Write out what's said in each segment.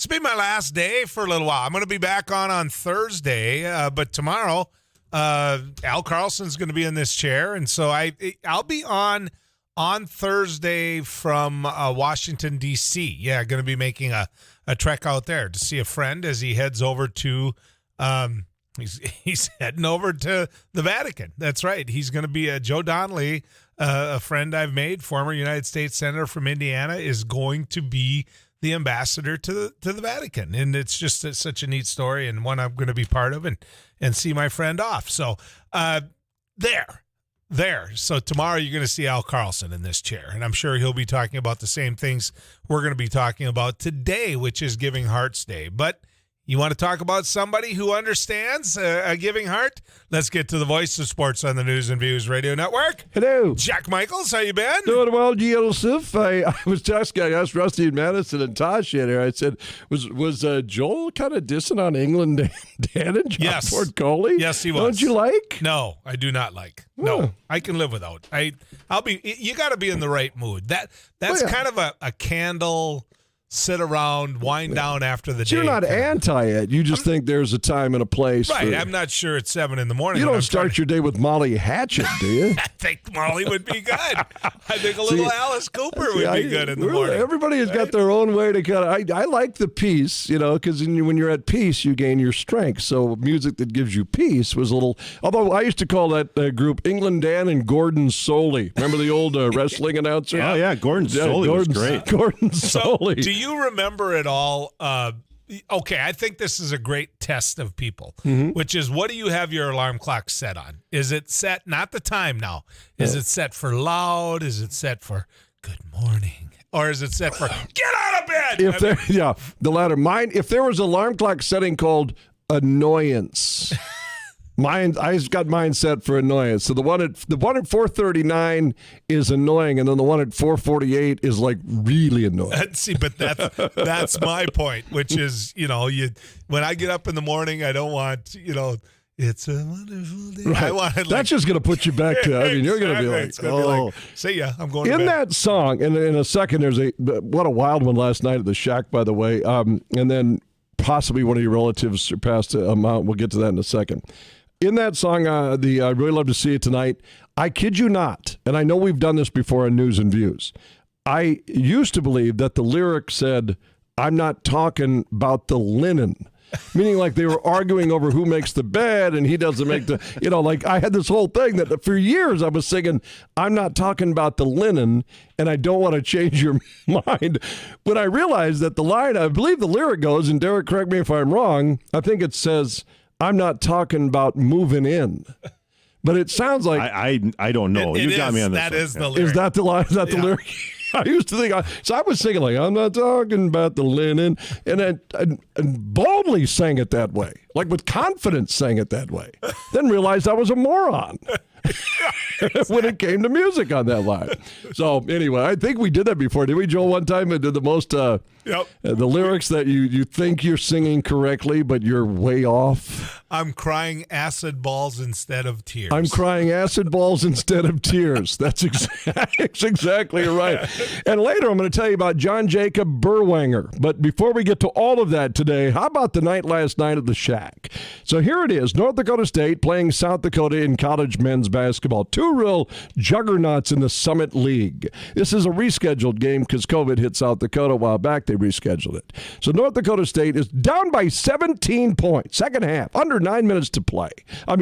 This will be my last day for a little while. I'm going to be back on Thursday, but tomorrow Al Carlson's going to be in this chair, and so I'll be on Thursday from Washington, D.C. Yeah, going to be making a trek out there to see a friend as he heads over to he's heading over to the Vatican. That's right. He's going to be Joe Donnelly, a friend I've made, former United States Senator from Indiana, is going to be the ambassador to the Vatican. And it's just such a neat story and one I'm going to be part of and see my friend off. So there. So tomorrow you're going to see Al Carlson in this chair, and I'm sure he'll be talking about the same things we're going to be talking about today, which is Giving Hearts Day. But you want to talk about somebody who understands a giving heart? Let's get to the voice of sports on the News and Views Radio Network. Hello. Jack Michaels, how you been? Doing well, Joseph. I was asking, I asked Rusty and Madison and Tosh in here. I said, was Joel kind of dissing on England, Dan and John Ford Coley? Yes, he was. Don't you like? No, I do not like. Oh. No, I can live without. I'll be. You got to be in the right mood. That's kind of a candle. Sit around, wind down after the day. You're not anti it. You just think there's a time and a place. Right. I'm not sure it's 7 a.m. You don't start your day with Molly Hatchet, do you? I think Molly would be good. I think a little Alice Cooper would be good in the morning. Everybody has got their own way to kind of. I like the peace, because when you're at peace, you gain your strength. So music that gives you peace was a little. Although I used to call that group England Dan and Gordon Soley. Remember the old wrestling announcer? Oh yeah, Gordon Soley was great. Gordon Soley. Do you remember it all? Okay, I think this is a great test of people, which is, what do you have your alarm clock set on? Is it set, not the time now, is it set for loud? Is it set for good morning? Or is it set for get out of bed? The latter. Mine, if there was an alarm clock setting called annoyance. I've got mine set for annoyance. So the one at 4:39 is annoying, and then the one at 4:48 is like really annoying. See, but that's my point, which is, when I get up in the morning, I don't want, it's a wonderful day. Right. I want it that's just going to put you back to. You're going to be like, be like, see ya. I'm going to in bed. That song. And in a second, there's what a wild one last night at the Shack, by the way. And then possibly one of your relatives surpassed the amount. We'll get to that in a second. In that song, I really love to see it tonight. I kid you not, and I know we've done this before on News and Views. I used to believe that the lyric said, "I'm not talking about the linen," meaning like they were arguing over who makes the bed and he doesn't make the. Like I had this whole thing that for years I was singing, "I'm not talking about the linen," and I don't want to change your mind. When I realized that the line, I believe the lyric goes, and Derek, correct me if I'm wrong. I think it says, "I'm not talking about moving in," but it sounds like I don't know. You got me on this. That one. is the lyric. Is that the line? Is that the lyric? I used to think so. I was singing like, "I'm not talking about the linen," and I boldly sang it that way, like with confidence, sang it that way. Then realized I was a moron. When it came to music on that line. So anyway, I think we did that before. Did we, Joel, one time and did the most the lyrics that you think you're singing correctly, but you're way off? I'm crying acid balls instead of tears. I'm crying acid balls instead of tears. That's exactly right. And later I'm going to tell you about John Jacob Berwanger. But before we get to all of that today, how about the night last night at the Shack? So here it is, North Dakota State playing South Dakota in college men's basketball. Two real juggernauts in the Summit League. This is a rescheduled game because COVID hit South Dakota a while back. They rescheduled it. So North Dakota State is down by 17 points. Second half, under 9 minutes to play.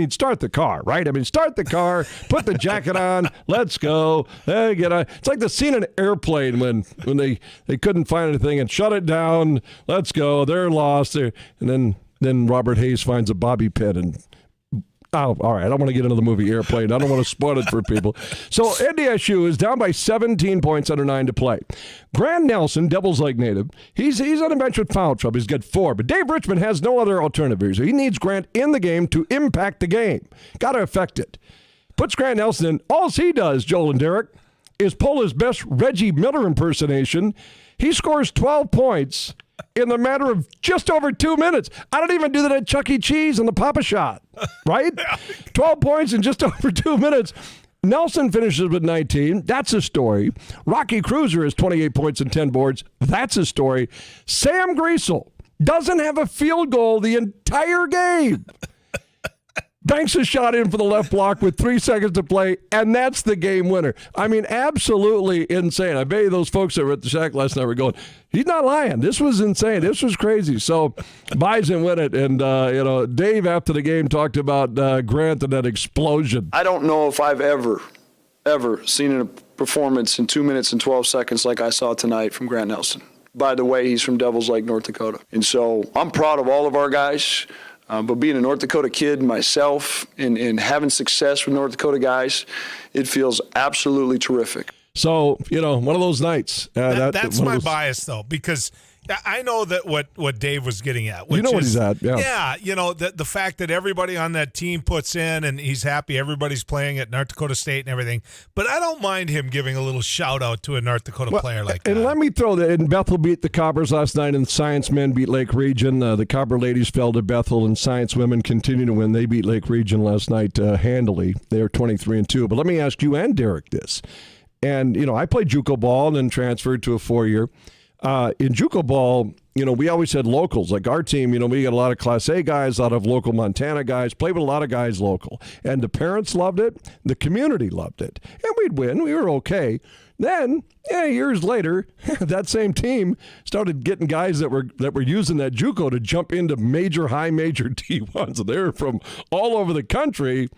Start the car, right? Start the car, put the jacket on, let's go. It's like the scene in an airplane when they couldn't find anything and shut it down. Let's go. They're lost. And then Robert Hayes finds a bobby pin and all right. I don't want to get into the movie Airplane. I don't want to spoil it for people. So NDSU is down by 17 points under 9 to play. Grant Nelson, Devils Lake native, he's on a bench with foul trouble. He's got 4. But Dave Richmond has no other alternative. So he needs Grant in the game to impact the game. Got to affect it. Puts Grant Nelson in. All he does, Joel and Derek, is pull his best Reggie Miller impersonation. He scores 12 points in the matter of just over 2 minutes. I don't even do that at Chuck E. Cheese and the Papa Shot, right? 12 points in just over 2 minutes. Nelson finishes with 19. That's a story. Rocky Cruiser has 28 points and 10 boards. That's a story. Sam Griesel doesn't have a field goal the entire game. Banks a shot in for the left block with 3 seconds to play, and that's the game winner. I mean, absolutely insane. I bet you those folks that were at the shack last night were going, he's not lying. This was insane. This was crazy. So Bison win it. And, Dave after the game talked about Grant and that explosion. I don't know if I've ever seen a performance in 2 minutes and 12 seconds like I saw tonight from Grant Nelson. By the way, he's from Devils Lake, North Dakota. And so I'm proud of all of our guys. But being a North Dakota kid myself and having success with North Dakota guys, it feels absolutely terrific. So, one of those nights. That's my bias, though, because I know that what Dave was getting at. Which what he's at. Yeah. The fact that everybody on that team puts in and he's happy everybody's playing at North Dakota State and everything. But I don't mind him giving a little shout out to a North Dakota player like that. And let me throw that in. Bethel beat the Cobbers last night, and Science men beat Lake Region. The Cobber ladies fell to Bethel, and Science women continue to win. They beat Lake Region last night handily. They are 23-2. But let me ask you and Derek this. And, I played JUCO ball and then transferred to a 4-year. In JUCO ball, we always had locals. Like our team, we got a lot of Class A guys, a lot of local Montana guys, played with a lot of guys local. And the parents loved it. The community loved it. And we'd win. We were okay. Then, years later, that same team started getting guys that were using that JUCO to jump into high major D1s. So they were from all over the country.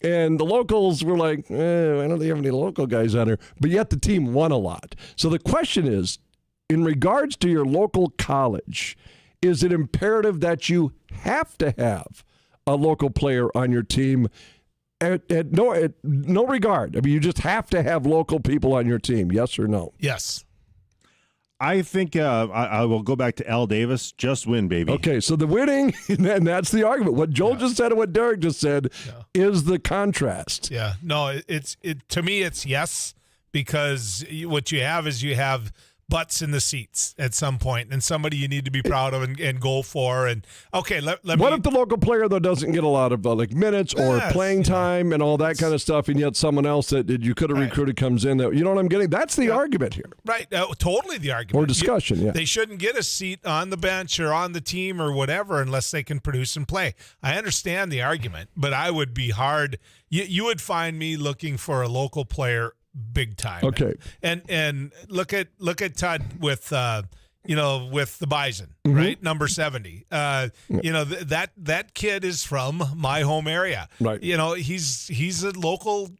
And the locals were like, I don't have any local guys on here. But yet the team won a lot. So the question is, in regards to your local college, is it imperative that you have to have a local player on your team at no regard? I mean, you just have to have local people on your team, yes or no? Yes. I think I will go back to Al Davis. Just win, baby. Okay, so the winning, and that's the argument. What Joel just said and what Derek just said is the contrast. Yeah. No, to me, it's yes, because what you have butts in the seats at some point, and somebody you need to be proud of and go for. And okay, what if the local player though doesn't get a lot of minutes or playing time and all that kind of stuff, and yet someone else that you could have recruited comes in? That what I'm getting? That's the argument here, right? Totally the argument or discussion. They shouldn't get a seat on the bench or on the team or whatever unless they can produce and play. I understand the argument, but I would be hard. You would find me looking for a local player big time. Okay. And look at Todd with with the Bison, right? Number 70. That kid is from my home area. Right. He's a local,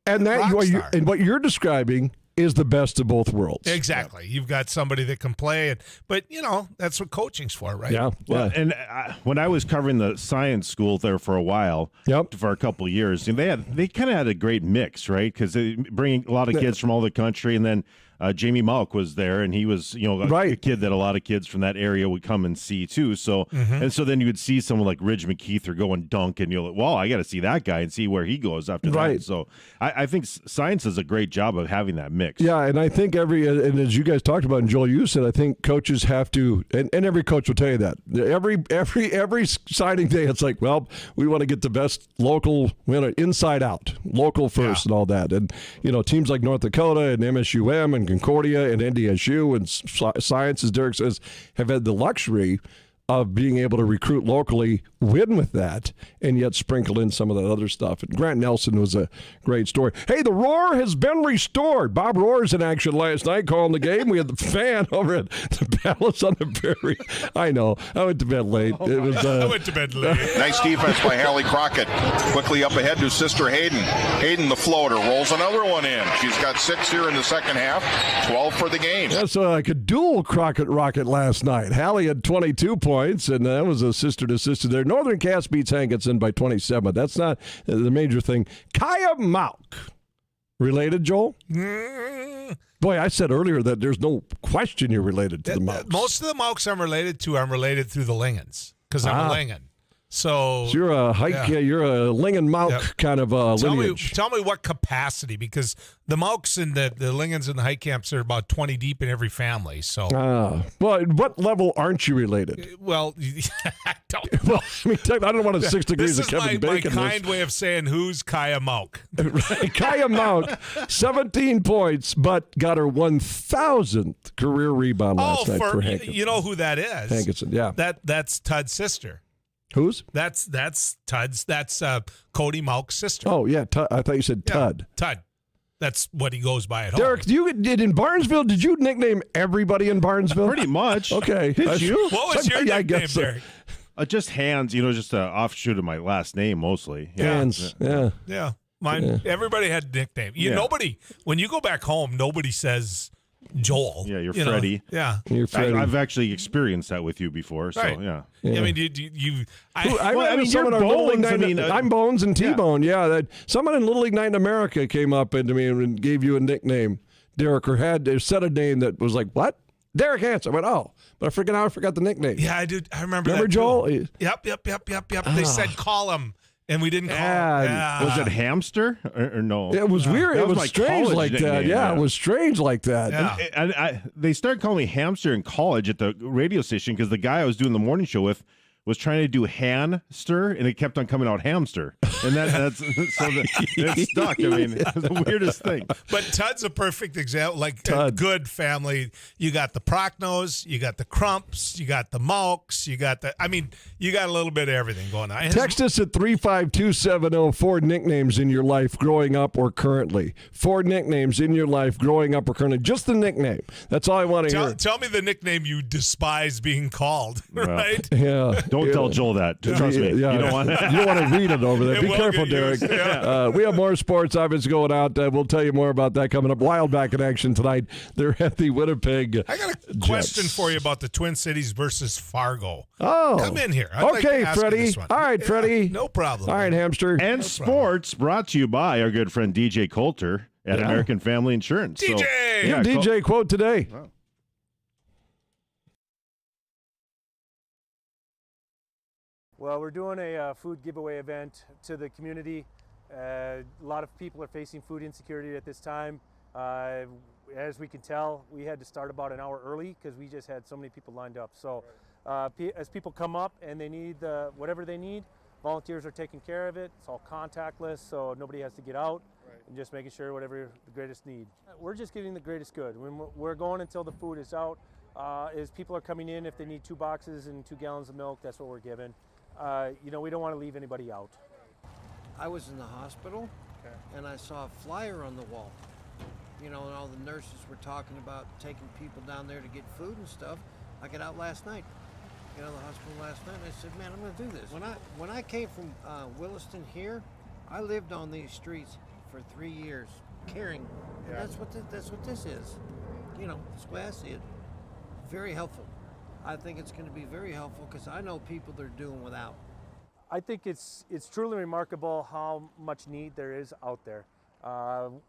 and that rock star. And what you're describing is the best of both worlds. Exactly. You've got somebody that can play, but that's what coaching's for, right? Yeah. Well, and when I was covering the science school there for a while, for a couple of years, and they kind of had a great mix, right? Because they bring a lot of kids from all the country, and then Jamie Malk was there, and he was a kid that a lot of kids from that area would come and see too. So and so then you would see someone like Ridge McKeither go and dunk, and you're like, well, I got to see that guy and see where he goes after that. So I think science does a great job of having that mix. Yeah, and I think and as you guys talked about, and Joel, you said, I think coaches have to, and every coach will tell you that every signing day, it's like, well, we want to get the best local, inside out, local first, and all that, and teams like North Dakota and MSUM and Concordia and NDSU and Science, as Derek says, have had the luxury of being able to recruit locally, win with that, and yet sprinkle in some of that other stuff. And Grant Nelson was a great story. Hey, the Roar has been restored. Bob Roar's in action last night calling the game. We had the fan over at the Palace on the Prairie. I know. I went to bed late. I went to bed late. Nice defense by Hallie Crockett. Quickly up ahead to sister Hayden. Hayden, the floater, rolls another one in. She's got 6 here in the second half, 12 for the game. Yeah, so like a dual Crockett rocket last night. Hallie had 22 points, and that was a sister to sister there. Northern Cass beats Hankinson by 27. That's not the major thing. Kaya Mauk. Related, Joel? Boy, I said earlier that there's no question you're related to the Mauks. Most of the Mauks I'm related through the Lingans, because I'm a Lingan. So you're you're a Ling and Mauk kind of lineage. Tell me what capacity, because the Mauks and the Lingens and the Heitkamps are about 20 deep in every family. So, well, at what level aren't you related? Well, I don't know. Well, I mean, I don't want to 6 degrees of Kevin Bacon. This is my kind way of saying who's Kaya Mauk. Right. Kaya Mauk, 17 points, but got her 1,000th career rebound last night for Hankinson. You know who that is? Hankinson, yeah. That's Tud's sister. Whose? That's Tud's. That's Cody Mauk's sister. Oh, yeah. I thought you said Tud. Tud. That's what he goes by at home. Derek, did in Barnesville, did you nickname everybody in Barnesville? Pretty much. Okay. Did you? What was your nickname, Derek? Just Hands, just an offshoot of my last name mostly. Hands, yeah. Mine. Everybody had a nickname. Nobody. When you go back home, nobody says Joel. Yeah, you're Freddie. Yeah, you're Freddie. I've actually experienced that with you before. So right. yeah. I mean, I'm Bones and T-Bone. Yeah, someone in Little League Night in America came up into me and gave you a nickname, Derek, or said a name that was like, what? Derek Hansen. I went, but I forgot the nickname. Yeah, I did. I remember that Joel? Too. Yep. They said call him. And we didn't call him. Yeah. Was it Hamster or no? It was weird. It was strange like that. Yeah, it was strange like that. Yeah. And they started calling me Hamster in college at the radio station because the guy I was doing the morning show with was trying to do Hanster, and it kept on coming out Hamster. And it stuck. I mean, it was the weirdest thing. But Tud's a perfect example. Like a good family. You got the Prochnows, you got the Crumps, you got the Mauks, you got a little bit of everything going on. Text us at 35270, 4 nicknames in your life growing up or currently. 4 nicknames in your life growing up or currently. Just the nickname. That's all I want to hear. Tell me the nickname you despise being called, right? Yeah. Don't tell Joel that. Trust me. Yeah. You don't want to read it over there. Be careful, Derek. We have more sports obviously going out. We'll tell you more about that coming up. Wildback in action tonight. They're at the Winnipeg I got a question for you about the Twin Cities versus Fargo. Oh. Come in here. Okay, Freddie. All right, Freddie. No problem. All right, Hamster. And sports brought to you by our good friend DJ Coulter at American Family Insurance. DJ! Your DJ quote today. Wow. Well, we're doing a food giveaway event to the community. A lot of people are facing food insecurity at this time. As we can tell, we had to start about an hour early because we just had so many people lined up. So as people come up and they need whatever they need, volunteers are taking care of it. It's all contactless, so nobody has to get out. And just making sure whatever the greatest need. We're just getting the greatest good. We're going until the food is out. As people are coming in, if they need 2 boxes and 2 gallons of milk, that's what we're giving. We don't want to leave anybody out. I was in the hospital, and I saw a flyer on the wall. And all the nurses were talking about taking people down there to get food and stuff. I got out last night, the hospital last night, and I said, man, I'm going to do this. When I came from Williston here, I lived on these streets for 3 years, caring. And that's what this is. That's the way I see it. Very helpful. I think it's going to be very helpful because I know people that are doing without. I think it's truly remarkable how much need there is out there.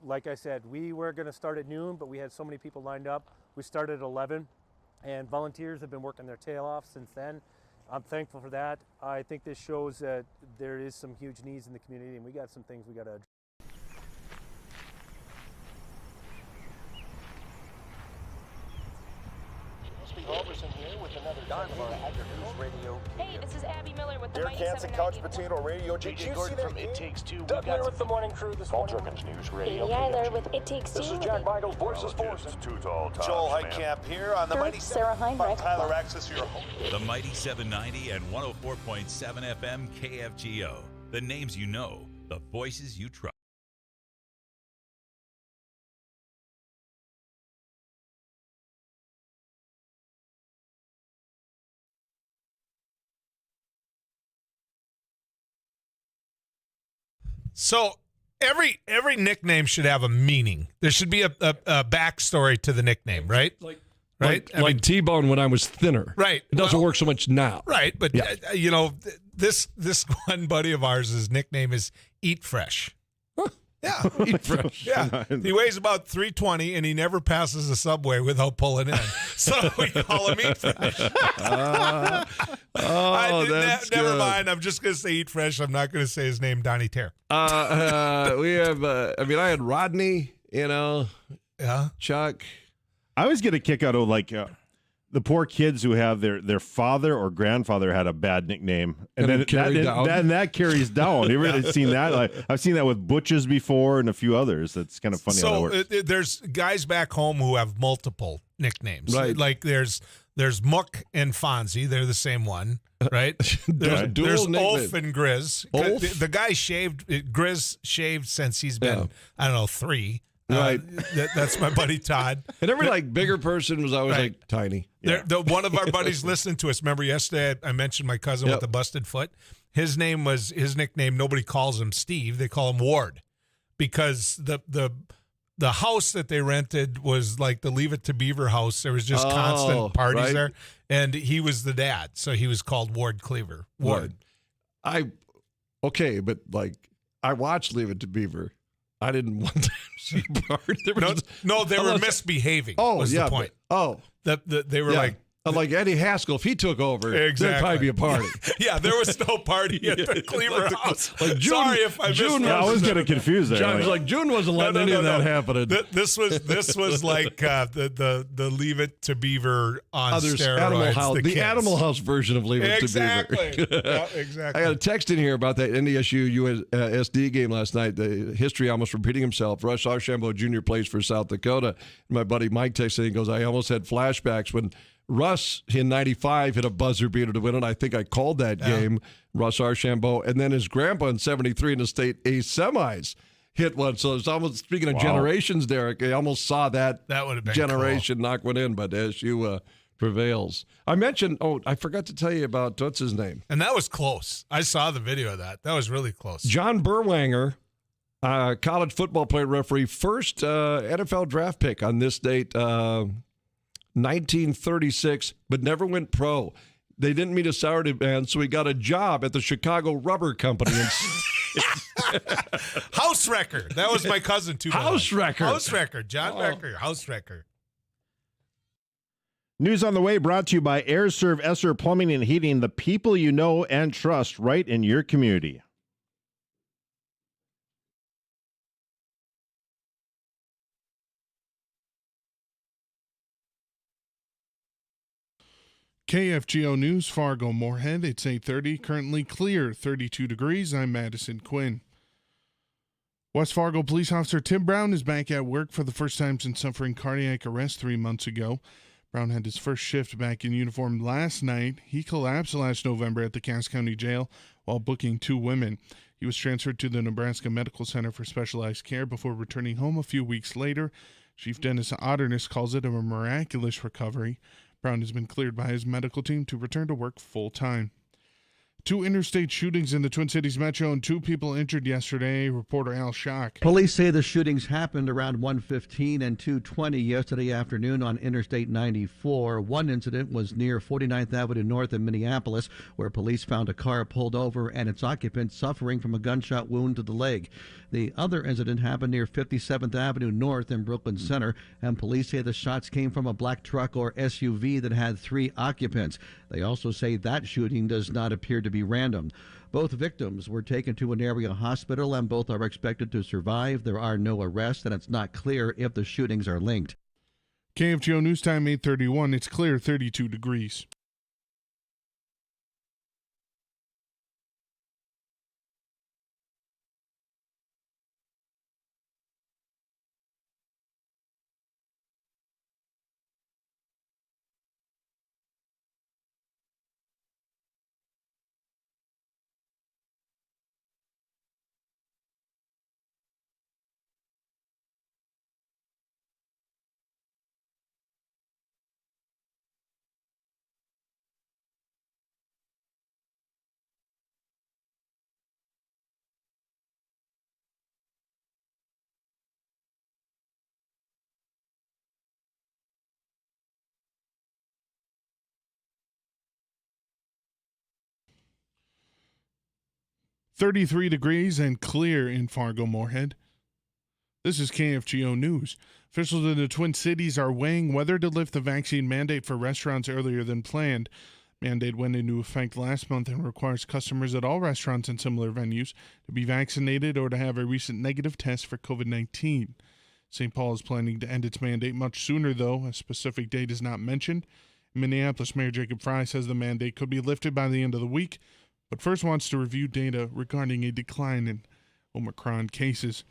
Like I said, we were going to start at noon, but we had so many people lined up. We started at 11, and volunteers have been working their tail off since then. I'm thankful for that. I think this shows that there is some huge needs in the community, and we got some things we got to address. Hey, this is Abby Miller with the Derek Hansen, Couch Potato Radio. Did you see that from It Takes Two? Doug Miller with the morning crew this morning. News Radio. Katie Eiler with It Takes Two. This is Jack Michael, Voices Force. Joel Heitkamp here on the Mighty Sarah Heinrich. Tyler Access, your home. The Mighty 790 and 104.7 FM KFGO. The names you know, the voices you trust. So every nickname should have a meaning. There should be a backstory to the nickname, right? Right? Like T-Bone when I was thinner. Right. It doesn't work so much now. Right. But, this one buddy of ours, his nickname is Eat Fresh. Huh. Yeah. Yeah. He weighs about 320, and he never passes a Subway without pulling in. So we call him Eat Fresh. Never mind. I'm just going to say Eat Fresh. I'm not going to say his name, Donnie Terre. We have, I had Rodney, Chuck. I always get a kick out of the poor kids who have their father or grandfather had a bad nickname, and then that carries down. You ever seen that? I've seen that with Butches before and a few others. That's kind of funny how that works. There's guys back home who have multiple nicknames. Right. Like there's Muck and Fonzie. They're the same one, right? There's Ulf and Grizz. Ulf? The guy Grizz shaved since he's been, 3. Right. That's my buddy Todd. And every bigger person was always tiny. Yeah. One of our buddies listened to us. Remember yesterday I mentioned my cousin with the busted foot? His nickname, nobody calls him Steve. They call him Ward, because the house that they rented was like the Leave It to Beaver house. There was just constant parties there. And he was the dad. So he was called Ward Cleaver. Ward. Okay, but I watched Leave It to Beaver. I didn't want to see part. They were misbehaving. Was the point. They were like Eddie Haskell, if he took over, exactly. there'd probably be a party. Yeah, there was no party at the Cleaver house. Sorry if I missed June. I was getting confused there. June wasn't letting any of that happen. This was like the Leave It to Beaver on steroids. Animal House, the Animal House version of Leave It to Beaver. Exactly. I got a text in here about that NDSU USD game last night. The history almost repeating himself. Russ Archambault Jr. plays for South Dakota. My buddy Mike texted and he goes, I almost had flashbacks when Russ in 95 hit a buzzer beater to win it. I think I called that game, Russ Archambault. And then his grandpa in 73 in the state A semis hit one. So it's almost, speaking of generations, Derek, I almost saw that would have been generation knock one in, but SU prevails. I mentioned, I forgot to tell you about, what's his name? And that was close. I saw the video of that. That was really close. John Berwanger, college football player, referee, first NFL draft pick on this date, 1936, but never went pro. They didn't meet a Saturday band, so he got a job at the Chicago Rubber Company. House wrecker. That was my cousin, too. House wrecker. House wrecker. John Wrecker. House wrecker. News on the way brought to you by AirServe Esser Plumbing and Heating, the people you know and trust right in your community. KFGO News, Fargo-Moorhead. It's 8:30, currently clear, 32 degrees. I'm Madison Quinn. West Fargo police officer Tim Brown is back at work for the first time since suffering cardiac arrest 3 months ago. Brown had his first shift back in uniform last night. He collapsed last November at the Cass County Jail while booking 2 women. He was transferred to the Nebraska Medical Center for specialized care before returning home a few weeks later. Chief Dennis Otterness calls it a miraculous recovery. Brown has been cleared by his medical team to return to work full-time. 2 interstate shootings in the Twin Cities metro and 2 people injured yesterday. Reporter Al Schock. Police say the shootings happened around 1:15 and 2:20 yesterday afternoon on Interstate 94. One incident was near 49th Avenue North in Minneapolis, where police found a car pulled over and its occupant suffering from a gunshot wound to the leg. The other incident happened near 57th Avenue North in Brooklyn Center, and police say the shots came from a black truck or SUV that had 3 occupants. They also say that shooting does not appear to be random. Both victims were taken to an area hospital, and both are expected to survive. There are no arrests, and it's not clear if the shootings are linked. KFGO News Time 8:31. It's clear, 32 degrees. .33 degrees and clear in Fargo-Moorhead. This is KFGO News. Officials in the Twin Cities are weighing whether to lift the vaccine mandate for restaurants earlier than planned. Mandate went into effect last month and requires customers at all restaurants and similar venues to be vaccinated or to have a recent negative test for COVID-19. St. Paul is planning to end its mandate much sooner, though. A specific date is not mentioned. Minneapolis Mayor Jacob Frey says the mandate could be lifted by the end of the week, but first wants to review data regarding a decline in Omicron cases.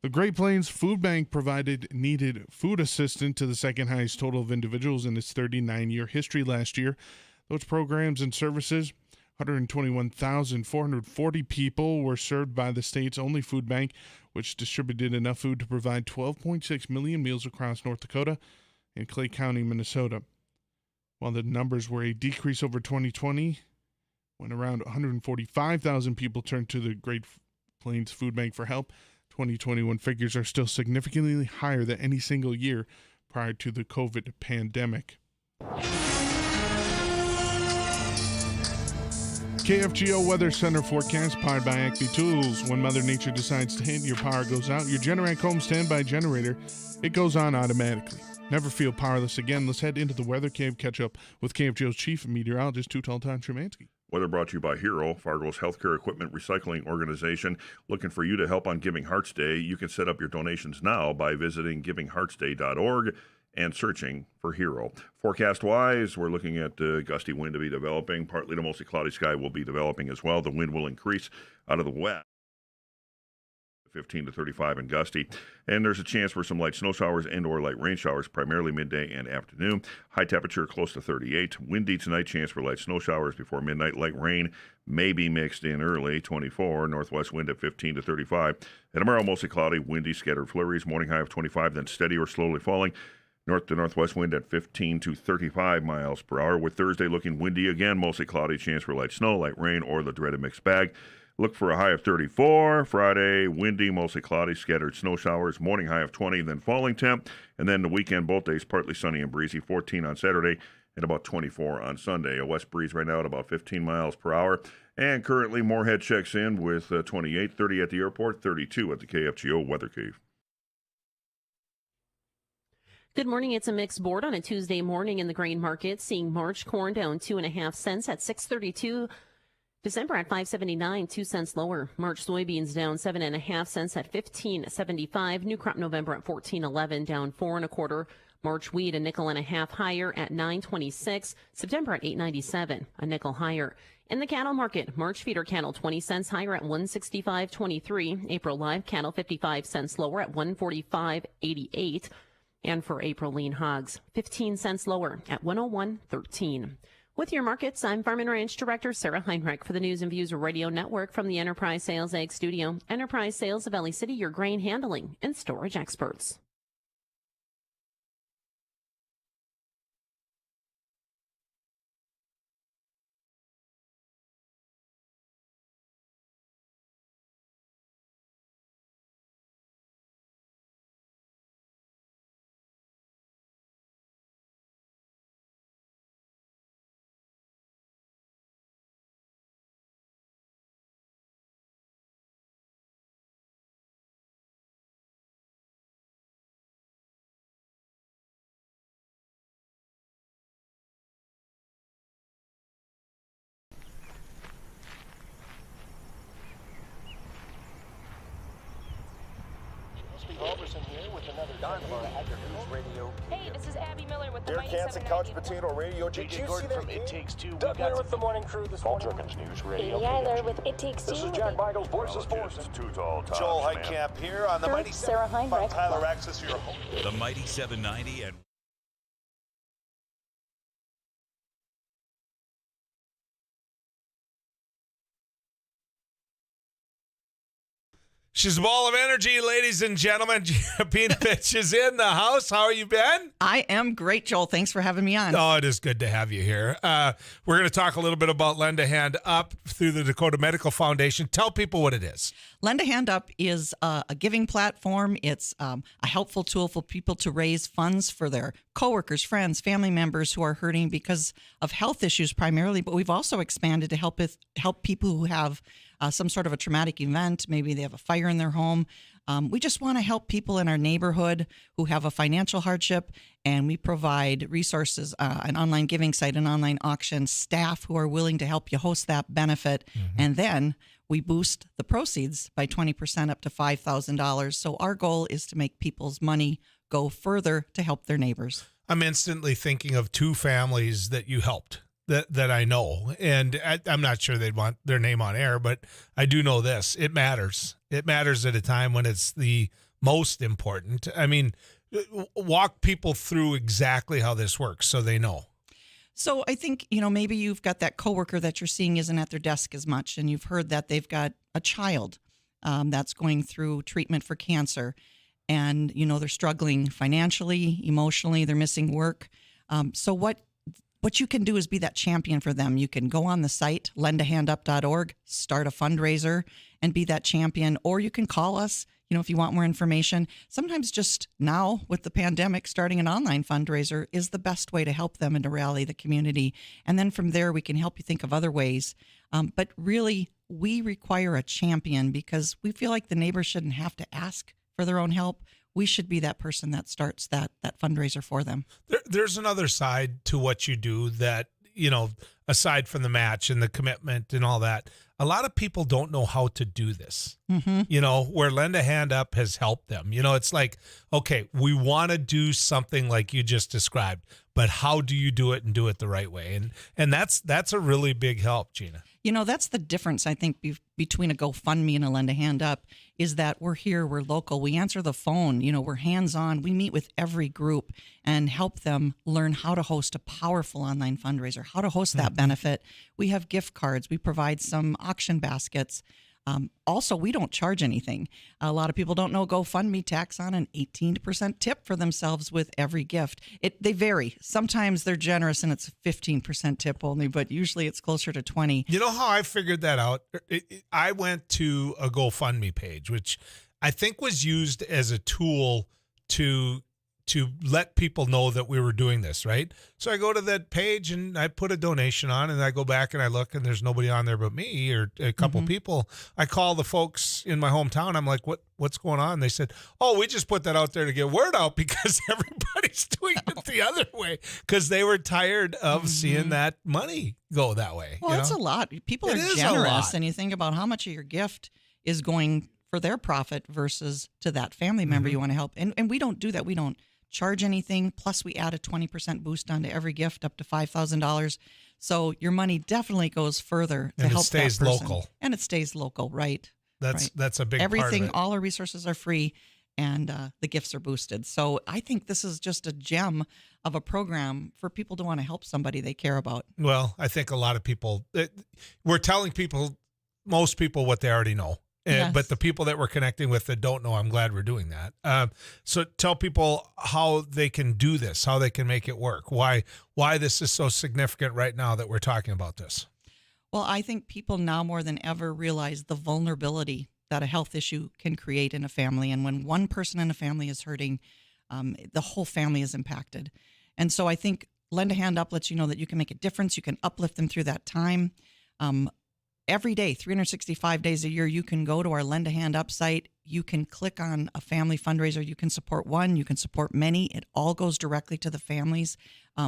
The Great Plains Food Bank provided needed food assistance to the second highest total of individuals in its 39-year history last year. Those programs and services, 121,440 people were served by the state's only food bank, which distributed enough food to provide 12.6 million meals across North Dakota and Clay County, Minnesota. While the numbers were a decrease over 2020, when around 145,000 people turned to the Great Plains Food Bank for help, 2021 figures are still significantly higher than any single year prior to the COVID pandemic. KFGO Weather Center forecast powered by Acme Tools. When Mother Nature decides to hit, your power goes out. Your Generac home standby generator, it goes on automatically. Never feel powerless again. Let's head into the weather cave, catch up with KFGO's chief meteorologist, Tom Szymanski. Weather brought to you by Hero, Fargo's healthcare equipment recycling organization. Looking for you to help on Giving Hearts Day. You can set up your donations now by visiting givingheartsday.org and searching for Hero. Forecast-wise, we're looking at gusty wind to be developing. Partly to mostly cloudy sky will be developing as well. The wind will increase out of the west. 15 to 35 and gusty. And there's a chance for some light snow showers and or light rain showers, primarily midday and afternoon. High temperature close to 38. Windy tonight, chance for light snow showers before midnight. Light rain may be mixed in early, 24. Northwest wind at 15 to 35. And tomorrow, mostly cloudy, windy, scattered flurries. Morning high of 25, then steady or slowly falling. North to northwest wind at 15 to 35 miles per hour. With Thursday looking windy again, mostly cloudy, chance for light snow, light rain, or the dreaded mixed bag. Look for a high of 34. Friday, windy, mostly cloudy, scattered snow showers. Morning high of 20, then falling temp. And then the weekend, both days, partly sunny and breezy. 14 on Saturday and about 24 on Sunday. A west breeze right now at about 15 miles per hour. And currently, Moorhead checks in with 28, 30 at the airport, 32 at the KFGO Weather Cave. Good morning. It's a mixed board on a Tuesday morning in the grain market, seeing March corn down 2.5 cents at $6.32. December at $5.79, 2 cents lower. March soybeans down 7.5 cents at $15.75. New crop November at $14.11, down 4 1/4. March wheat a nickel and a half higher at $9.26. September at $8.97, a nickel higher. In the cattle market, March feeder cattle 20 cents higher at $165.23. April live cattle 55 cents lower at $145.88. And for April lean hogs, 15 cents lower at $101.13. With your markets, I'm Farm and Ranch Director Sarah Heinrich for the News and Views Radio Network from the Enterprise Sales Ag Studio. Enterprise Sales of Valley City, your grain handling and storage experts. Hey, this is Abby Miller with the Derek Hansen, Couch Potato Radio. Did you see that? It Takes Two. Doug Miller with the morning crew this morning. News Radio. Amy Eiler with It Takes Two. This is Jack Michaels, Voices Force. Joel Heitkamp here on the Mighty Sarah Heinrich. Tyler Axis, your home. The Mighty 790 and She's a ball of energy, ladies and gentlemen. Pinovich is in the house. How are you, Ben? I am great, Joel. Thanks for having me on. Oh, it is good to have you here. We're going to talk a little bit about Lend a Hand Up through the Dakota Medical Foundation. Tell people what it is. Lend a Hand Up is a giving platform. It's a helpful tool for people to raise funds for their coworkers, friends, family members who are hurting because of health issues primarily. But we've also expanded to help people who have some sort of a traumatic event. Maybe they have a fire in their home. We just want to help people in our neighborhood who have a financial hardship, and we provide resources, an online giving site, an online auction, staff who are willing to help you host that benefit, and then we boost the proceeds by 20% up to $5,000. So our goal is to make people's money go further to help their neighbors. I'm instantly thinking of two families that you helped that I know, and I'm not sure they'd want their name on air, but I do know this. It matters. It matters at a time when it's the most important. I mean, walk people through exactly how this works so they know. So I think, maybe you've got that coworker that you're seeing isn't at their desk as much, and you've heard that they've got a child that's going through treatment for cancer, and, they're struggling financially, emotionally, they're missing work. So what you can do is be that champion for them. You can go on the site, lendahandup.org, start a fundraiser and be that champion, or you can call us, if you want more information. Sometimes just now with the pandemic, starting an online fundraiser is the best way to help them and to rally the community. And then from there, we can help you think of other ways. But really, we require a champion because we feel like the neighbors shouldn't have to ask for their own help. We should be that person that starts that fundraiser for them. There's another side to what you do that, aside from the match and the commitment and all that, a lot of people don't know how to do this, where Lend a Hand Up has helped them. It's like, okay, we want to do something like you just described, but how do you do it and do it the right way? And that's a really big help, Gina. That's the difference, I think, between a GoFundMe and a Lend a Hand Up is that we're here, we're local, we answer the phone, we're hands-on, we meet with every group and help them learn how to host a powerful online fundraiser, how to host that benefit. We have gift cards, we provide some auction baskets. Also, we don't charge anything. A lot of people don't know GoFundMe tacks on an 18% tip for themselves with every gift. They vary. Sometimes they're generous and it's a 15% tip only, but usually it's closer to 20. You know how I figured that out? I went to a GoFundMe page, which I think was used as a tool to let people know that we were doing this, right? So I go to that page and I put a donation on, and I go back and I look and there's nobody on there but me or a couple people. I call the folks in my hometown. I'm like, what's going on? They said, oh, we just put that out there to get word out because everybody's doing it the other way because they were tired of seeing that money go that way. Well, it's a lot. People are generous, and you think about how much of your gift is going for their profit versus to that family member you want to help. And we don't do that. We don't charge anything. Plus, we add a 20% boost onto every gift up to $5,000. So your money definitely goes further to help that person. And it stays local. And it stays local, right? That's a big part of it. Everything, all our resources are free, and the gifts are boosted. So I think this is just a gem of a program for people to want to help somebody they care about. Well, I think a lot of people, we're telling most people what they already know. Yes. But the people that we're connecting with that don't know, I'm glad we're doing that. So tell people how they can do this, how they can make it work, why this is so significant right now that we're talking about this. Well, I think people now more than ever realize the vulnerability that a health issue can create in a family. And when one person in a family is hurting, the whole family is impacted. And so I think Lend a Hand Up lets you know that you can make a difference. You can uplift them through that time. Every day, 365 days a year, you can go to our Lend a Hand Up site. You can click on a family fundraiser. You can support one. You can support many. It all goes directly to the families.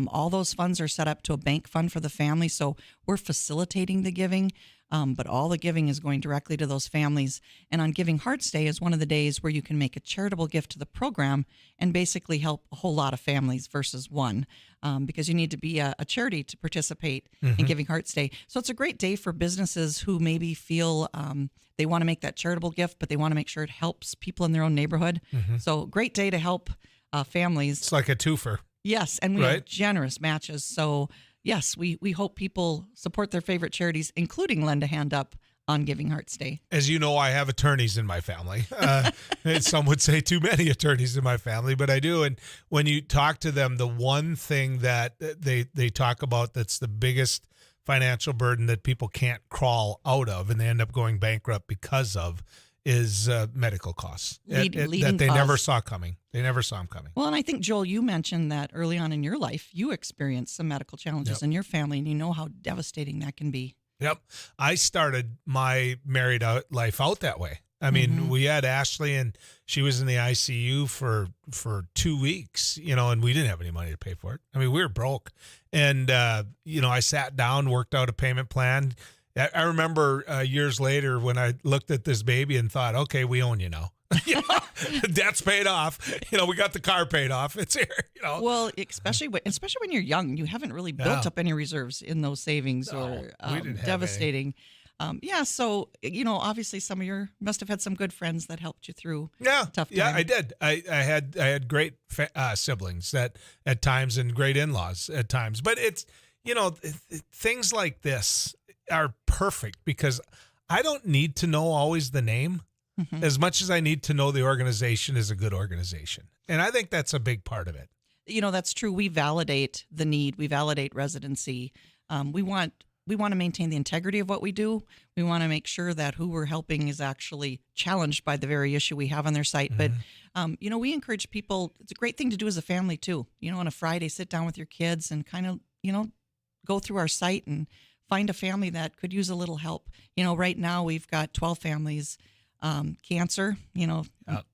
All those funds are set up to a bank fund for the family. So we're facilitating the giving, but all the giving is going directly to those families. And on Giving Hearts Day is one of the days where you can make a charitable gift to the program and basically help a whole lot of families versus one, because you need to be a charity to participate in Giving Hearts Day. So it's a great day for businesses who maybe feel they want to make that charitable gift, but they want to make sure it helps people in their own neighborhood. So great day to help families. It's like a twofer. Yes, and we have generous matches. So yes, we hope people support their favorite charities, including Lend a Hand Up on Giving Hearts Day. As you know, I have attorneys in my family. Some would say too many attorneys in my family, but I do. And when you talk to them, the one thing that they talk about that's the biggest financial burden that people can't crawl out of and they end up going bankrupt because of is medical costs that they never saw coming. They never saw them coming. Well, and I think, Joel, you mentioned that early on in your life, you experienced some medical challenges in your family, and you know how devastating that can be. Yep. I started my married out life out that way. I mean, we had Ashley, and she was in the ICU for 2 weeks, and we didn't have any money to pay for it. I mean, we were broke. And, I sat down, worked out a payment plan. I remember years later when I looked at this baby and thought, okay, we own you now. Debt's paid off. We got the car paid off. It's here. Well, especially when you're young, you haven't really built up any reserves in those savings, or devastating. So obviously some of must have had some good friends that helped you through. Tough time. Yeah, I did. I had great siblings that at times, and great in-laws at times. But it's things like this are perfect because I don't need to know always the name. As much as I need to know the organization is a good organization. And I think that's a big part of it. That's true. We validate the need. We validate residency. We want to maintain the integrity of what we do. We want to make sure that who we're helping is actually challenged by the very issue we have on their site. But, we encourage people. It's a great thing to do as a family, too. On a Friday, sit down with your kids and kind of, go through our site and find a family that could use a little help. Right now we've got 12 families. Cancer,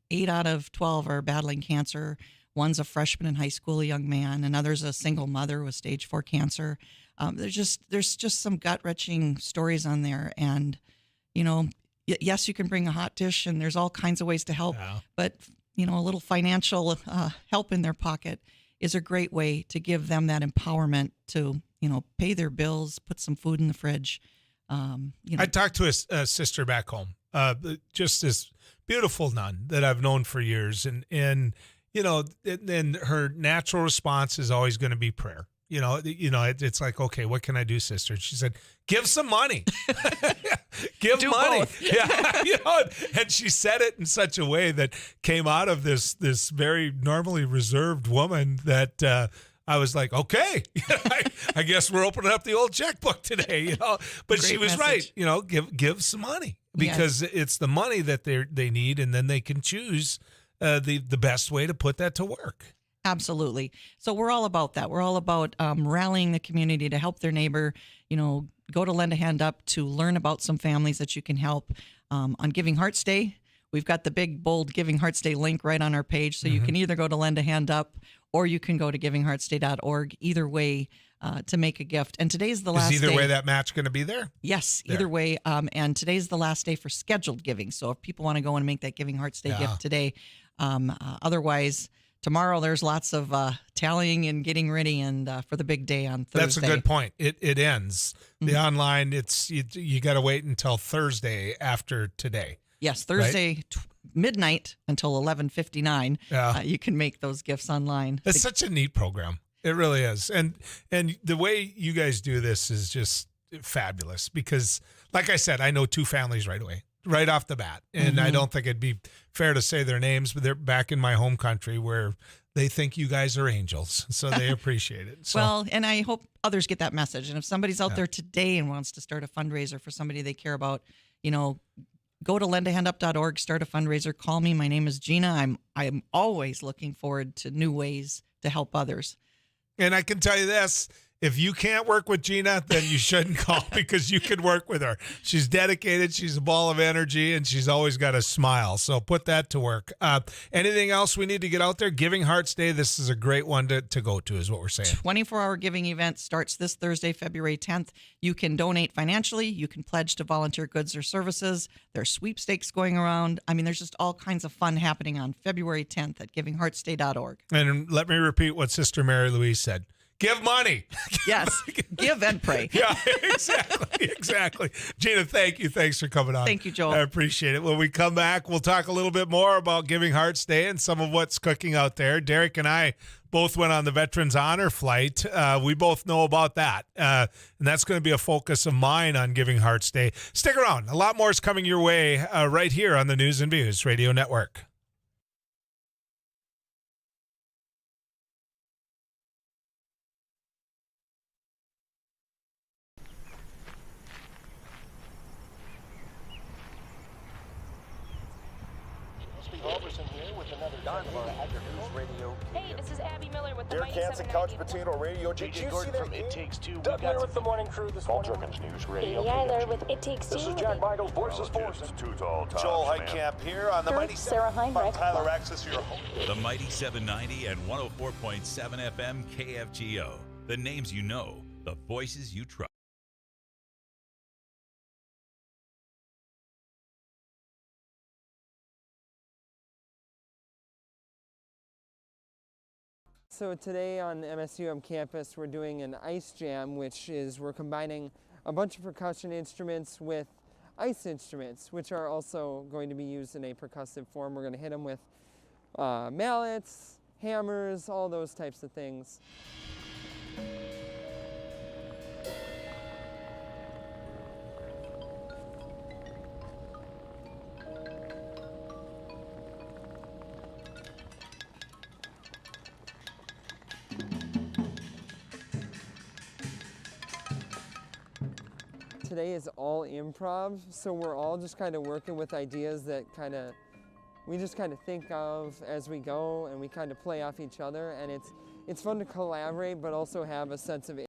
8 out of 12 are battling cancer. One's a freshman in high school, a young man. Another's a single mother with stage 4 cancer. There's just some gut-wrenching stories on there. And, yes, you can bring a hot dish and there's all kinds of ways to help. But, a little financial help in their pocket is a great way to give them that empowerment to, pay their bills, put some food in the fridge. I talked to a sister back home. Just this beautiful nun that I've known for years. And her natural response is always going to be prayer. It's like, okay, what can I do, sister? And she said, give some money. Give do money. Both. Yeah. And she said it in such a way that came out of this very normally reserved woman that, I was like, okay, I guess we're opening up the old checkbook today, But Great she was message. right, give some money because it's the money that they need, and then they can choose the best way to put that to work. Absolutely. So we're all about that. We're all about rallying the community to help their neighbor. Go to Lend a Hand Up to learn about some families that you can help. On Giving Hearts Day, we've got the big, bold Giving Hearts Day link right on our page. So you can either go to Lend a Hand Up or you can go to givingheartsday.org. Either way, to make a gift. And today's the last day. Is either way that match going to be there? Yes, either way. And today's the last day for scheduled giving. So if people want to go and make that Giving Hearts Day gift today, otherwise, tomorrow there's lots of tallying and getting ready and for the big day on Thursday. That's a good point. It ends. The online, you got to wait until Thursday after today. Yes, Thursday right? Midnight until 11:59. You can make those gifts online. It's such a neat program. It really is. And the way you guys do this is just fabulous because, like I said, I know 2 families right away, right off the bat. And I don't think it'd be fair to say their names, but they're back in my home country where they think you guys are angels. So they appreciate it. So. Well, and I hope others get that message. And if somebody's out there today and wants to start a fundraiser for somebody they care about, go to lendahandup.org, start a fundraiser, call me. My name is Gina. I'm always looking forward to new ways to help others. And I can tell you this, if you can't work with Gina, then you shouldn't call because you can work with her. She's dedicated. She's a ball of energy, and she's always got a smile. So put that to work. Anything else we need to get out there? Giving Hearts Day, this is a great one to go to is what we're saying. 24-hour giving event starts this Thursday, February 10th. You can donate financially. You can pledge to volunteer goods or services. There's sweepstakes going around. I mean, there's just all kinds of fun happening on February 10th at givingheartsday.org. And let me repeat what Sister Mary Louise said. Give money. Yes. Give and pray. Yeah, exactly. Gina, thank you. Thanks for coming on. Thank you, Joel. I appreciate it. When we come back, we'll talk a little bit more about Giving Hearts Day and some of what's cooking out there. Derek and I both went on the Veterans Honor Flight. We both know about that. And that's going to be a focus of mine on Giving Hearts Day. Stick around. A lot more is coming your way right here on the News and Views Radio Network. News Radio. Hey, this is Abby Miller with the Derek Mighty Hansen, Couch 790. Potato Radio. Did you see that? It Takes Two. Doug Miller with the morning crew this morning. News Radio. Katie Eiler with It Takes This Two. is Jack Michaels, Voices Force. Too tall. Joel Heitkamp here on the Mighty Sarah Heinrich. Tyler Axis, your home. The Mighty 790 and 104.7 FM KFGO. The names you know, the voices you trust. So today on MSUM campus we're doing an ice jam, which is we're combining a bunch of percussion instruments with ice instruments, which are also going to be used in a percussive form. We're going to hit them with mallets, hammers, all those types of things. Today is all improv, so we're all just kind of working with ideas that we just kind of think of as we go, and we kind of play off each other, and it's fun to collaborate but also have a sense of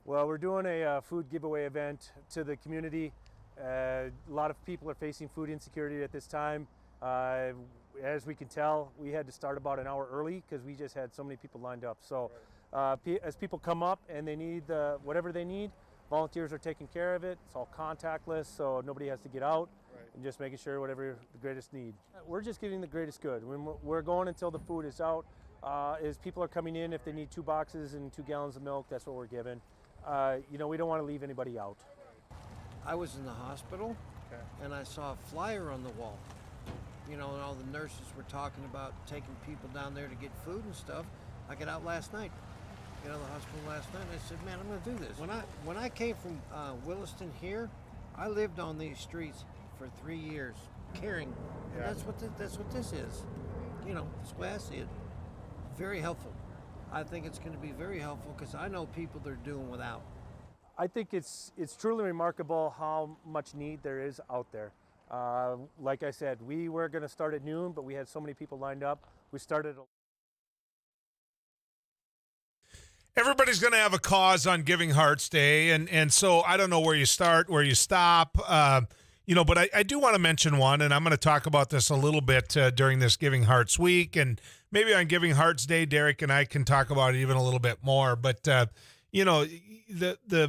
Well, we're doing a food giveaway event to the community. A lot of people are facing food insecurity at this time. As we can tell, we had to start about an hour early because we just had so many people lined up. So as people come up and they need whatever they need, volunteers are taking care of it. It's all contactless, so nobody has to get out. And just making sure whatever the greatest need. We're just getting the greatest good. When we're going until the food is out. As people are coming in, if they need 2 boxes and 2 gallons of milk, that's what we're giving. We don't want to leave anybody out. I was in the hospital, and I saw a flyer on the wall. And all the nurses were talking about taking people down there to get food and stuff. I got out last night, the hospital last night, and I said, man, I'm going to do this. When I came from Williston here, I lived on these streets for 3 years, caring. And that's what this is. That's the way I see it. Very helpful. I think it's going to be very helpful because I know people that are doing without. I think it's truly remarkable how much need there is out there. Like I said, we were going to start at noon, but we had so many people lined up. We started. Everybody's going to have a cause on Giving Hearts Day, and so I don't know where you start, where you stop. But I do want to mention one, and I'm going to talk about this a little bit during this Giving Hearts Week, and maybe on Giving Hearts Day, Derek and I can talk about it even a little bit more. But, the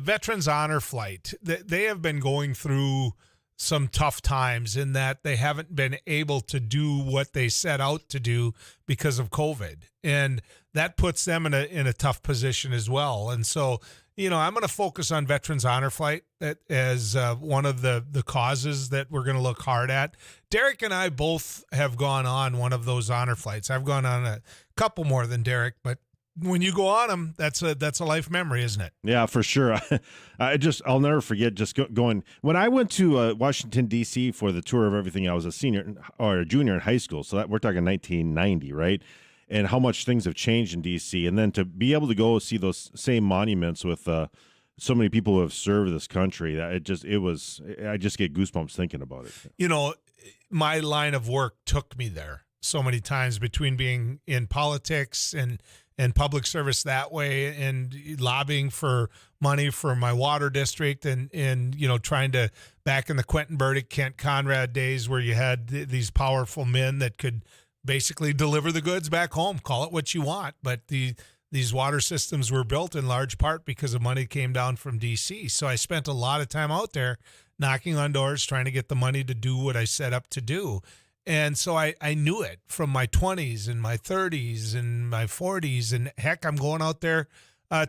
Veterans Honor Flight, they have been going through some tough times in that they haven't been able to do what they set out to do because of COVID. And that puts them in a tough position as well. And so, I'm going to focus on Veterans Honor Flight as one of the causes that we're going to look hard at. Derek and I both have gone on one of those honor flights. I've gone on a couple more than Derek, but when you go on them, that's a life memory, isn't it? Yeah, for sure. I'll never forget going. When I went to Washington, D.C. for the tour of everything, I was a senior or a junior in high school. So we're talking 1990, right? And how much things have changed in D.C. And then to be able to go see those same monuments with so many people who have served this country, I just get goosebumps thinking about it. My line of work took me there so many times between being in politics and public service that way and lobbying for money for my water district and trying to back in the Quentin Burdick, Kent Conrad days where you had these powerful men that could basically deliver the goods back home, call it what you want. But these water systems were built in large part because of money came down from D.C. So I spent a lot of time out there knocking on doors, trying to get the money to do what I set up to do. And so I knew it from my 20s and my 30s and my 40s. And heck, I'm going out there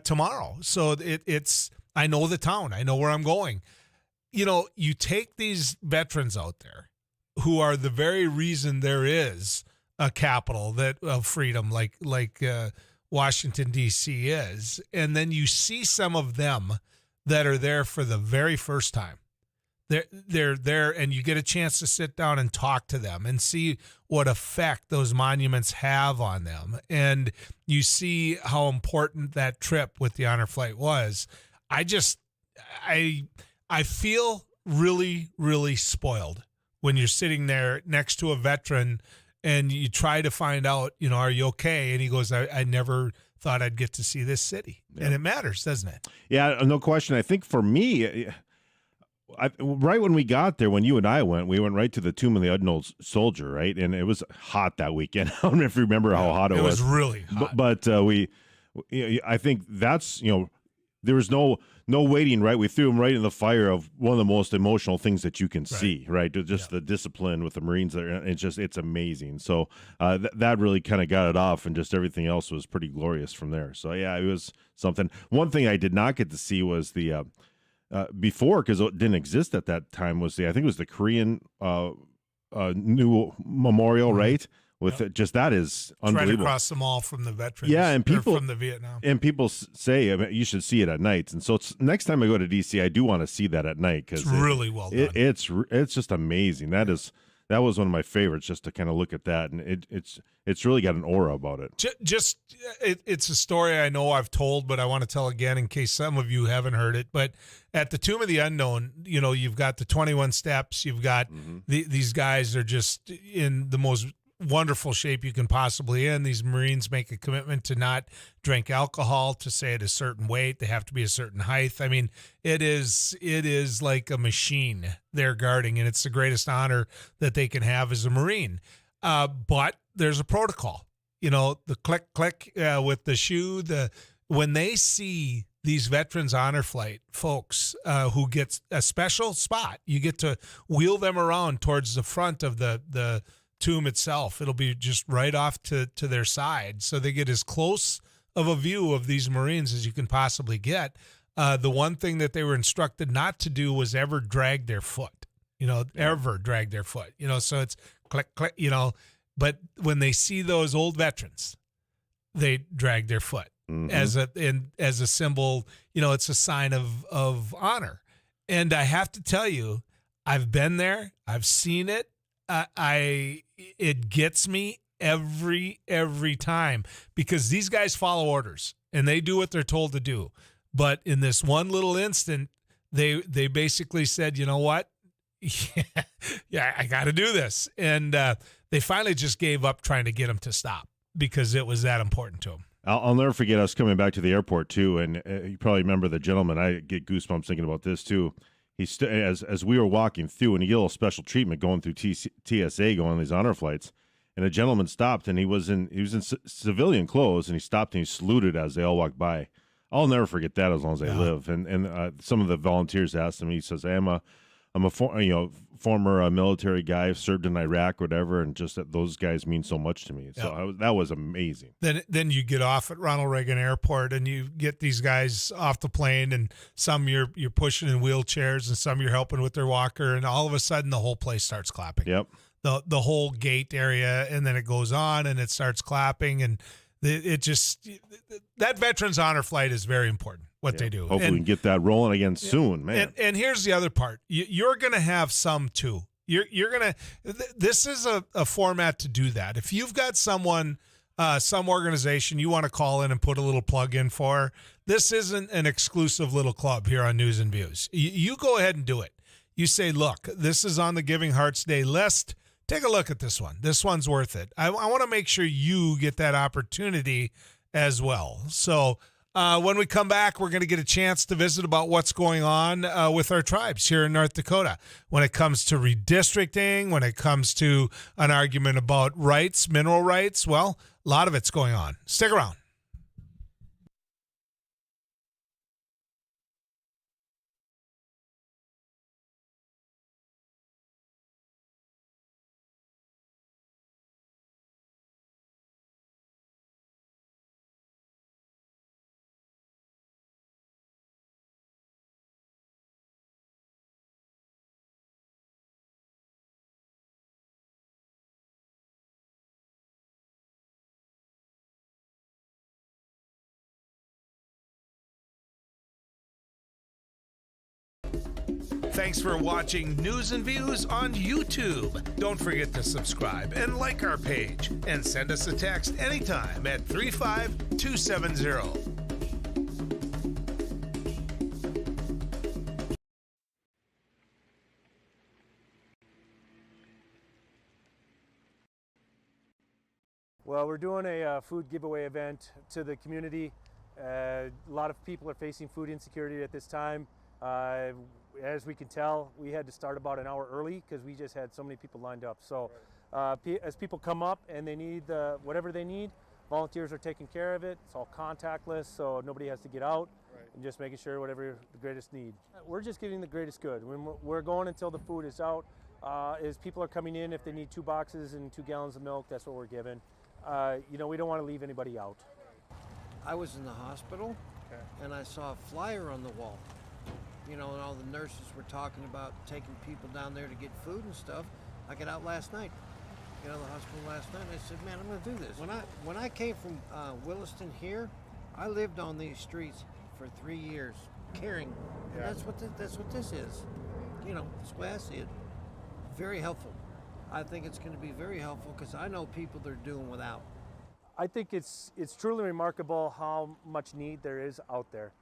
tomorrow. So I know the town. I know where I'm going. You take these veterans out there who are the very reason there is a capital of freedom, like Washington, D.C. is. And then you see some of them that are there for the very first time. They're there, and you get a chance to sit down and talk to them and see what effect those monuments have on them. And you see how important that trip with the honor flight was. I feel really, really spoiled when you're sitting there next to a veteran and you try to find out, are you okay? And he goes, I never thought I'd get to see this city. Yeah. And it matters, doesn't it? Yeah, no question. I think for me, right when we got there, when you and I went, we went right to the Tomb of the Unknown Soldier, right? And it was hot that weekend. I don't know if you remember how hot it was. It was really hot. But I think that's, there was no waiting, right? We threw him right in the fire of one of the most emotional things that you can see, right? Just the discipline with the Marines there. It's amazing. So that really kind of got it off, and just everything else was pretty glorious from there. So yeah, it was something. One thing I did not get to see was the, before, because it didn't exist at that time, was I think it was the Korean new memorial, right? With just that is unbelievable. Right across the mall from the veterans. Yeah, and people from the Vietnam. And people say, you should see it at night. And so next time I go to DC, I do want to see that at night because it's really well done. It's just amazing. That was one of my favorites, just to kind of look at that, and it's really got an aura about it. It's a story I know I've told, but I want to tell again in case some of you haven't heard it. But at the Tomb of the Unknown, you've got the 21 steps. You've got these guys are just in the most wonderful shape you can possibly in. These Marines make a commitment to not drink alcohol, to stay at a certain weight. They have to be a certain height. I mean, it is like a machine they're guarding, and it's the greatest honor that they can have as a Marine. But there's a protocol, the click with the shoe. When they see these Veterans Honor Flight folks who get a special spot, you get to wheel them around towards the front of the tomb itself. It'll be just right off to their side, so they get as close of a view of these Marines as you can possibly get. The one thing that they were instructed not to do was ever drag their foot, ever drag their foot, so it's click, click, but when they see those old veterans, they drag their foot as a symbol, it's a sign of honor. And I have to tell you, I've been there, I've seen it. It gets me every time, because these guys follow orders and they do what they're told to do. But in this one little instant, they basically said, you know what? Yeah, I got to do this. And they finally just gave up trying to get him to stop because it was that important to them. I'll never forget us coming back to the airport too. And you probably remember the gentleman. I get goosebumps thinking about this too. As we were walking through, and you get a little special treatment going through TSA, going on these honor flights, and a gentleman stopped, and he was in civilian clothes, and he stopped and he saluted as they all walked by. I'll never forget that as long as I live. And some of the volunteers asked him. He says, "Hey, I'm a former military guy, served in Iraq, whatever, and just that those guys mean so much to me." So that was amazing. Then you get off at Ronald Reagan Airport, and you get these guys off the plane, and some you're pushing in wheelchairs, and some you're helping with their walker, and all of a sudden the whole place starts clapping. Yep. The whole gate area, and then it goes on, and it starts clapping, and that Veterans Honor Flight is very important. What they do. Hopefully we can get that rolling again soon, man. And here's the other part. You're going to have some too. You're going to. This is a format to do that. If you've got someone, some organization you want to call in and put a little plug in for, this isn't an exclusive little club here on News and Views. You go ahead and do it. You say, look, this is on the Giving Hearts Day list. Take a look at this one. This one's worth it. I want to make sure you get that opportunity as well. So. When we come back, we're going to get a chance to visit about what's going on with our tribes here in North Dakota when it comes to redistricting, when it comes to an argument about rights, mineral rights. Well, a lot of it's going on. Stick around. Thanks for watching News and Views on YouTube. Don't forget to subscribe and like our page, and send us a text anytime at 35270. Well, we're doing a food giveaway event to the community. A lot of people are facing food insecurity at this time. As we can tell, we had to start about an hour early because we just had so many people lined up. So as people come up and they need whatever they need, volunteers are taking care of it. It's all contactless, so nobody has to get out, and just making sure whatever the greatest need. We're just giving the greatest good. When we're going until the food is out. As people are coming in, if they need 2 boxes and 2 gallons of milk, that's what we're giving. We don't want to leave anybody out. I was in the hospital, and I saw a flyer on the wall. And all the nurses were talking about taking people down there to get food and stuff. I got out last night, the hospital last night, and I said, man, I'm going to do this. When I came from Williston here, I lived on these streets for 3 years, caring. And that's what this is. That's the way I see it. Very helpful. I think it's going to be very helpful because I know people that are doing without. I think it's truly remarkable how much need there is out there.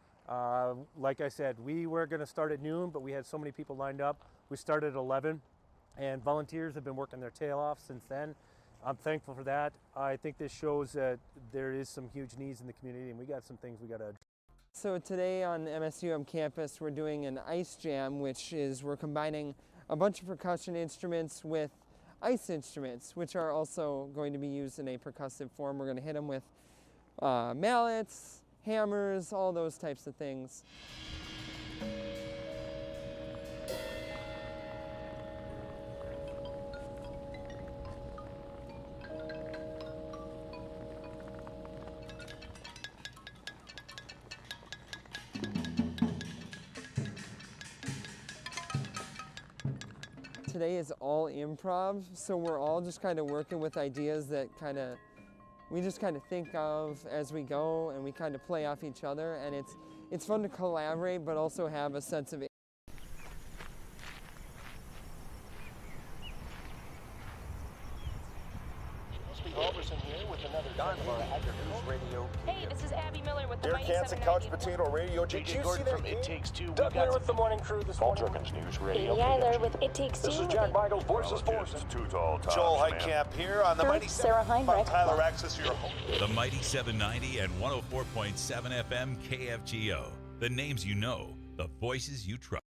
Like I said, we were going to start at noon, but we had so many people lined up. We started at 11, and volunteers have been working their tail off since then. I'm thankful for that. I think this shows that there is some huge needs in the community, and we got some things we got to address. So today on MSUM campus, we're doing an ice jam, which is we're combining a bunch of percussion instruments with ice instruments, which are also going to be used in a percussive form. We're going to hit them with mallets, hammers, all those types of things. Today is all improv, so we're all just kind of working with ideas that we just kind of think of as we go, and we kind of play off each other, and it's fun to collaborate but also have a sense of here with another News Radio. Hey, this is Abby Miller with the Derek Hansen, Couch Potato Radio. Did you see that? It Takes Two. Doug Miller with the morning crew this morning. News Radio. Amy Eiler with It Takes Two. This is Jack Michael, Voices Forces. Joel Heitkamp here on the Mighty Sarah Heinrich. Tyler Axis, your host. The Mighty 790 and 104.7 FM KFGO. The names you know, the voices you trust.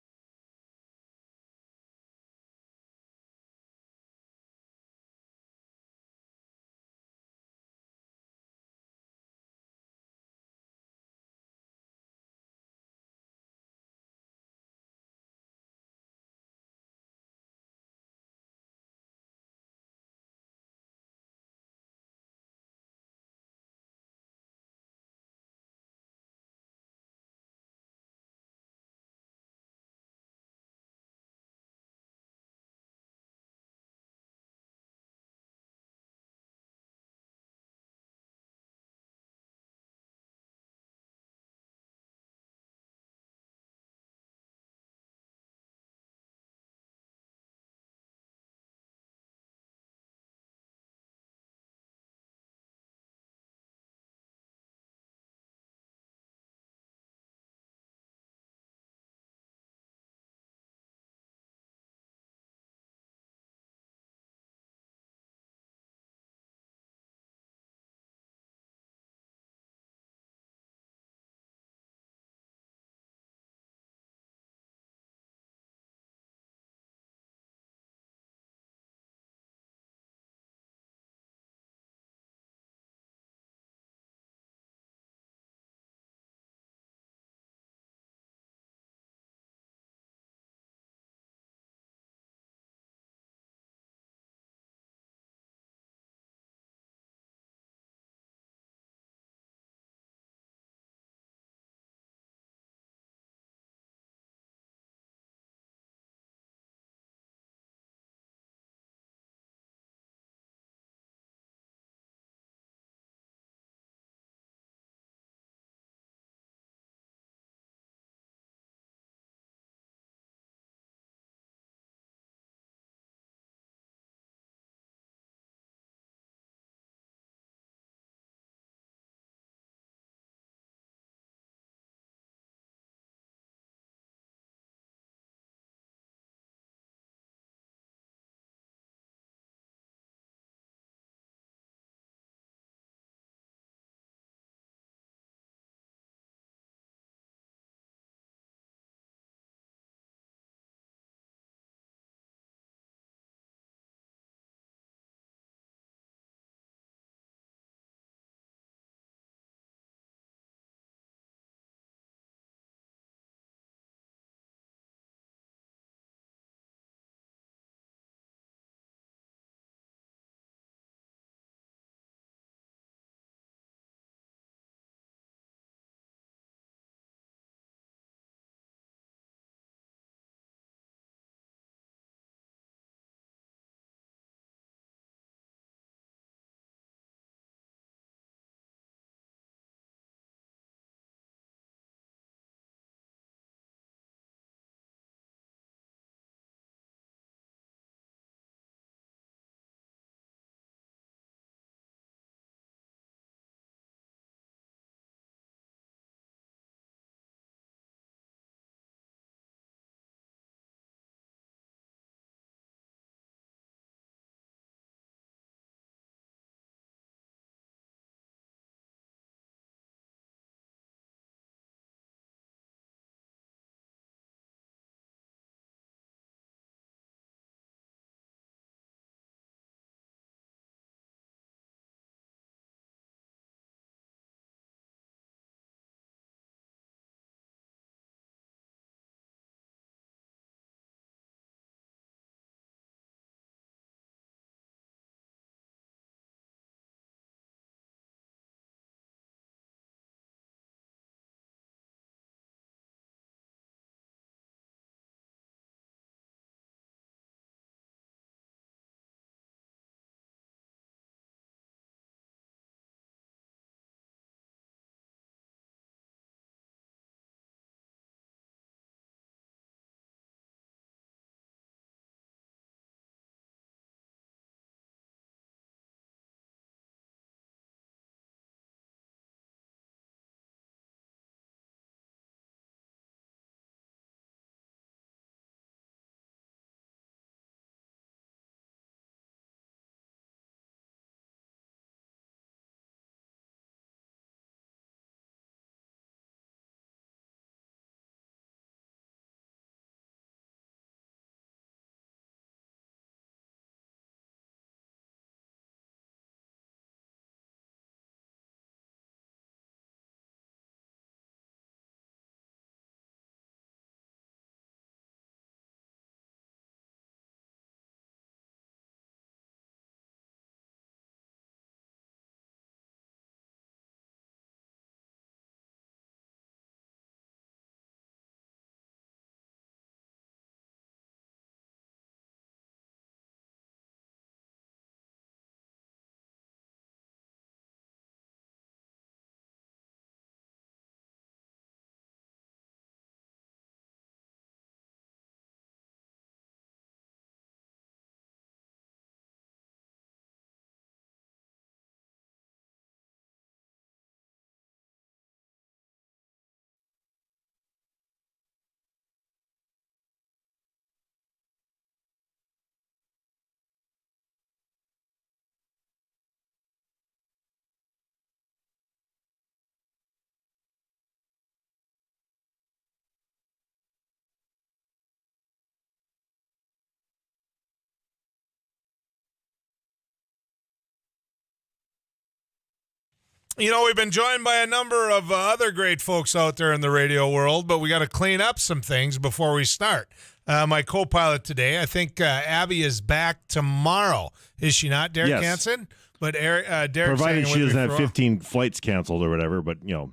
You know, we've been joined by a number of other great folks out there in the radio world, but we got to clean up some things before we start. My co-pilot today, I think Abby is back tomorrow. Is she not, Derek Yes. Hansen? But Derek, provided she doesn't have 15 flights canceled or whatever, but, yeah,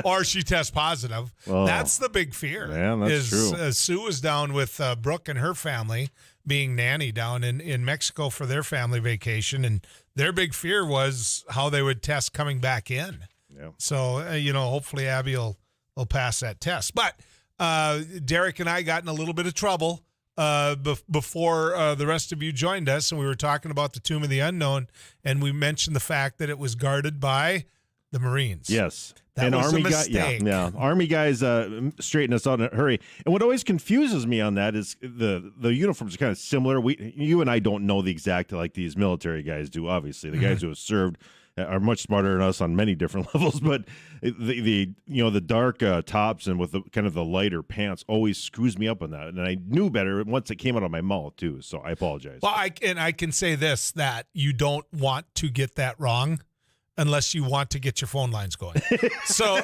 or she tests positive. Oh. That's the big fear. Yeah, that's true. Sue was down with Brooke and her family being nanny down in Mexico for their family vacation, and their big fear was how they would test coming back in. Yeah. So, hopefully Abby will pass that test. But Derek and I got in a little bit of trouble before the rest of you joined us, and we were talking about the Tomb of the Unknown, and we mentioned the fact that it was guarded by the Marines. Yes. That was Army a mistake. Army guys straighten us out in a hurry. And what always confuses me on that is the uniforms are kind of similar. You and I don't know the exact like these military guys do. Obviously, the guys who have served are much smarter than us on many different levels. But the dark tops and with the kind of the lighter pants always screws me up on that. And I knew better once it came out of my mouth too. So I apologize. Well, I can say this, that you don't want to get that wrong unless you want to get your phone lines going. So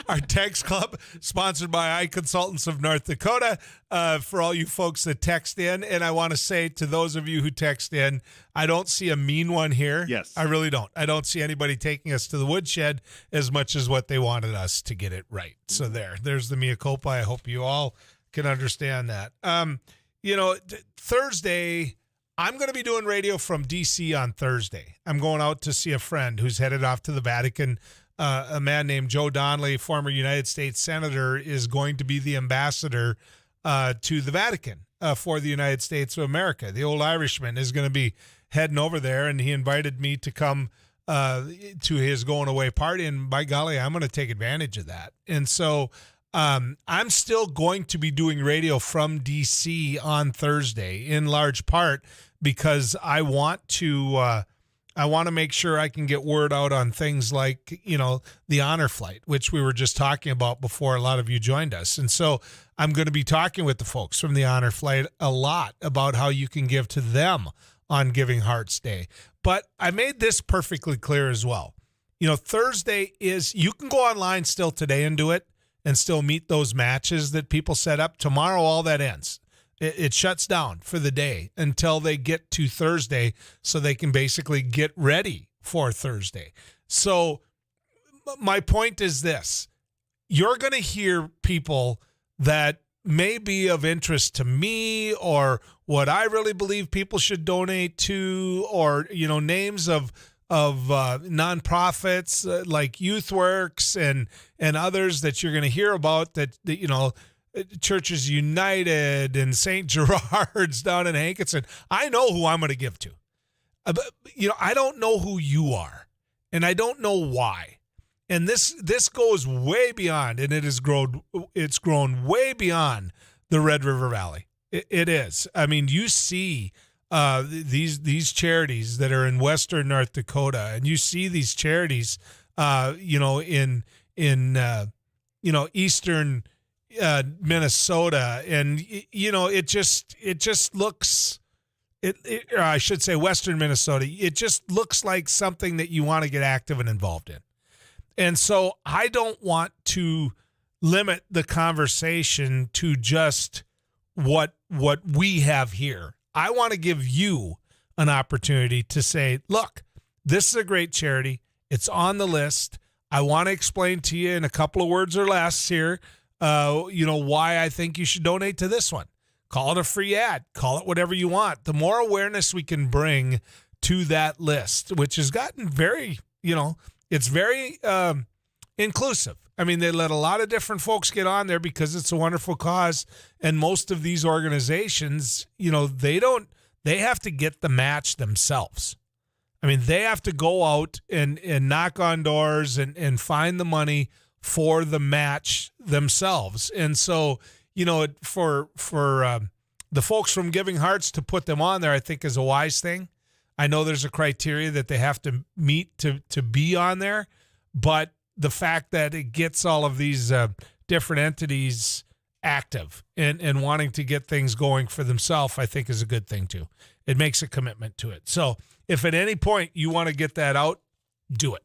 our text club, sponsored by iConsultants of North Dakota, for all you folks that text in. And I want to say to those of you who text in, I don't see a mean one here. Yes. I really don't. I don't see anybody taking us to the woodshed as much as what they wanted us to get it right. So there's the mea culpa. I hope you all can understand that. Thursday, I'm going to be doing radio from D.C. on Thursday. I'm going out to see a friend who's headed off to the Vatican. A man named Joe Donnelly, former United States Senator, is going to be the ambassador to the Vatican for the United States of America. The old Irishman is going to be heading over there, and he invited me to come to his going away party, and by golly, I'm going to take advantage of that. And so I'm still going to be doing radio from D.C. on Thursday, in large part because I want to make sure I can get word out on things like, the honor flight, which we were just talking about before a lot of you joined us. And so I'm going to be talking with the folks from the honor flight a lot about how you can give to them on Giving Hearts Day. But I made this perfectly clear as well. Thursday you can go online still today and do it, and still meet those matches that people set up. Tomorrow, all that ends. It shuts down for the day until they get to Thursday so they can basically get ready for Thursday. So my point is this. You're going to hear people that may be of interest to me or what I really believe people should donate to, or, names of nonprofits like YouthWorks and others that you're going to hear about that Churches United and St. Gerard's down in Hankinson. I know who I'm going to give to. I don't know who you are, and I don't know why. And this goes way beyond, and it's grown way beyond the Red River Valley. It is. I mean, you see these charities that are in Western North Dakota, and you see these charities, in Eastern Minnesota, and it just looks. Or I should say Western Minnesota. It just looks like something that you want to get active and involved in. And so I don't want to limit the conversation to just what we have here. I want to give you an opportunity to say, look, this is a great charity. It's on the list. I want to explain to you in a couple of words or less here, why I think you should donate to this one. Call it a free ad. Call it whatever you want. The more awareness we can bring to that list, which has gotten very, it's very inclusive. I mean, they let a lot of different folks get on there because it's a wonderful cause. And most of these organizations, they have to get the match themselves. I mean, they have to go out and knock on doors and find the money for the match themselves. And so, for the folks from Giving Hearts to put them on there, I think is a wise thing. I know there's a criteria that they have to meet to be on there, but the fact that it gets all of these different entities active and wanting to get things going for themselves, I think is a good thing too. It makes a commitment to it. So if at any point you want to get that out, do it.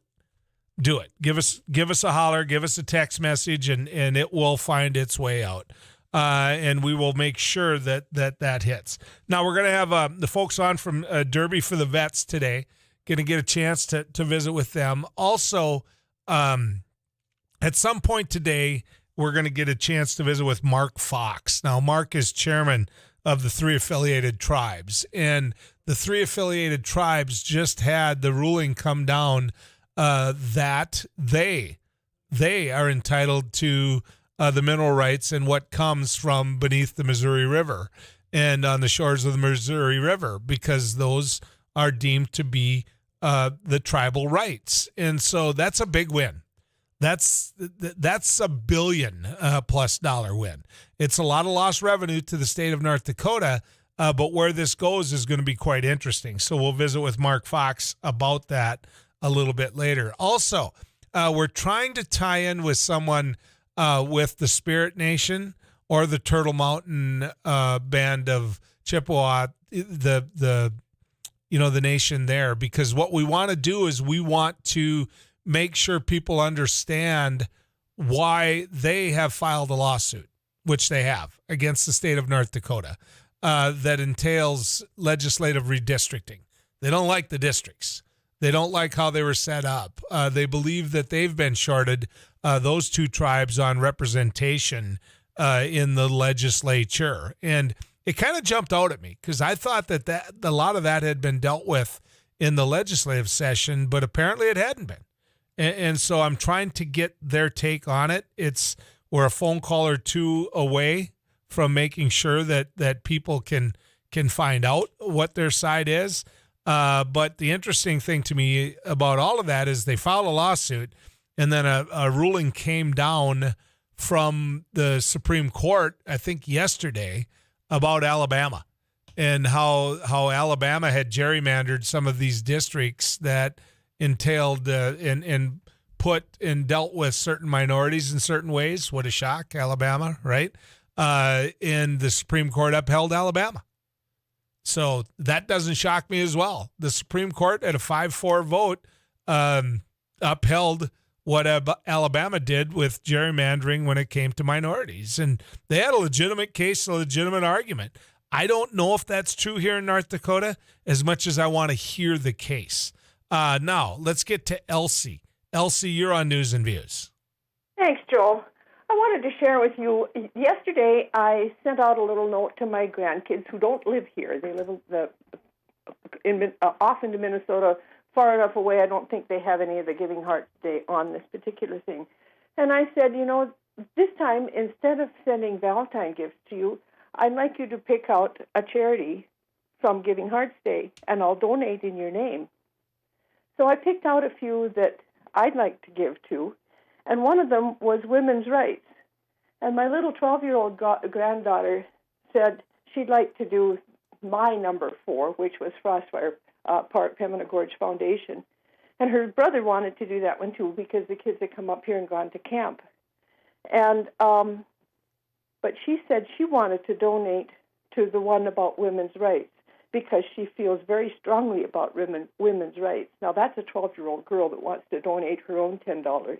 Do it. Give us a holler, give us a text message, and it will find its way out. And we will make sure that hits. Now, we're going to have the folks on from Derby for the Vets today. Going to get a chance to visit with them. Also, at some point today, we're going to get a chance to visit with Mark Fox. Now, Mark is chairman of the 3 affiliated tribes, and the 3 affiliated tribes just had the ruling come down that they are entitled to the mineral rights and what comes from beneath the Missouri River and on the shores of the Missouri River, because those are deemed to be the tribal rights. And so that's a big win. That's $1 billion plus win. It's a lot of lost revenue to the state of North Dakota, but where this goes is going to be quite interesting. So we'll visit with Mark Fox about that a little bit later. Also, we're trying to tie in with someone with the Spirit Nation or the Turtle Mountain band of Chippewa, the nation there, because what we want to do is we want to make sure people understand why they have filed a lawsuit, which they have, against the state of North Dakota, that entails legislative redistricting. They don't like the districts. They don't like how they were set up. They believe that they've been shorted, those 2 tribes, on representation in the legislature. And it kind of jumped out at me because I thought that a lot of that had been dealt with in the legislative session, but apparently it hadn't been. And so I'm trying to get their take on it. We're a phone call or 2 away from making sure that people can find out what their side is. But the interesting thing to me about all of that is they filed a lawsuit, and then a ruling came down from the Supreme Court, I think yesterday, about Alabama and how Alabama had gerrymandered some of these districts that entailed and put and dealt with certain minorities in certain ways. What a shock, Alabama, right? And the Supreme Court upheld Alabama. So that doesn't shock me as well. The Supreme Court, at a 5-4 vote, upheld what Alabama did with gerrymandering when it came to minorities. And they had a legitimate case, a legitimate argument. I don't know if that's true here in North Dakota as much as I want to hear the case. Now, let's get to Elsie. Elsie, you're on News and Views. Thanks, Joel. I wanted to share with you, yesterday I sent out a little note to my grandkids who don't live here. They live off into Minnesota, far enough away I don't think they have any of the Giving Heart Day on this particular thing. And I said, this time, instead of sending Valentine gifts to you, I'd like you to pick out a charity from Giving Hearts Day, and I'll donate in your name. So I picked out a few that I'd like to give to, and one of them was women's rights. And my little 12-year-old granddaughter said she'd like to do my number 4, which was Frostfire Park Pembina Gorge Foundation. And her brother wanted to do that one, too, because the kids had come up here and gone to camp. And but she said she wanted to donate to the one about women's rights because she feels very strongly about women's rights. Now, that's a 12-year-old girl that wants to donate her own $10.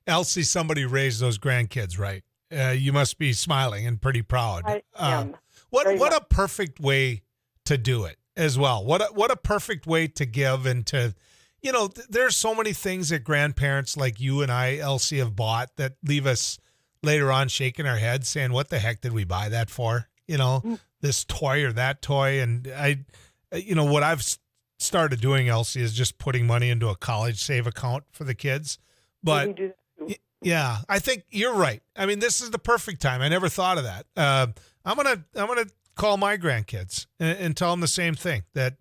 Elsie, somebody raised those grandkids right. You must be smiling and pretty proud. I am. What a perfect way to do it as well. What a perfect way to give and to, there's so many things that grandparents like you and I, Elsie, have bought that leave us later on shaking our heads saying, what the heck did we buy that for? This toy or that toy. And what I've started doing, Elsie, is just putting money into a college save account for the kids. But yeah, I think you're right. I mean, this is the perfect time. I never thought of that. I'm gonna call my grandkids and tell them the same thing. That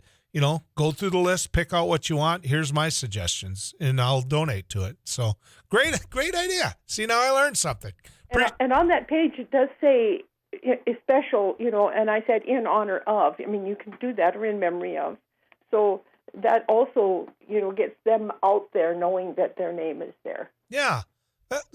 go through the list, pick out what you want. Here's my suggestions, and I'll donate to it. So great idea. See, now I learned something. And on that page, it does say a special, and I said in honor of. I mean, you can do that or in memory of. So that also, gets them out there knowing that their name is there. Yeah.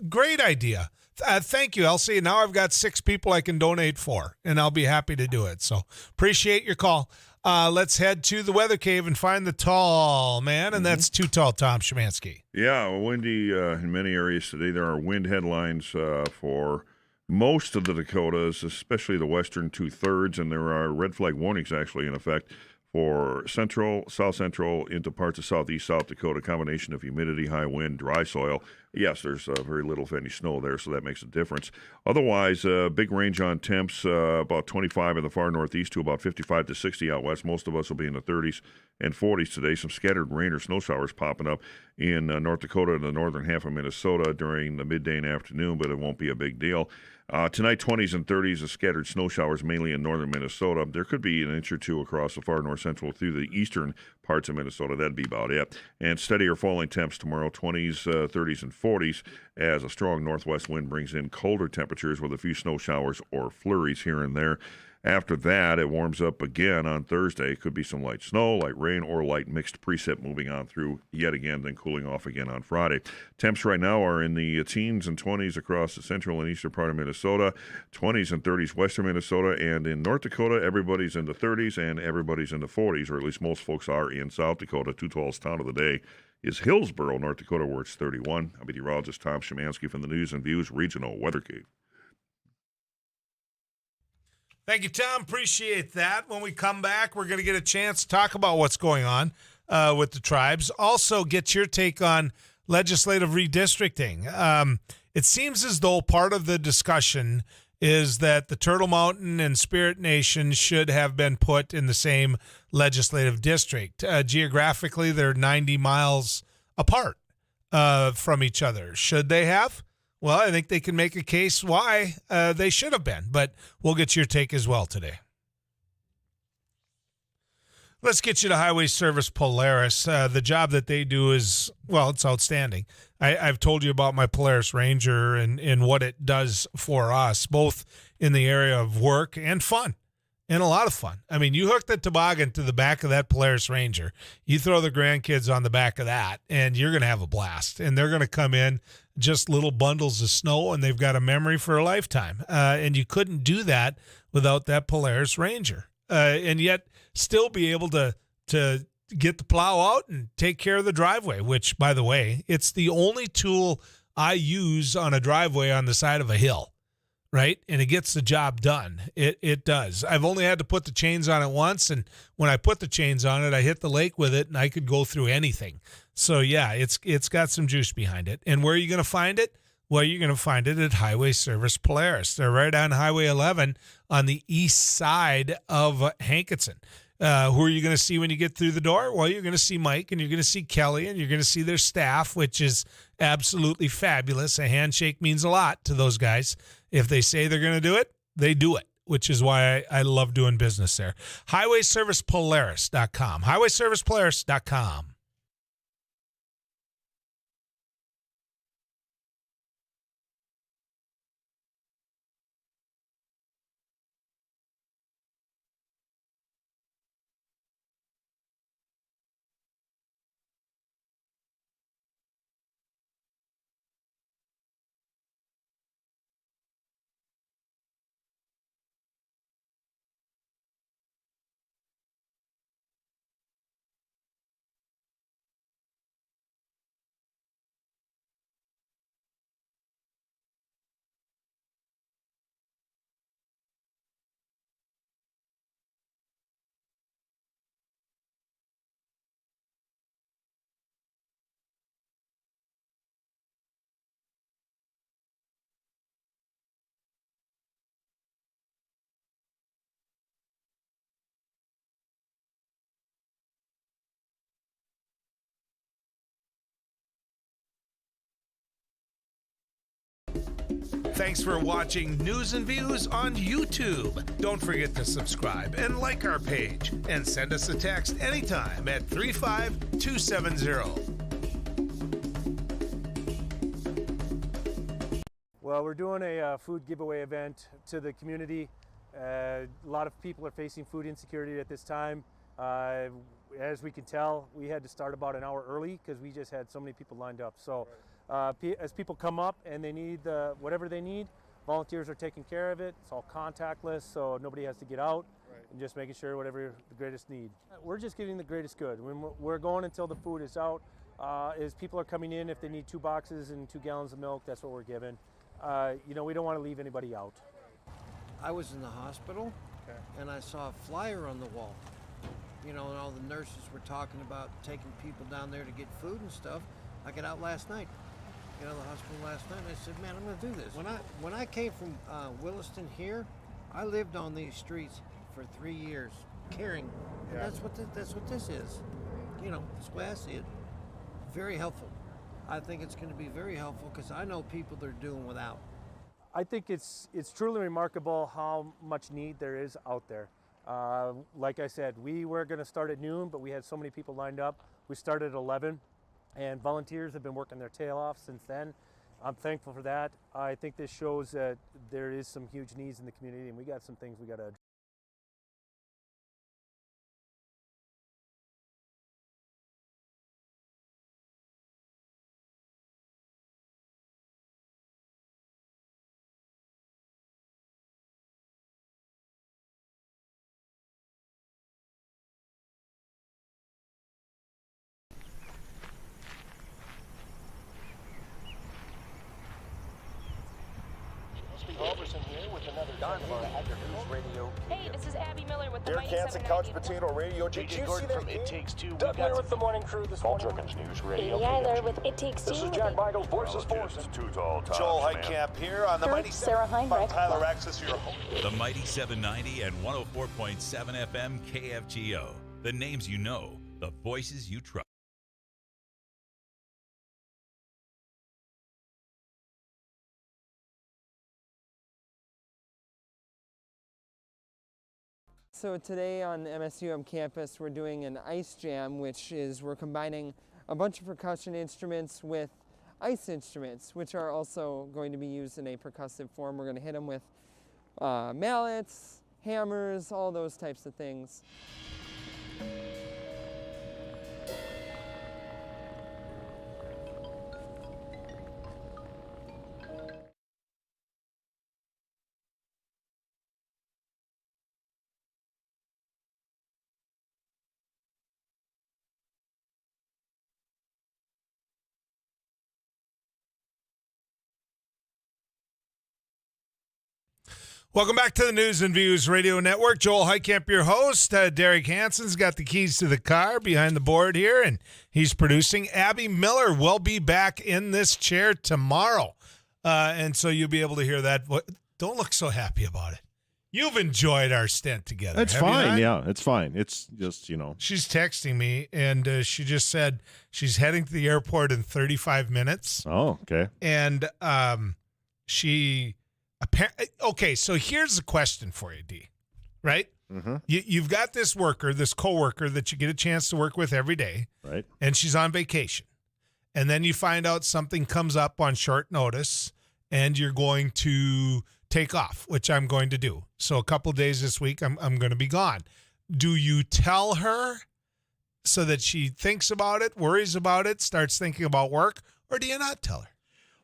Great idea. Thank you, Elsie. Now I've got 6 people I can donate for, and I'll be happy to do it. So appreciate your call. Let's head to the weather cave and find the tall man, and that's Too Tall Tom Szymanski. Yeah, windy in many areas today. There are wind headlines for most of the Dakotas, especially the western two-thirds, and there are red flag warnings actually in effect for central, south central, into parts of southeast South Dakota. Combination of humidity, high wind, dry soil. Yes, there's very little, if any, snow there, so that makes a difference. Otherwise, big range on temps, about 25 in the far northeast to about 55 to 60 out west. Most of us will be in the 30s and 40s today. Some scattered rain or snow showers popping up in North Dakota and the northern half of Minnesota during the midday and afternoon, but it won't be a big deal. Tonight, 20s and 30s of scattered snow showers, mainly in northern Minnesota. There could be an inch or two across the far north central through the eastern parts of Minnesota. That'd be about it. And steadier falling temps tomorrow, 20s, 30s, and 40s, as a strong northwest wind brings in colder temperatures with a few snow showers or flurries here and there. After that, it warms up again on Thursday. Could be some light snow, light rain, or light mixed precip moving on through yet again, then cooling off again on Friday. Temps right now are in the teens and 20s across the central and eastern part of Minnesota, 20s and 30s western Minnesota, and in North Dakota, everybody's in the 30s and everybody's in the 40s, or at least most folks are in South Dakota. Too Tall's town of the day is Hillsboro, North Dakota, where it's 31. I'm meteorologist Tom Szymanski from the News and Views Regional Weather Cave. Thank you, Tom. Appreciate that. When we come back, we're going to get a chance to talk about what's going on with the tribes. Also, get your take on legislative redistricting. It seems as though part of the discussion is that the Turtle Mountain and Spirit Nation should have been put in the same legislative district. Geographically, they're 90 miles apart from each other. Should they have? Well, I think they can make a case why they should have been, but we'll get your take as well today. Let's get you to Highway Service Polaris. The job that they do is, well, it's outstanding. I've told you about my Polaris Ranger and what it does for us, both in the area of work and fun, and a lot of fun. I mean, you hook the toboggan to the back of that Polaris Ranger, you throw the grandkids on the back of that, and you're going to have a blast. And they're going to come in just little bundles of snow, and they've got a memory for a lifetime. And you couldn't do that without that Polaris Ranger. And yet still be able to get the plow out and take care of the driveway, which, by the way, it's the only tool I use on a driveway on the side of a hill, right? And it gets the job done. It does. I've only had to put the chains on it once, and when I put the chains on it, I hit the lake with it, and I could go through anything. So, yeah, it's got some juice behind it. And where are you going to find it? Well, you're going to find it at Highway Service Polaris. They're right on Highway 11 on the east side of Hankinson. Who are you going to see when you get through the door? Well, you're going to see Mike, and you're going to see Kelly, and you're going to see their staff, which is absolutely fabulous. A handshake means a lot to those guys. If they say they're going to do it, they do it, which is why I love doing business there. HighwayServicePolaris.com. HighwayServicePolaris.com. Thanks for watching News and Views on YouTube. Don't forget to subscribe and like our page, and send us a text anytime at 35270. Well, we're doing a food giveaway event to the community. A lot of people are facing food insecurity at this time. As we can tell, we had to start about an hour early because we just had so many people lined up. So as people come up and they need whatever they need, volunteers are taking care of it. It's all contactless, so nobody has to get out. and just making sure whatever the greatest need. We're just getting the greatest good. We're going until the food is out. As people are coming in, if they need 2 boxes and 2 gallons of milk, that's what we're giving. We don't want to leave anybody out. I was in the hospital, and I saw a flyer on the wall. And all the nurses were talking about taking people down there to get food and stuff. I got out last night. Got out of the hospital last night, and I said, man, I'm going to do this. When I came from Williston here, I lived on these streets for 3 years, caring. And that's what this is. That's the way I see it. Very helpful. I think it's going to be very helpful because I know people that are doing without. I think it's truly remarkable how much need there is out there. Like I said, we were going to start at noon, but we had so many people lined up. We started at 11, and volunteers have been working their tail off since then. I'm thankful for that. I think this shows that there is some huge needs in the community, and we got some things we got to address. Here with another News Radio. Hey, this is Abby Miller with the Derek Mighty Hansen, 790. Couch Potato Radio. Did JJ you Gordon see from that It Takes Two. Doug Miller with the morning crew this morning. News Radio. Amy Eiler with It Takes Two. This is Jack Michael, Voices Forces. Too tall, Joel Heitkamp here on the Mighty Sarah Heinrich. Tyler Axis, your host. The Mighty 790 and 104.7 FM KFGO. The names you know, the voices you trust. So today on the MSUM campus, we're doing an ice jam, which is we're combining a bunch of percussion instruments with ice instruments, which are also going to be used in a percussive form. We're going to hit them with mallets, hammers, all those types of things. Welcome back to the News and Views Radio Network. Joel Heitkamp, your host. Derek Hansen's got the keys to the car behind the board here, and he's producing. Abby Miller will be back in this chair tomorrow, and so you'll be able to hear that. Don't look so happy about it. You've enjoyed our stint together. It's fine. Yeah, it's fine. It's just, She's texting me, and she just said she's heading to the airport in 35 minutes. Oh, okay. And okay, so here's the question for you, D. Right? Mm-hmm. You've got this coworker that you get a chance to work with every day. Right. And she's on vacation. And then you find out something comes up on short notice, and you're going to take off, which I'm going to do. So a couple of days this week, I'm going to be gone. Do you tell her so that she thinks about it, worries about it, starts thinking about work, or do you not tell her?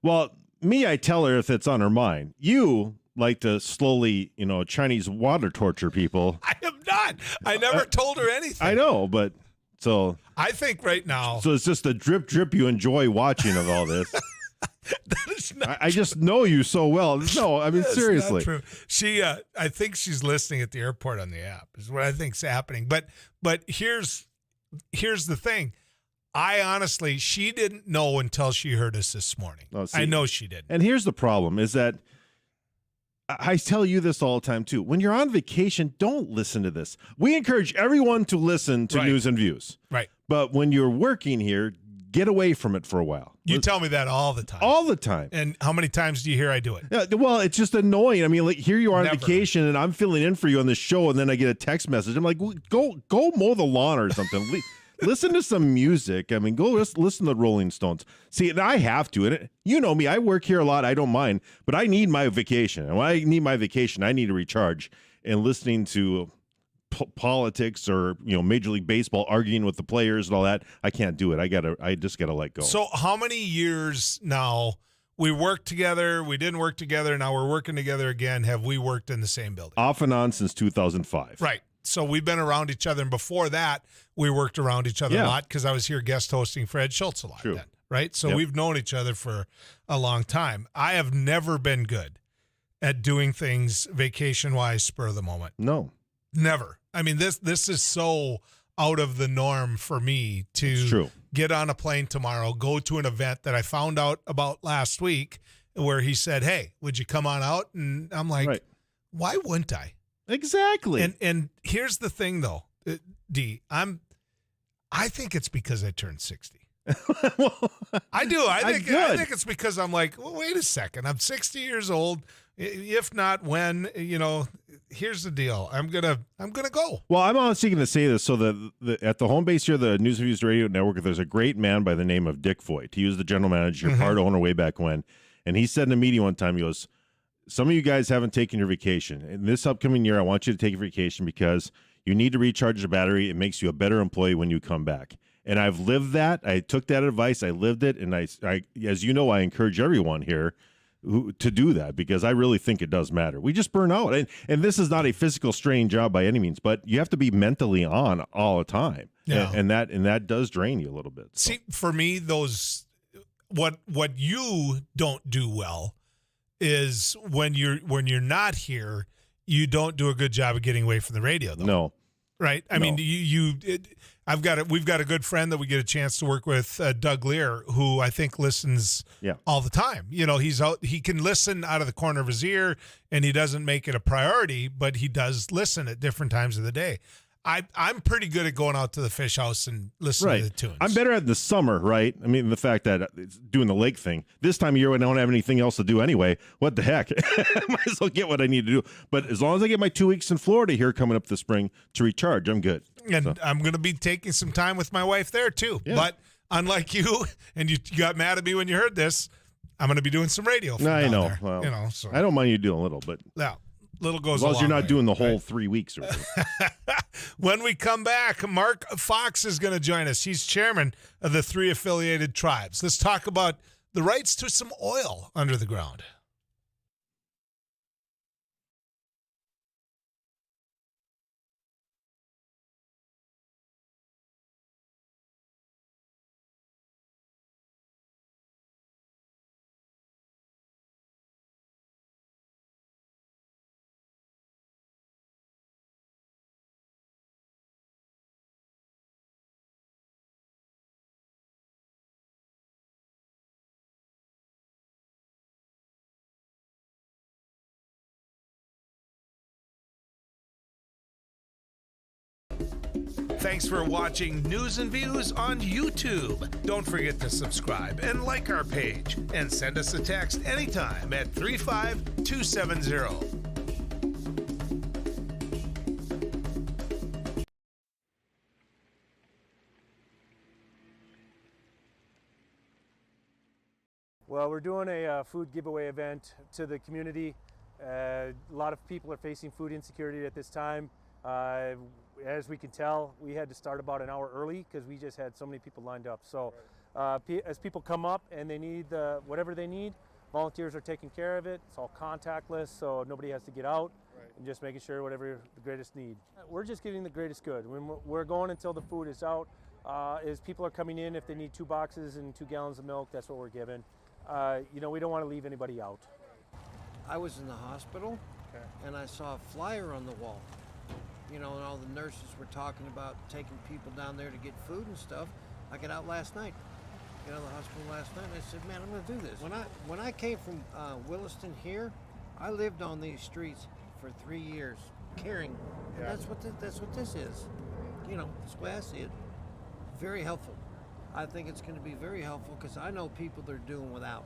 Well, me, I tell her if it's on her mind. You like to slowly, Chinese water torture people. I am not. I never told her anything. I know, but so. I think right now. So it's just the drip you enjoy watching of all this. That is not I just know you so well. No, I mean, seriously. Not true. I think she's listening at the airport on the app is what I think's happening. But here's the thing. I honestly, she didn't know until she heard us this morning. Oh, see, I know she didn't. And here's the problem is that I tell you this all the time too. When you're on vacation, don't listen to this. We encourage everyone to listen to News and Views. Right. But when you're working here, get away from it for a while. You tell me that all the time. All the time. And how many times do you hear I do it? Yeah, well, it's just annoying. I mean, like here you are on Never. vacation and I'm filling in for you on the show and then I get a text message. I'm like, go mow the lawn or something. Listen to some music. I mean, go listen to the Rolling Stones. See, and I have to. And you know me, I work here a lot. I don't mind, but I need my vacation. And when I need my vacation, I need to recharge. And listening to politics or Major League Baseball arguing with the players and all that, I can't do it. I just gotta let go. So, how many years now? We worked together. We didn't work together. Now we're working together again. Have we worked in the same building? Off and on since 2005. Right. so we've been around each other. And before that, we worked around each other a lot because I was here guest hosting Fred Schultz a lot then, right? So we've known each other for a long time. I have never been good at doing things vacation-wise, spur of the moment. No. Never. I mean, this is so out of the norm for me to get on a plane tomorrow, go to an event that I found out about last week where he said, hey, would you come on out? And I'm like, why wouldn't I? Exactly. And here's the thing, though, D. I think it's because I turned 60. I do. I think it's because I'm like, well, wait a second. I'm 60 years old. If not when, here's the deal. I'm gonna go. Well, I'm honestly going to say this. So at the home base here, the News and Views Radio Network, there's a great man by the name of Dick Foyt. He was the general manager, part owner way back when. And he said in a meeting one time, he goes, some of you guys haven't taken your vacation. In this upcoming year, I want you to take your vacation because you need to recharge your battery. It makes you a better employee when you come back. And I've lived that. I took that advice. I lived it. And I as you know, I encourage everyone here to do that because I really think it does matter. We just burn out. And this is not a physical strain job by any means, but you have to be mentally on all the time. Yeah. And that does drain you a little bit. So. See, for me, what you don't do well is when you're not here, you don't do a good job of getting away from the radio, though. No. Right? I mean, we've got a good friend that we get a chance to work with, Doug Lear, who I think listens all the time. He can listen out of the corner of his ear, and he doesn't make it a priority, but he does listen at different times of the day. I'm pretty good at going out to the fish house and listening to the tunes. I'm better at the summer, right? I mean, the fact that it's doing the lake thing. This time of year when I don't have anything else to do anyway, what the heck? I might as well get what I need to do. But as long as I get my 2 weeks in Florida here coming up this spring to recharge, I'm good. And I'm going to be taking some time with my wife there too. Yeah. But unlike you, and you got mad at me when you heard this, I'm going to be doing some radio. I know. There, well, so. I don't mind you doing a little, but yeah. Little goes as long as you're not way, doing the whole 3 weeks or something. When we come back, Mark Fox is going to join us. He's chairman of the 3 affiliated tribes. Let's talk about the rights to some oil under the ground. Thanks for watching News and Views on YouTube. Don't forget to subscribe and like our page and send us a text anytime at 35270. Well, we're doing a food giveaway event to the community. A lot of people are facing food insecurity at this time. As we can tell, we had to start about an hour early because we just had so many people lined up. So as people come up and they need whatever they need, volunteers are taking care of it. It's all contactless, so nobody has to get out, and just making sure whatever the greatest need. We're just getting the greatest good. We're going until the food is out. As people are coming in, if they need 2 boxes and 2 gallons of milk, that's what we're giving. We don't want to leave anybody out. I was in the hospital, and I saw a flyer on the wall. And all the nurses were talking about taking people down there to get food and stuff. I got out last night. Got out of the hospital last night, and I said, man, I'm going to do this. When I came from Williston here, I lived on these streets for 3 years, caring. And that's what this is. That's the way I see it. Very helpful. I think it's going to be very helpful because I know people that are doing without.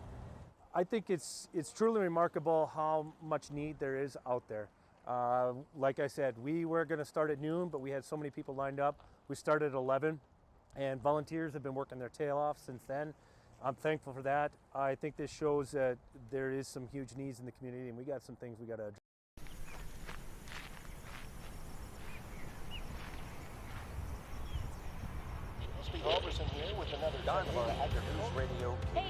I think it's truly remarkable how much need there is out there. Like I said, we were going to start at noon, but we had so many people lined up. We started at 11, and volunteers have been working their tail off since then. I'm thankful for that. I think this shows that there is some huge needs in the community, and we got some things we got to address. Hey,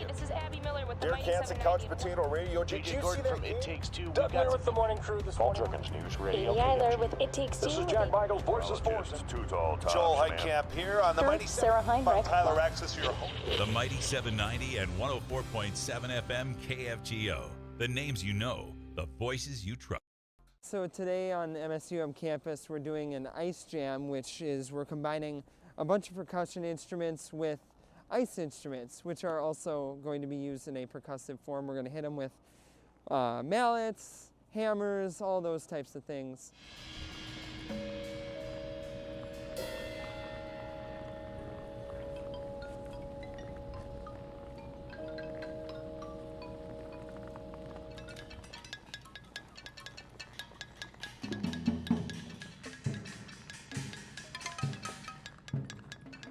this is Abby Miller with the Dear Mighty Kansas 790. Couch Potato Radio. Did you see that from It Takes Two. Doug Miller with the morning crew this morning. News Radio. Amy Eiler with It Takes Two. This is Jack Michaels, Voices Forces. Joel Heitkamp here on the Mighty Sarah Heinrich. Tyler Axis, your host. The Mighty 790 and 104.7 FM KFGO. The names you know, the voices you trust. So today on MSUM campus, we're doing an ice jam, which is we're combining a bunch of percussion instruments with ice instruments, which are also going to be used in a percussive form. We're going to hit them with mallets, hammers, all those types of things.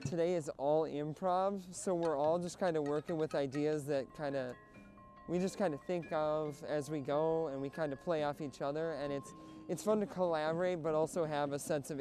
Today is all improv, so we're all just kind of working with ideas that we just kind of think of as we go, and we kind of play off each other, and it's fun to collaborate but also have a sense of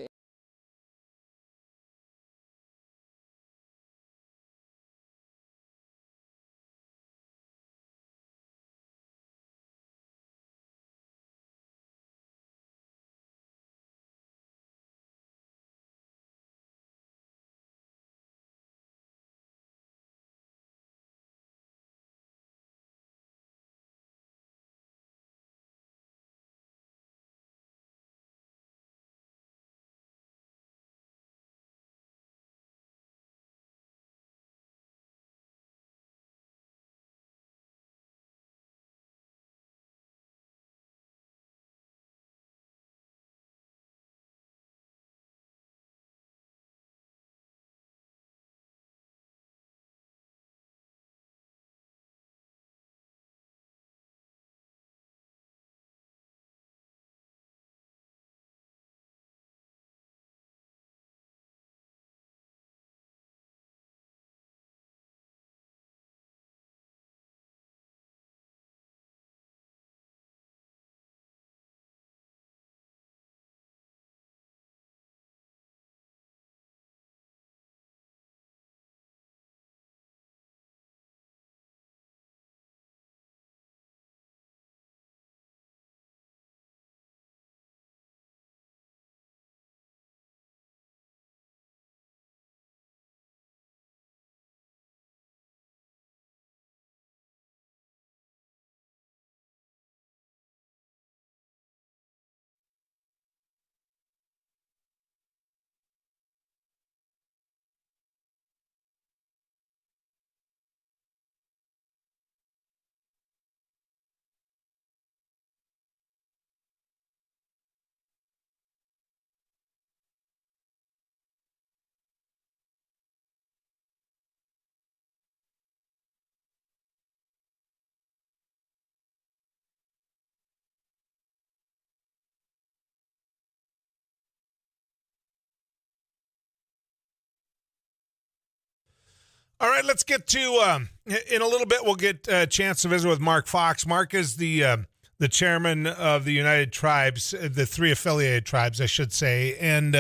All right, let's get to, in a little bit, we'll get a chance to visit with Mark Fox. Mark is the chairman of the United Tribes, the three affiliated tribes, I should say. And,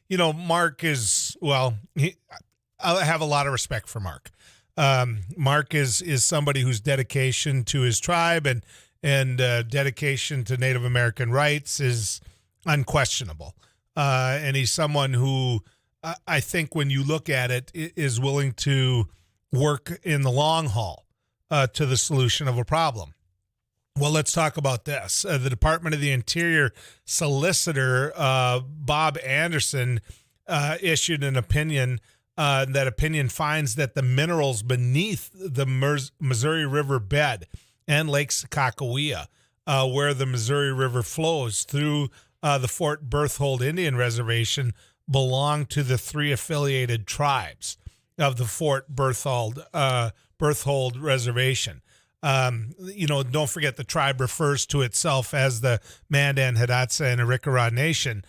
Mark is, I have a lot of respect for Mark. Mark is somebody whose dedication to his tribe and dedication to Native American rights is unquestionable. And he's someone who, I think when you look at it, is willing to work in the long haul to the solution of a problem. Well, let's talk about this. The Department of the Interior Solicitor, Bob Anderson, issued an opinion. That opinion finds that the minerals beneath the Missouri River bed and Lake Sakakawea, where the Missouri River flows through the Fort Berthold Indian Reservation, belong to the three affiliated tribes of the Fort Berthold Reservation. Don't forget the tribe refers to itself as the Mandan, Hidatsa, and Arikara Nation.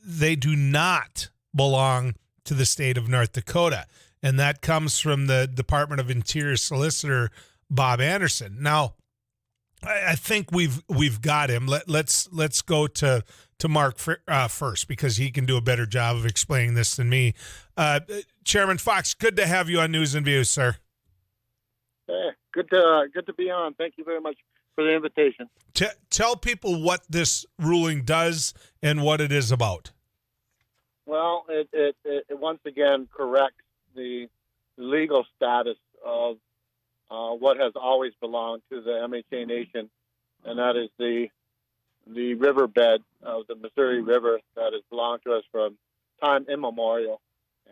They do not belong to the state of North Dakota, and that comes from the Department of Interior Solicitor Bob Anderson. Now, I think we've got him. Let's go to Mark first, because he can do a better job of explaining this than me. Chairman Fox, good to have you on News and Views, sir. Good to be on. Thank you very much for the invitation. Tell people what this ruling does and what it is about. Well, it once again corrects the legal status of what has always belonged to the MHA Nation, and that is the riverbed of the Missouri River that has belonged to us from time immemorial,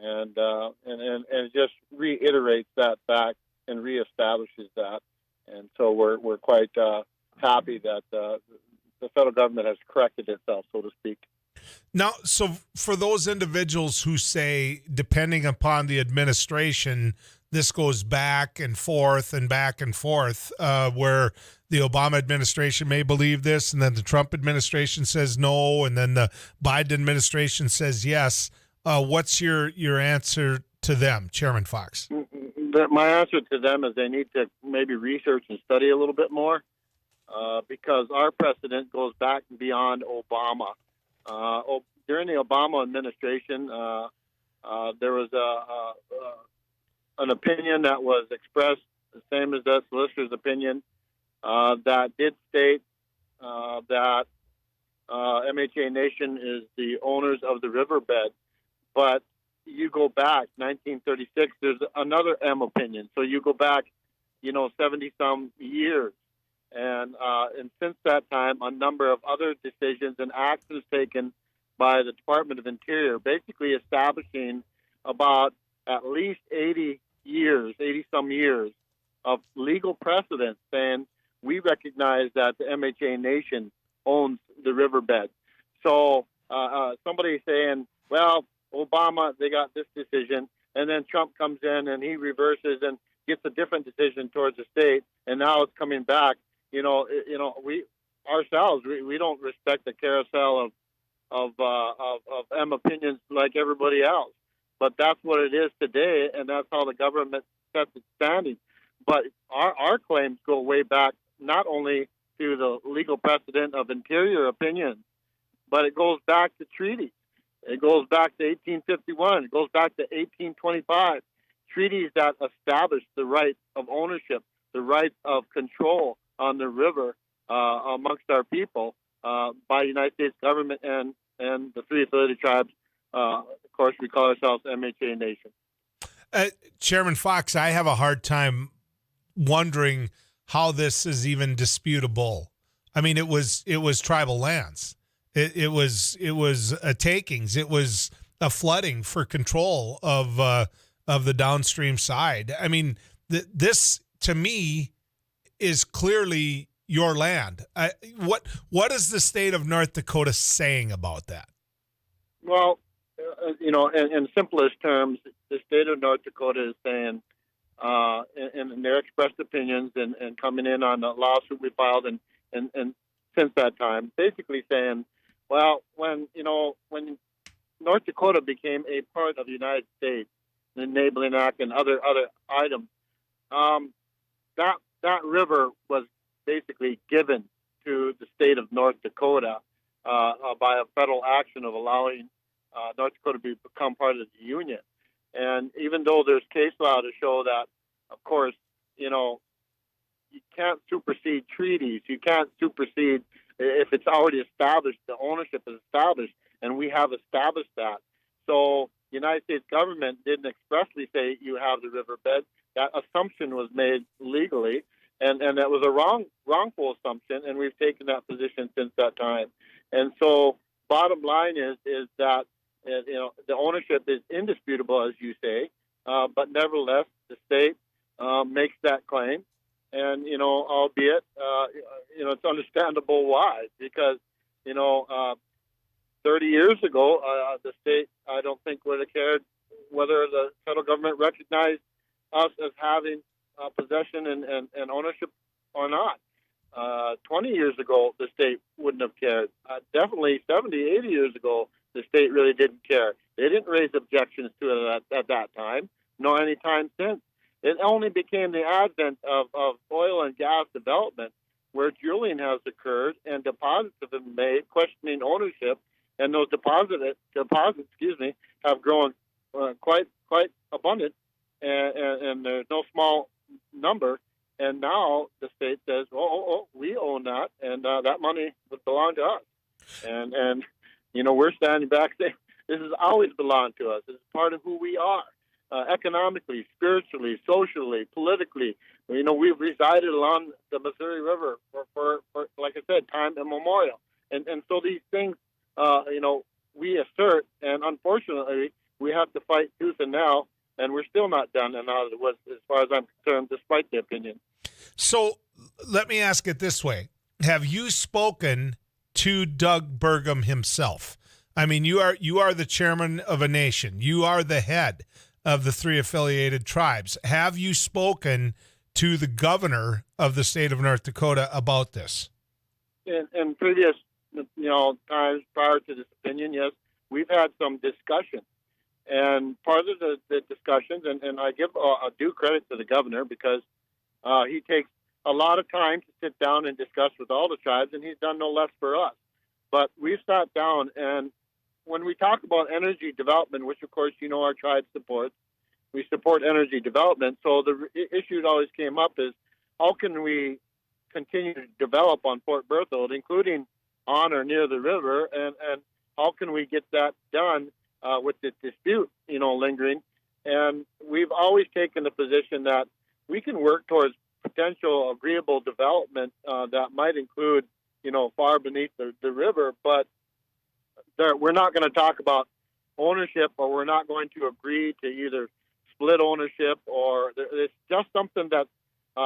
and it just reiterates that fact and reestablishes that. And so we're quite happy that the federal government has corrected itself, so to speak. Now, so for those individuals who say, depending upon the administration, this goes back and forth, where the Obama administration may believe this, and then the Trump administration says no, and then the Biden administration says yes. What's your answer to them, Chairman Fox? My answer to them is they need to maybe research and study a little bit more, because our precedent goes back beyond Obama. During the Obama administration, there was an opinion that was expressed, the same as the solicitor's opinion, that did state that MHA Nation is the owners of the riverbed. But you go back, 1936, there's another M opinion. So you go back, 70-some years. And since that time, a number of other decisions and actions taken by the Department of Interior, basically establishing about at least 80-some years of legal precedent saying we recognize that the MHA Nation owns the riverbed. So somebody saying, well, Obama, they got this decision, and then Trump comes in and he reverses and gets a different decision towards the state, and now it's coming back. We don't respect the carousel of M opinions like everybody else. But that's what it is today, and that's how the government sets its standing. But our claims go way back, not only to the legal precedent of Interior opinions, but it goes back to treaties. It goes back to 1851. It goes back to 1825. Treaties that established the right of ownership, the right of control on the river amongst our people by the United States government and the three affiliated tribes. Of course, we call ourselves MHA Nation. Chairman Fox, I have a hard time wondering how this is even disputable. I mean, it was tribal lands. It was a takings. It was a flooding for control of the downstream side. I mean, this to me is clearly your land. What is the state of North Dakota saying about that? Well, in simplest terms, the state of North Dakota is saying, in their expressed opinions and coming in on the lawsuit we filed and since that time, basically saying, well, when North Dakota became a part of the United States, the Enabling Act and other items, that river was basically given to the state of North Dakota by a federal action of allowing North Dakota to become part of the Union. And even though there's case law to show that, of course, you can't supersede treaties. You can't supersede if it's already established. The ownership is established, and we have established that. So the United States government didn't expressly say you have the riverbed. That assumption was made legally, and that was a wrongful assumption, and we've taken that position since that time. And so bottom line is that the ownership is indisputable, as you say, but nevertheless the state makes that claim, and albeit it's understandable why, because 30 years ago the state, I don't think, would have cared whether the federal government recognized us as having possession and ownership or not. 20 years ago, the state wouldn't have cared. Definitely 70, 80 years ago, the state really didn't care. They didn't raise objections to it at that time, nor any time since. It only became the advent of oil and gas development where drilling has occurred and deposits have been made questioning ownership, and those deposits, have grown quite abundant, and there's no small number. And now the state says, "Oh, we own that, and that money would belong to us." And we're standing back saying, "This has always belonged to us. It's part of who we are, economically, spiritually, socially, politically." We've resided along the Missouri River for like I said, time immemorial, and so these things, we assert, and unfortunately, we have to fight tooth and nail, and we're still not done and out of the woods, as far as I'm concerned, despite the opinion. So let me ask it this way. Have you spoken to Doug Burgum himself? I mean, you are the chairman of a nation. You are the head of the 3 affiliated tribes. Have you spoken to the governor of the state of North Dakota about this? In previous, times prior to this opinion, yes, we've had some discussion. And part of the discussions, and I give a due credit to the governor, because he takes a lot of time to sit down and discuss with all the tribes, and he's done no less for us. But we've sat down, and when we talk about energy development, which of course our tribe supports, we support energy development. So the issue that always came up is, how can we continue to develop on Fort Berthold, including on or near the river, and how can we get that done with the dispute, lingering? And we've always taken the position that we can work towards potential agreeable development that might include, far beneath the river, but we're not going to talk about ownership, or we're not going to agree to either split ownership, or it's just something that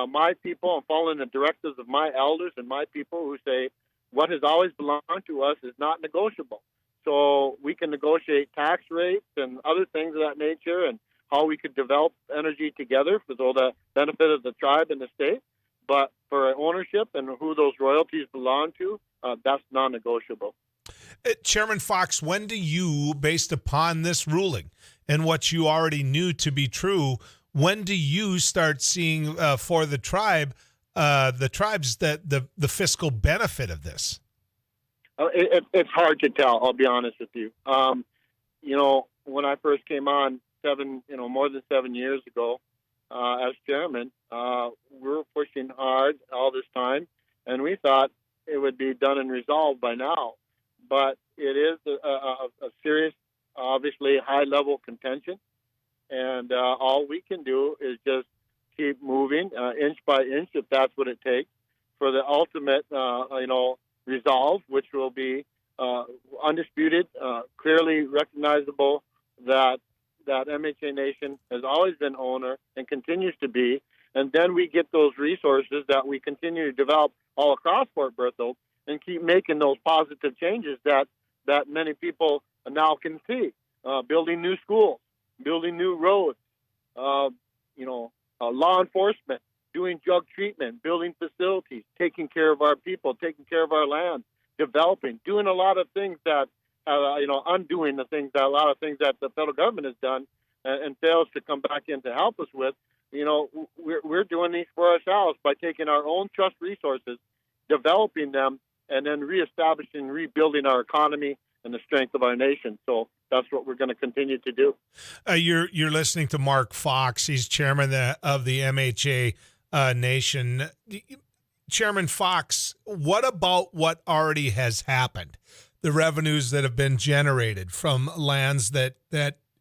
my people, and following the directives of my elders and my people, who say what has always belonged to us is not negotiable. So we can negotiate tax rates and other things of that nature, and how we could develop energy together for the benefit of the tribe and the state. But for ownership and who those royalties belong to, that's non-negotiable. Chairman Fox, when do you, based upon this ruling and what you already knew to be true, when do you start seeing for the tribes that the fiscal benefit of this? It's hard to tell, I'll be honest with you. When I first came on more than 7 years ago as chairman, we were pushing hard all this time, and we thought it would be done and resolved by now. But it is a serious, obviously high-level contention, and all we can do is just keep moving inch by inch, if that's what it takes, for the ultimate, resolve, which will be undisputed, clearly recognizable that MHA Nation has always been owner and continues to be, and then we get those resources that we continue to develop all across Fort Berthold, and keep making those positive changes that many people now can see. Building new schools, building new roads, law enforcement, doing drug treatment, building facilities, taking care of our people, taking care of our land, developing, doing a lot of things that, undoing a lot of things that the federal government has done and fails to come back in to help us with. We're doing these for ourselves by taking our own trust resources, developing them, and then reestablishing, rebuilding our economy and the strength of our nation. So that's what we're going to continue to do. You're listening to Mark Fox. He's chairman of the MHA Nation. Chairman Fox, what about what already has happened? The revenues that have been generated from lands that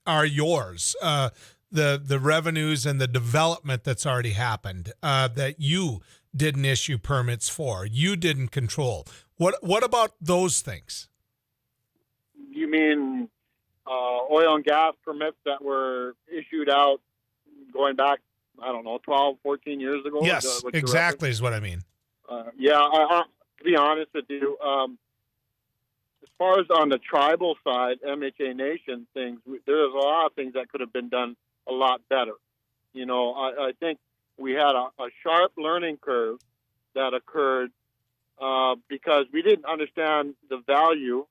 are yours, the revenues and the development that's already happened, that you didn't issue permits for, you didn't control. What about those things? You mean oil and gas permits that were issued out going back, 12, 14 years ago? Yes, exactly is what I mean. To be honest with you, as far as on the tribal side, MHA Nation things, there's a lot of things that could have been done a lot better. I think we had a sharp learning curve that occurred because we didn't understand the value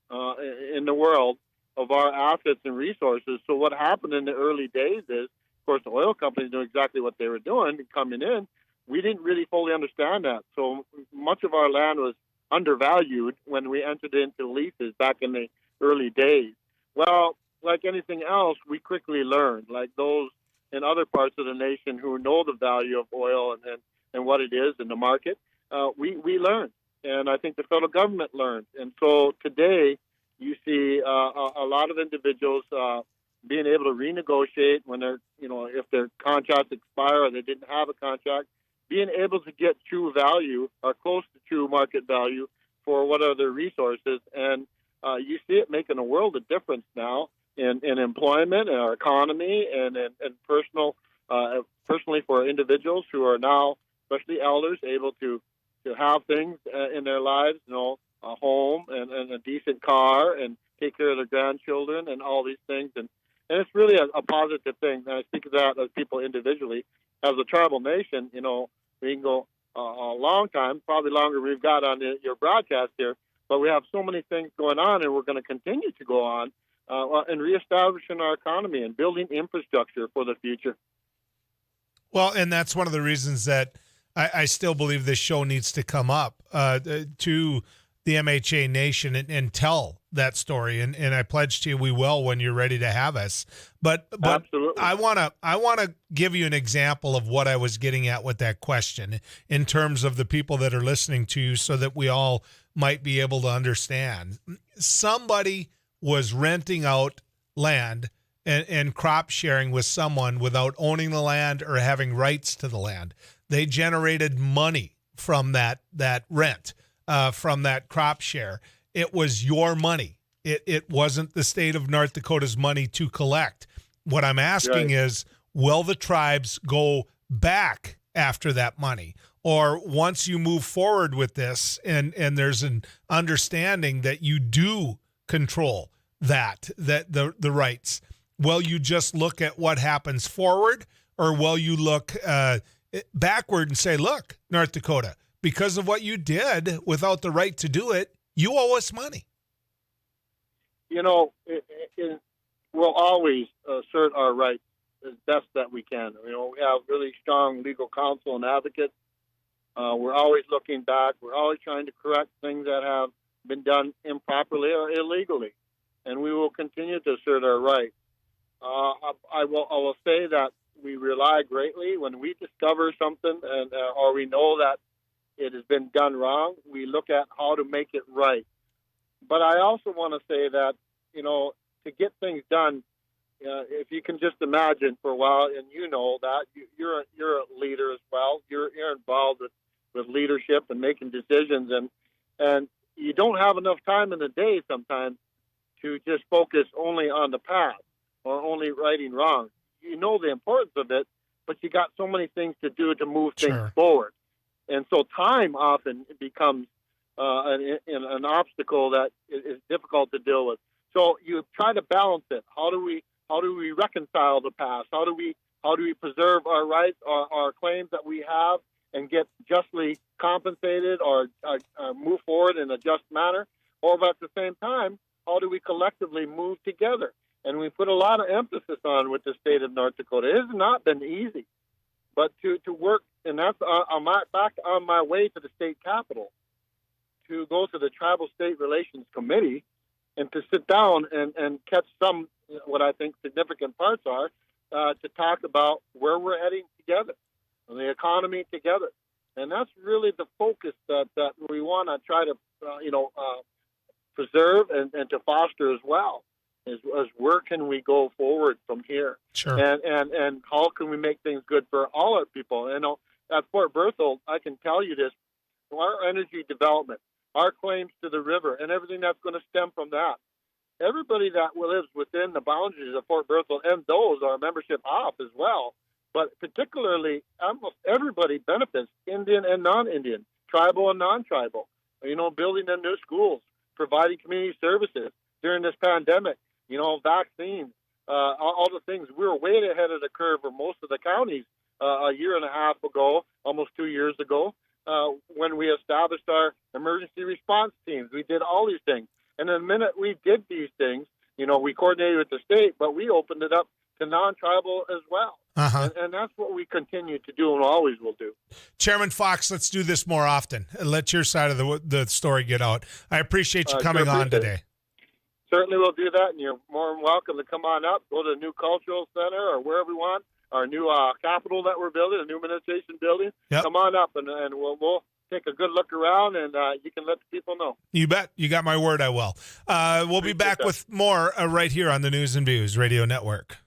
in the world of our assets and resources. So what happened in the early days is, of course, the oil companies knew exactly what they were doing coming in, we didn't really fully understand that. So much of our land was undervalued when we entered into leases back in the early days. Well, like anything else, we quickly learned, like those in other parts of the nation who know the value of oil and what it is in the market, we learned. And I think the federal government learned. And so today you see a lot of individuals being able to renegotiate when they're, if their contracts expire or they didn't have a contract, being able to get true value or close to true market value for what are their resources. And you see it making a world of difference now in employment and our economy and personally for individuals who are now, especially elders, able to have things in their lives, a home and a decent car and take care of their grandchildren and all these things. And it's really a positive thing. And I speak of that as people individually. As a tribal nation, we can go a long time, probably longer we've got on your broadcast here, but we have so many things going on, and we're going to continue to go on in reestablishing our economy and building infrastructure for the future. Well, and that's one of the reasons that I still believe this show needs to come up to the MHA Nation and tell that story. And I pledge to you we will when you're ready to have us. But Absolutely. I wanna give you an example of what I was getting at with that question in terms of the people that are listening to you, so that we all might be able to understand. Somebody was renting out land and crop sharing with someone without owning the land or having rights to the land. They generated money from that rent, from that crop share. It was your money. It wasn't the state of North Dakota's money to collect. What I'm asking is, will the tribes go back after that money? Or once you move forward with this and there's an understanding that you do control the rights, will you just look at what happens forward, or will you look backward and say, look, North Dakota, because of what you did without the right to do it, you owe us money? We'll always assert our rights as best that we can. We have really strong legal counsel and advocates. We're always looking back. We're always trying to correct things that have been done improperly or illegally, and we will continue to assert our rights. I will say that we rely greatly when we discover something or we know that it has been done wrong. We look at how to make it right. But I also want to say that, to get things done, if you can just imagine for a while, and that you're a leader as well. You're involved with leadership and making decisions, and you don't have enough time in the day sometimes to just focus only on the past or only righting wrong. You know the importance of it, but you got so many things to do to move things forward. And so time often becomes an obstacle that is difficult to deal with. So you try to balance it. How do we reconcile the past? How do we preserve our rights, our claims that we have, and get justly compensated or move forward in a just manner? Or at the same time, how do we collectively move together? And we put a lot of emphasis on with the state of North Dakota. It has not been easy, but to work, and that's back on my way to the state capitol, to go to the Tribal State Relations Committee and to sit down and catch some, what I think significant parts are, to talk about where we're heading together, and the economy together. And that's really the focus that we want to try to, preserve and to foster as well. Is where can we go forward from here? Sure. And how can we make things good for all our people? And at Fort Berthold, I can tell you this: our energy development, our claims to the river, and everything that's going to stem from that. Everybody that lives within the boundaries of Fort Berthold, and those are membership off as well, but particularly almost everybody benefits, Indian and non-Indian, tribal and non-tribal. Building the new schools, providing community services during this pandemic. Vaccines, all the things. We were way ahead of the curve for most of the counties a year and a half ago, almost 2 years ago, when we established our emergency response teams. We did all these things. And the minute we did these things, we coordinated with the state, but we opened it up to non-tribal as well. And that's what we continue to do and always will do. Chairman Fox, let's do this more often. Let your side of the story get out. I appreciate you coming on today. Certainly we'll do that, and you're more than welcome to come on up, go to the new cultural center or wherever we want, our new Capitol that we're building, a new administration building. Yep. Come on up, and we'll take a good look around, and you can let the people know. You bet. You got my word, I will. We'll be back with more right here on the News and Views Radio Network.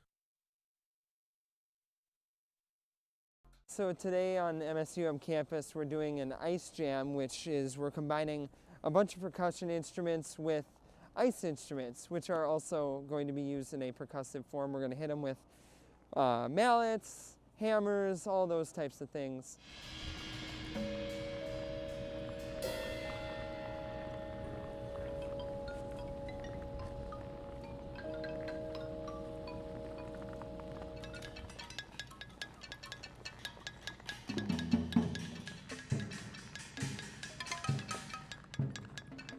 So today on MSUM campus, we're doing an ice jam, which is we're combining a bunch of percussion instruments with ice instruments, which are also going to be used in a percussive form. We're going to hit them with mallets, hammers, all those types of things.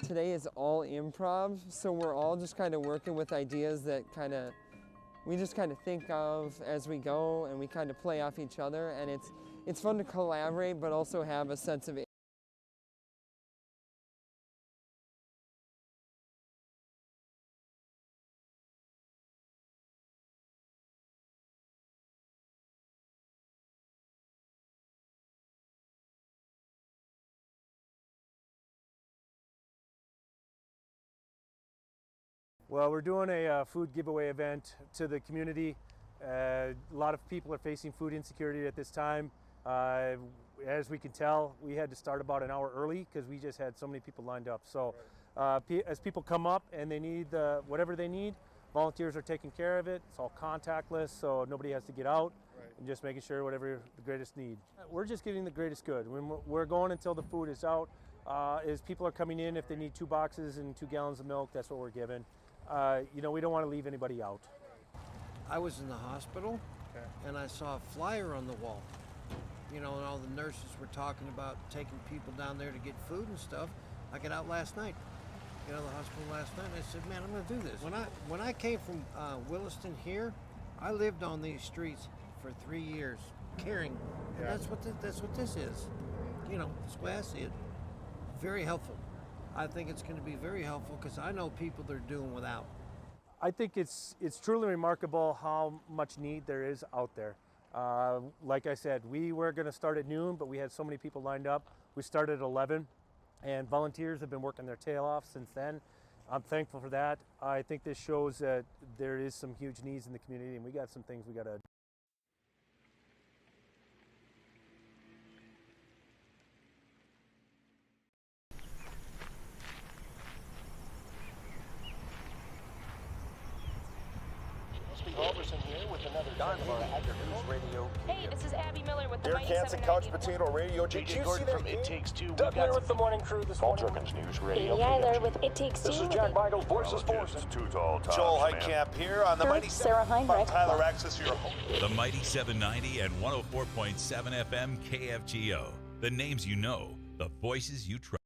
Today is all improv, so we're all just kind of working with ideas that we just kind of think of as we go, and we kind of play off each other, and it's fun to collaborate, but also have a sense of Well, we're doing a food giveaway event to the community. A lot of people are facing food insecurity at this time. As we can tell, we had to start about an hour early because we just had so many people lined up. So as people come up and they need whatever they need, volunteers are taking care of it. It's all contactless, so nobody has to get out. And just making sure whatever the greatest need. We're just giving the greatest good. When we're going until the food is out. As people are coming in, if they need 2 boxes and 2 gallons of milk, that's what we're giving. We don't want to leave anybody out. I was in the hospital, and I saw a flyer on the wall. And all the nurses were talking about taking people down there to get food and stuff. I got out last night, the hospital last night, and I said, man, I'm going to do this. When I came from Williston here, I lived on these streets for 3 years, caring. And that's what this is. That's the way I see it. Very helpful. I think it's going to be very helpful because I know people that are doing without. I think it's truly remarkable how much need there is out there. Like I said, we were going to start at noon, but we had so many people lined up. We started at 11, and volunteers have been working their tail off since then. I'm thankful for that. I think this shows that there is some huge needs in the community, and we got some things we got to here with another News Radio. Hey, this is Abby Miller with the Derek Hansen, Couch Potato Radio. Did you see that? It Takes Two. Doug Miller with the morning crew this morning. News Radio. Amy Eiler with It Takes Two. This is Jack Michaels, Voices Force. Joel Heitkamp here on the Mighty Sarah Heinrich. Tyler Access, your home. The Mighty 790 and 104.7 FM KFGO. The names you know, the voices you trust.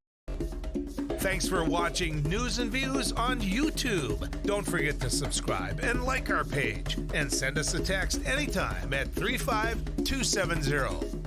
Thanks for watching News and Views on YouTube. Don't forget to subscribe and like our page. And send us a text anytime at 35270.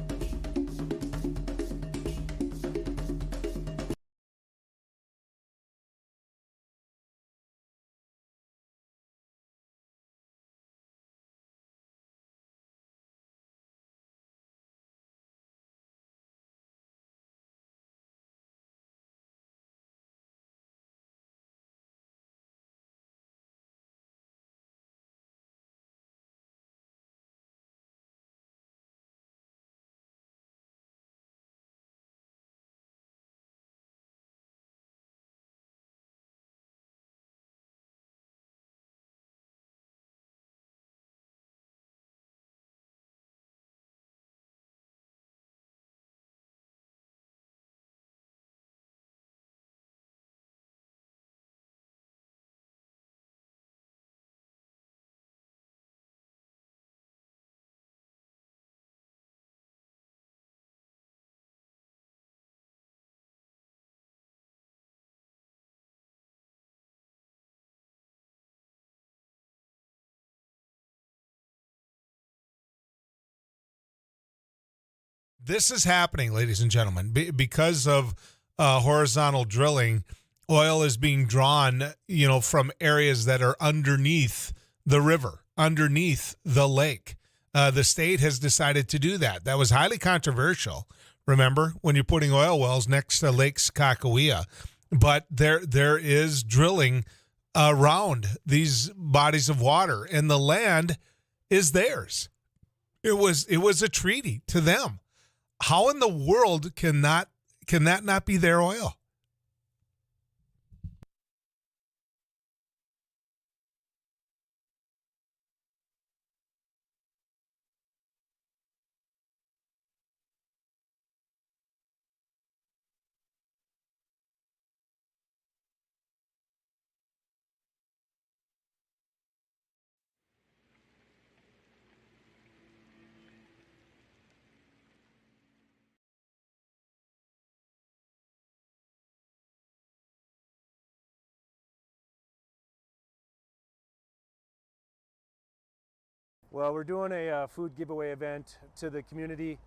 This is happening, ladies and gentlemen, because of horizontal drilling. Oil is being drawn, from areas that are underneath the river, underneath the lake. The state has decided to do that. That was highly controversial. Remember, when you're putting oil wells next to Lake Sakakawea, but there is drilling around these bodies of water, and the land is theirs. It was a treaty to them. How in the world can that not be their oil? Well, we're doing a food giveaway event to the community.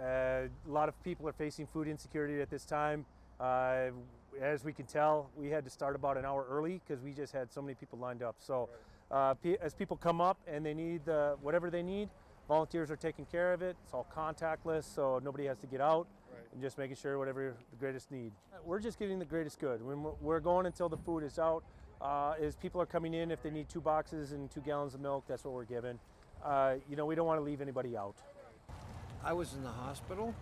A lot of people are facing food insecurity at this time. As we can tell, we had to start about an hour early because we just had so many people lined up. So as people come up and they need whatever they need, volunteers are taking care of it. It's all contactless, so nobody has to get out. And just making sure whatever the greatest need. We're just getting the greatest good. We're going until the food is out. As people are coming in, if they need 2 boxes and 2 gallons of milk, that's what we're giving. We don't want to leave anybody out. I was in the hospital,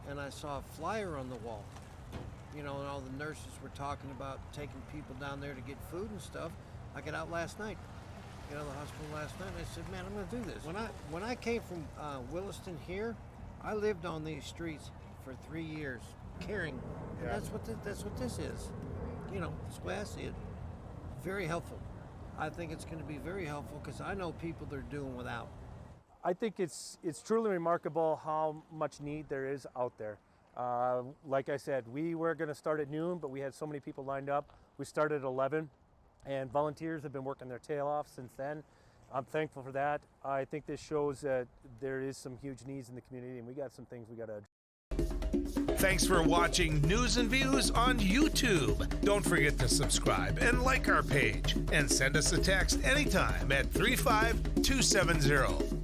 and I saw a flyer on the wall. And all the nurses were talking about taking people down there to get food and stuff. I got out last night. Got out of the hospital last night, and I said, man, I'm going to do this. When I came from Williston here, I lived on these streets for 3 years, caring. And that's what this is. That's the way I see it. Very helpful. I think it's going to be very helpful because I know people that are doing without. I think it's truly remarkable how much need there is out there. Like I said, we were going to start at noon, but we had so many people lined up. We started at 11, and volunteers have been working their tail off since then. I'm thankful for that. I think this shows that there is some huge needs in the community, and we got some things we got to address. Thanks for watching News and Views on YouTube. Don't forget to subscribe and like our page, and send us a text anytime at 35270.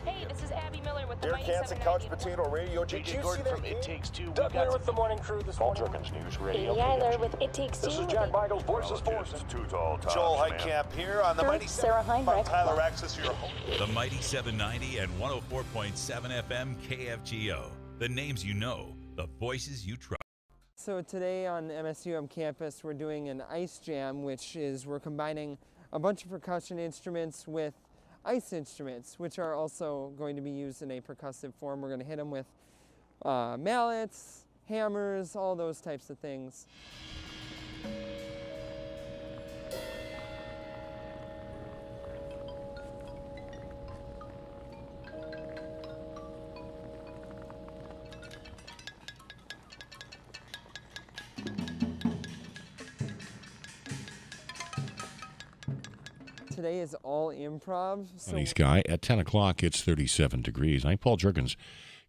Hey, this is Abby Miller with the Derek Hansen, Couch Potato Radio. Did you see that? It Takes Two. Doug here with the morning crew this morning. News Radio. Amy Eiler with It Takes Two. This is Jack Michaels, Voices Forces. Joel Heitkamp here on the Mighty Sarah Heinrich. Tyler Access, your home. The Mighty 790 and 104.7 FM KFGO. The names you know, the voices you trust. So today on MSUM campus, we're doing an ice jam, which is we're combining a bunch of percussion instruments with ice instruments, which are also going to be used in a percussive form. We're going to hit them with mallets, hammers, all those types of things. Today is all improv. Sunny sky. At 10 o'clock, it's 37 degrees. I'm Paul Jurgens,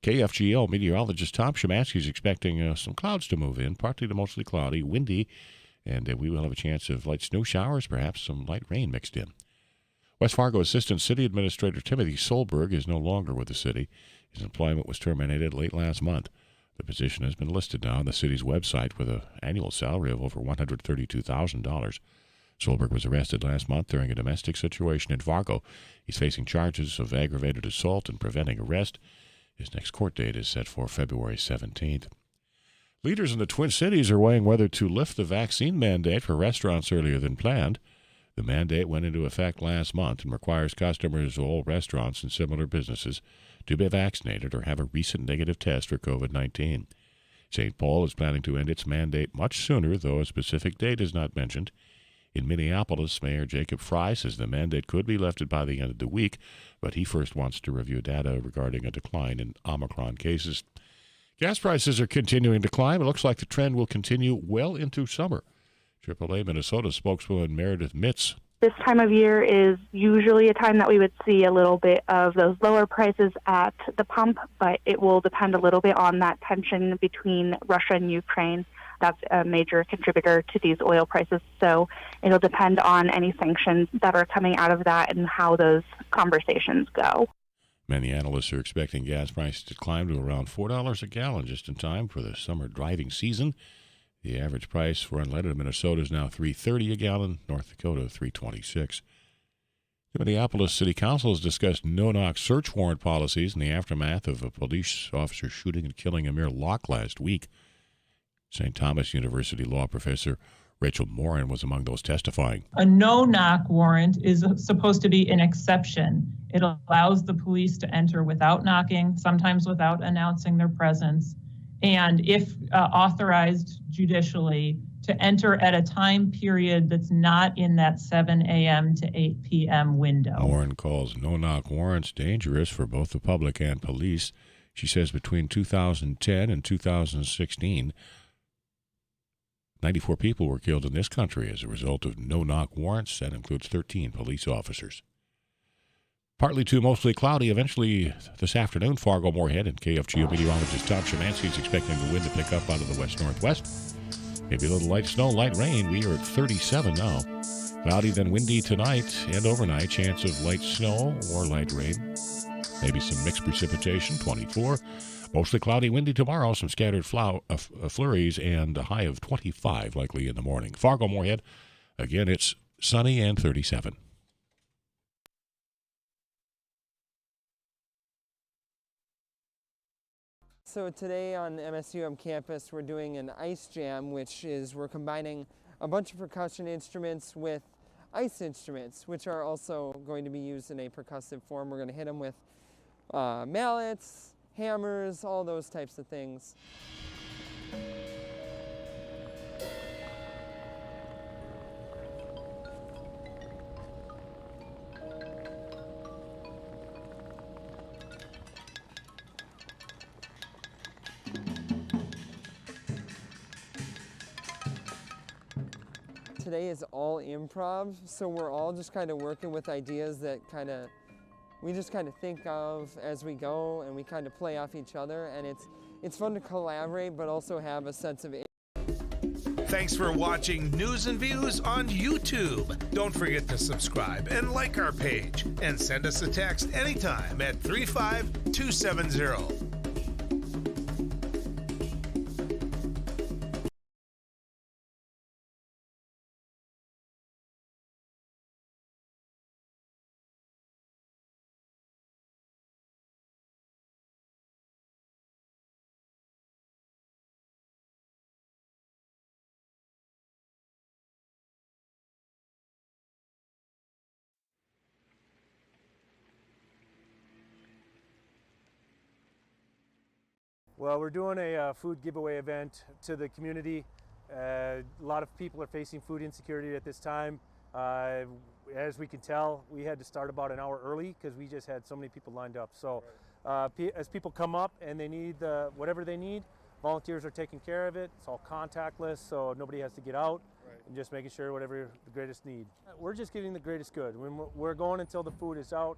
KFGO meteorologist. Tom Shemansky is expecting some clouds to move in, partly to mostly cloudy, windy, and we will have a chance of light snow showers, perhaps some light rain mixed in. West Fargo Assistant City Administrator Timothy Solberg is no longer with the city. His employment was terminated late last month. The position has been listed now on the city's website with an annual salary of over $132,000. Solberg was arrested last month during a domestic situation in Fargo. He's facing charges of aggravated assault and preventing arrest. His next court date is set for February 17th. Leaders in the Twin Cities are weighing whether to lift the vaccine mandate for restaurants earlier than planned. The mandate went into effect last month and requires customers of all restaurants and similar businesses to be vaccinated or have a recent negative test for COVID-19. St. Paul is planning to end its mandate much sooner, though a specific date is not mentioned. In Minneapolis, Mayor Jacob Fry says the mandate could be lifted by the end of the week, but he first wants to review data regarding a decline in Omicron cases. Gas prices are continuing to climb. It looks like the trend will continue well into summer. AAA Minnesota spokeswoman Meredith Mitz. This time of year is usually a time that we would see a little bit of those lower prices at the pump, but it will depend a little bit on that tension between Russia and Ukraine. That's a major contributor to these oil prices. So it'll depend on any sanctions that are coming out of that and how those conversations go. Many analysts are expecting gas prices to climb to around $4 a gallon just in time for the summer driving season. The average price for unleaded in Minnesota is now $3.30 a gallon, North Dakota $3.26. The Minneapolis City Council has discussed no-knock search warrant policies in the aftermath of a police officer shooting and killing Amir Locke last week. St. Thomas University law professor Rachel Morin was among those testifying. A no-knock warrant is supposed to be an exception. It allows the police to enter without knocking, sometimes without announcing their presence, and if authorized judicially, to enter at a time period that's not in that 7 a.m. to 8 p.m. window. Morin calls no-knock warrants dangerous for both the public and police. She says between 2010 and 2016, 94 people were killed in this country as a result of no-knock warrants. That includes 13 police officers. Partly to mostly cloudy. Eventually this afternoon, Fargo-Moorhead and KFGO meteorologist Tom Szymanski is expecting the wind to pick up out of the west-northwest. Maybe a little light snow, light rain. We are at 37 now. Cloudy, then windy tonight and overnight. Chance of light snow or light rain. Maybe some mixed precipitation, 24. Mostly cloudy, windy tomorrow. Some scattered flurries and a high of 25 likely in the morning. Fargo-Moorhead, again, it's sunny and 37. So today on MSUM campus, we're doing an ice jam, which is we're combining a bunch of percussion instruments with ice instruments, which are also going to be used in a percussive form. We're going to hit them with mallets, hammers, all those types of things. Today is all improv, so we're all just kind of working with ideas that we just kind of think of as we go, and we kind of play off each other, and it's fun to collaborate, but also have a sense of. Thanks for watching News and Views on YouTube. Don't forget to subscribe and like our page, and send us a text anytime at 35270. Well, we're doing a food giveaway event to the community. A lot of people are facing food insecurity at this time. As we can tell, we had to start about an hour early because we just had so many people lined up. So as people come up and they need whatever they need, volunteers are taking care of it. It's all contactless, so nobody has to get out. And just making sure whatever the greatest need. We're just getting the greatest good. We're going until the food is out.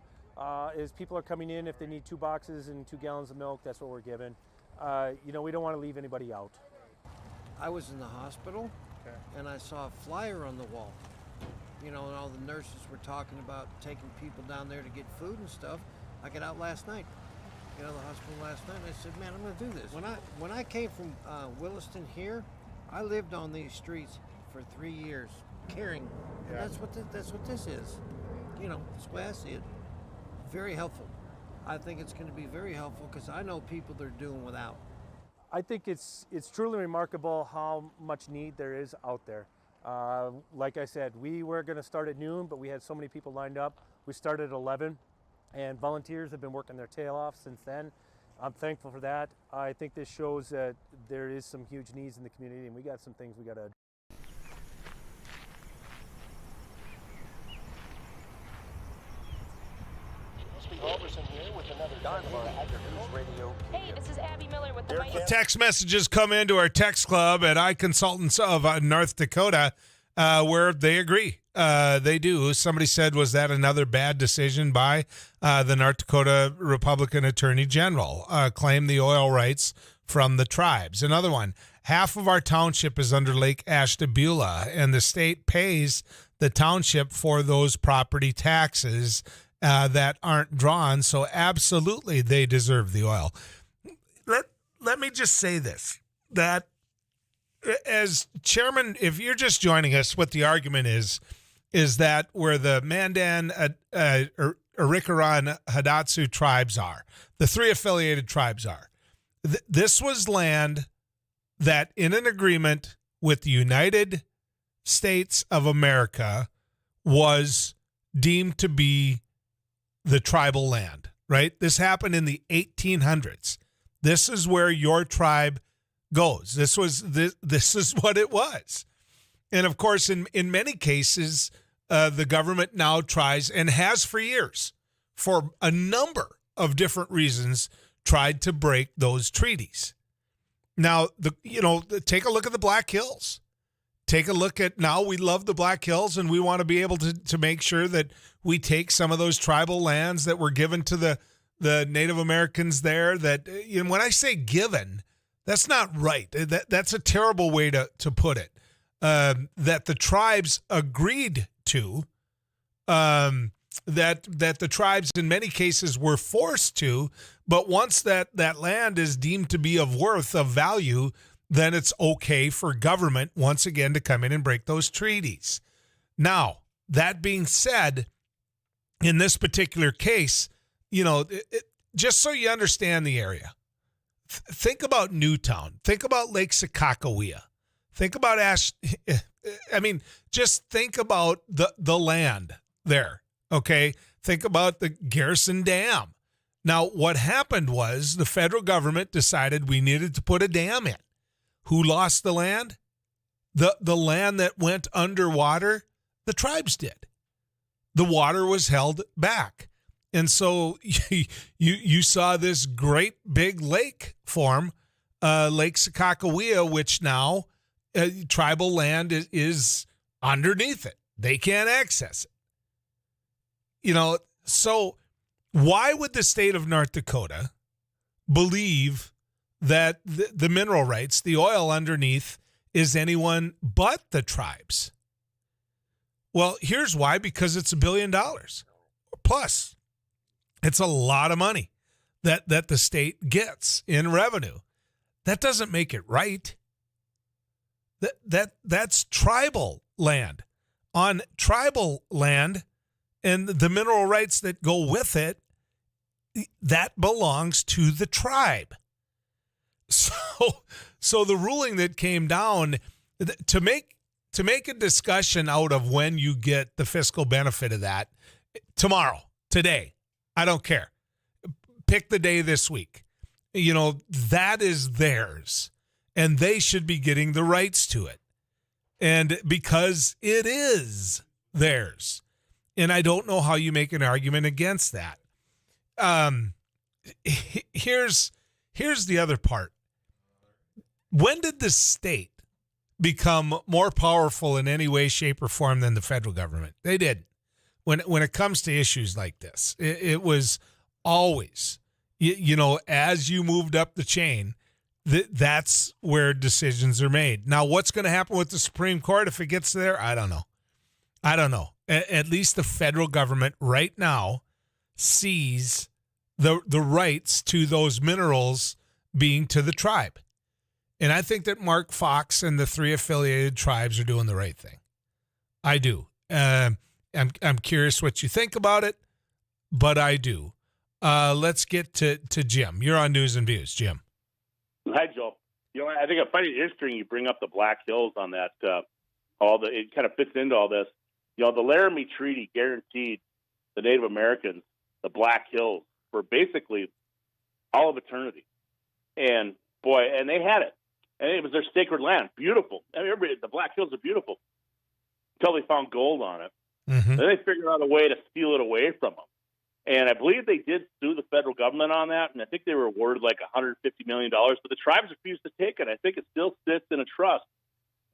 As people are coming in, if they need 2 boxes and 2 gallons of milk, that's what we're giving. We don't want to leave anybody out. I was in the hospital, and I saw a flyer on the wall. And all the nurses were talking about taking people down there to get food and stuff. I got out last night, the hospital last night, and I said, man, I'm going to do this. When I came from Williston here, I lived on these streets for 3 years, caring. And that's what this is. That's the way I see it. Very helpful. I think it's going to be very helpful because I know people that are doing without. I think it's truly remarkable how much need there is out there. Like I said, we were going to start at noon, but we had so many people lined up. We started at 11, and volunteers have been working their tail off since then. I'm thankful for that. I think this shows that there is some huge needs in the community, and we got some things we got to Hey, this is Abby Miller with the Text messages come into our text club at iConsultants of North Dakota, where they agree. They do. Somebody said, was that another bad decision by the North Dakota Republican Attorney General? Claim the oil rights from the tribes. Another one, half of our township is under Lake Ashtabula, and the state pays the township for those property taxes that aren't drawn, so absolutely they deserve the oil. Let me just say this, that as chairman, if you're just joining us, what the argument is that where the Mandan, Arikaran, Hidatsu tribes are, the three affiliated tribes are, this was land that in an agreement with the United States of America was deemed to be the tribal land, right? This happened in the 1800s. This is where your tribe goes. This is what it was. And of course, in many cases, the government now tries and has for years, for a number of different reasons, tried to break those treaties. Now, take a look at the Black Hills. Take a look at, now we love the Black Hills, and we want to be able to make sure that we take some of those tribal lands that were given to the Native Americans there. That, when I say given, that's not right. That's a terrible way to put it. That the tribes agreed to, that the tribes in many cases were forced to, but once that land is deemed to be of worth, of value, then it's okay for government once again to come in and break those treaties. Now, that being said, in this particular case, just so you understand the area, think about Newtown. Think about Lake Sakakawea. Think about just think about the land there, okay? Think about the Garrison Dam. Now, what happened was the federal government decided we needed to put a dam in. Who lost the land? The land that went underwater, the tribes did. The water was held back. And so you saw this great big lake form, Lake Sakakawea, which now tribal land is underneath it. They can't access it. So why would the state of North Dakota believe that the mineral rights, the oil underneath, is anyone but the tribes? Well, here's why, because it's $1 billion plus. It's a lot of money that the state gets in revenue. That doesn't make it right. That's tribal land. On tribal land and the mineral rights that go with it, that belongs to the tribe. So the ruling that came down to make a discussion out of when you get the fiscal benefit of that, tomorrow, today, I don't care. Pick the day this week. That is theirs, and they should be getting the rights to it. And because it is theirs, and I don't know how you make an argument against that. Here's the other part. When did the state become more powerful in any way, shape, or form than the federal government? They did. When it comes to issues like this, it was always, as you moved up the chain, that's where decisions are made. Now, what's going to happen with the Supreme Court if it gets there? I don't know. At least the federal government right now sees the rights to those minerals being to the tribe. And I think that Mark Fox and the three affiliated tribes are doing the right thing. I do. I'm curious what you think about it, but I do. Let's get to Jim. You're on News and Views, Jim. Hi, Joe. I think I find it interesting you bring up the Black Hills on that. It kind of fits into all this. The Laramie Treaty guaranteed the Native Americans the Black Hills for basically all of eternity. And they had it. And it was their sacred land. Beautiful. The Black Hills are beautiful until they found gold on it. Mm-hmm. Then they figured out a way to steal it away from them. And I believe they did sue the federal government on that, and I think they were awarded like $150 million. But the tribes refused to take it. I think it still sits in a trust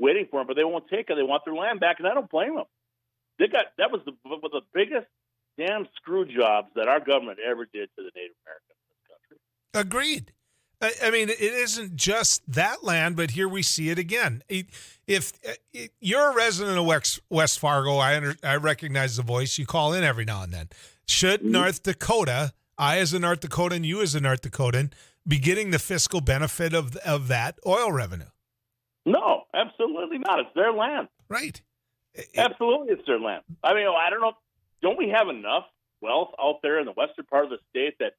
waiting for them, but they won't take it. They want their land back, and I don't blame them. That was one of the biggest damn screw jobs that our government ever did to the Native Americans in this country. Agreed. I mean, it isn't just that land, but here we see it again. If you're a resident of West Fargo, I recognize the voice. You call in every now and then. Should North Dakota, I as a North Dakotan, you as a North Dakotan, be getting the fiscal benefit of that oil revenue? No, absolutely not. It's their land. Right. Absolutely, it's their land. I mean, I don't know. Don't we have enough wealth out there in the western part of the state that,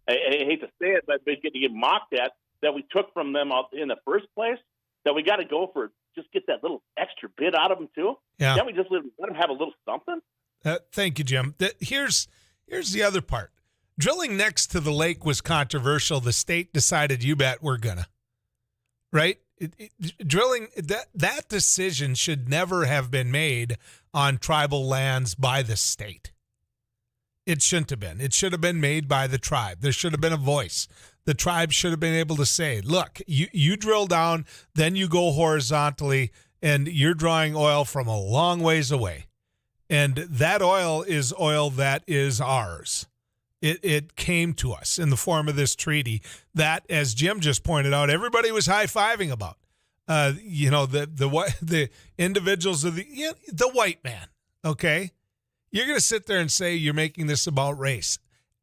I hate to say it, but they get mocked at, that we took from them out in the first place, that we got to go for, just get that little extra bit out of them too? Yeah. Can't we just let them have a little something? Thank you, Jim. Here's the other part. Drilling next to the lake was controversial. The state decided, you bet we're gonna. Right? Drilling, that decision should never have been made on tribal lands by the state. It shouldn't have been. It should have been made by the tribe. There should have been a voice. The tribe should have been able to say, look, you drill down, then you go horizontally, and you're drawing oil from a long ways away. And that oil is oil that is ours. It came to us in the form of this treaty that, as Jim just pointed out, everybody was high-fiving about. The individuals of the white man, okay? You're going to sit there and say you're making this about race.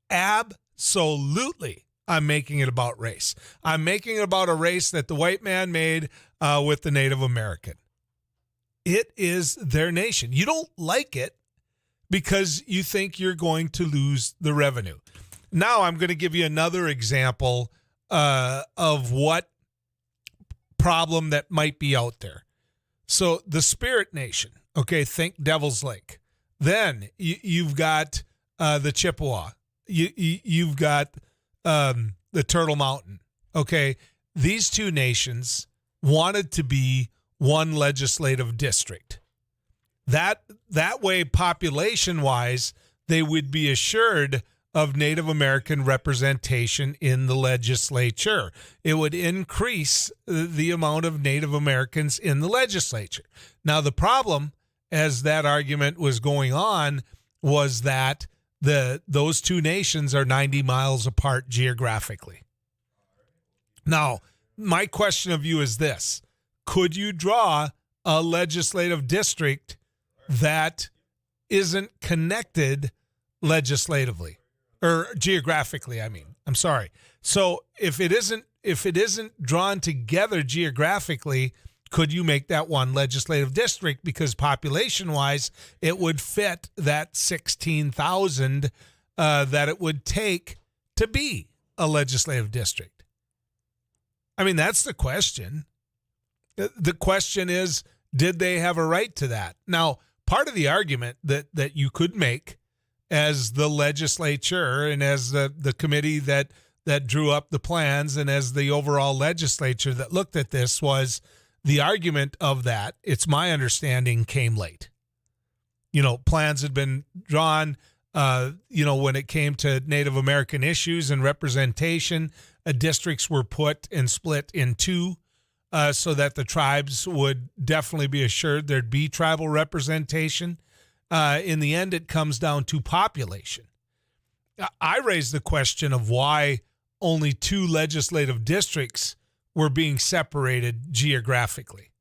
Absolutely, I'm making it about race. I'm making it about a race that the white man made with the Native American. It is their nation. You don't like it because you think you're going to lose the revenue. Now I'm going to give you another example of what problem that might be out there. So the Spirit Nation, okay, think Devil's Lake. Then you've got the Chippewa. You've got the Turtle Mountain. Okay, these two nations wanted to be one legislative district. That way, population-wise, they would be assured of Native American representation in the legislature. It would increase the amount of Native Americans in the legislature. Now, the problem, as that argument was going on, was that those two nations are 90 miles apart geographically. Now, my question of you is this. Could you draw a legislative district that isn't connected legislatively or geographically? I'm sorry. So if it isn't drawn together geographically, could you make that one legislative district? Because population-wise, it would fit that 16,000 that it would take to be a legislative district. I mean, that's the question. The question is, did they have a right to that? Now, part of the argument that you could make as the legislature and as the committee that drew up the plans and as the overall legislature that looked at this was the argument of that, it's my understanding, came late. Plans had been drawn, when it came to Native American issues and representation, districts were put and split in two. So that the tribes would definitely be assured there'd be tribal representation. In the end, it comes down to population. I raised the question of why only two legislative districts were being separated geographically.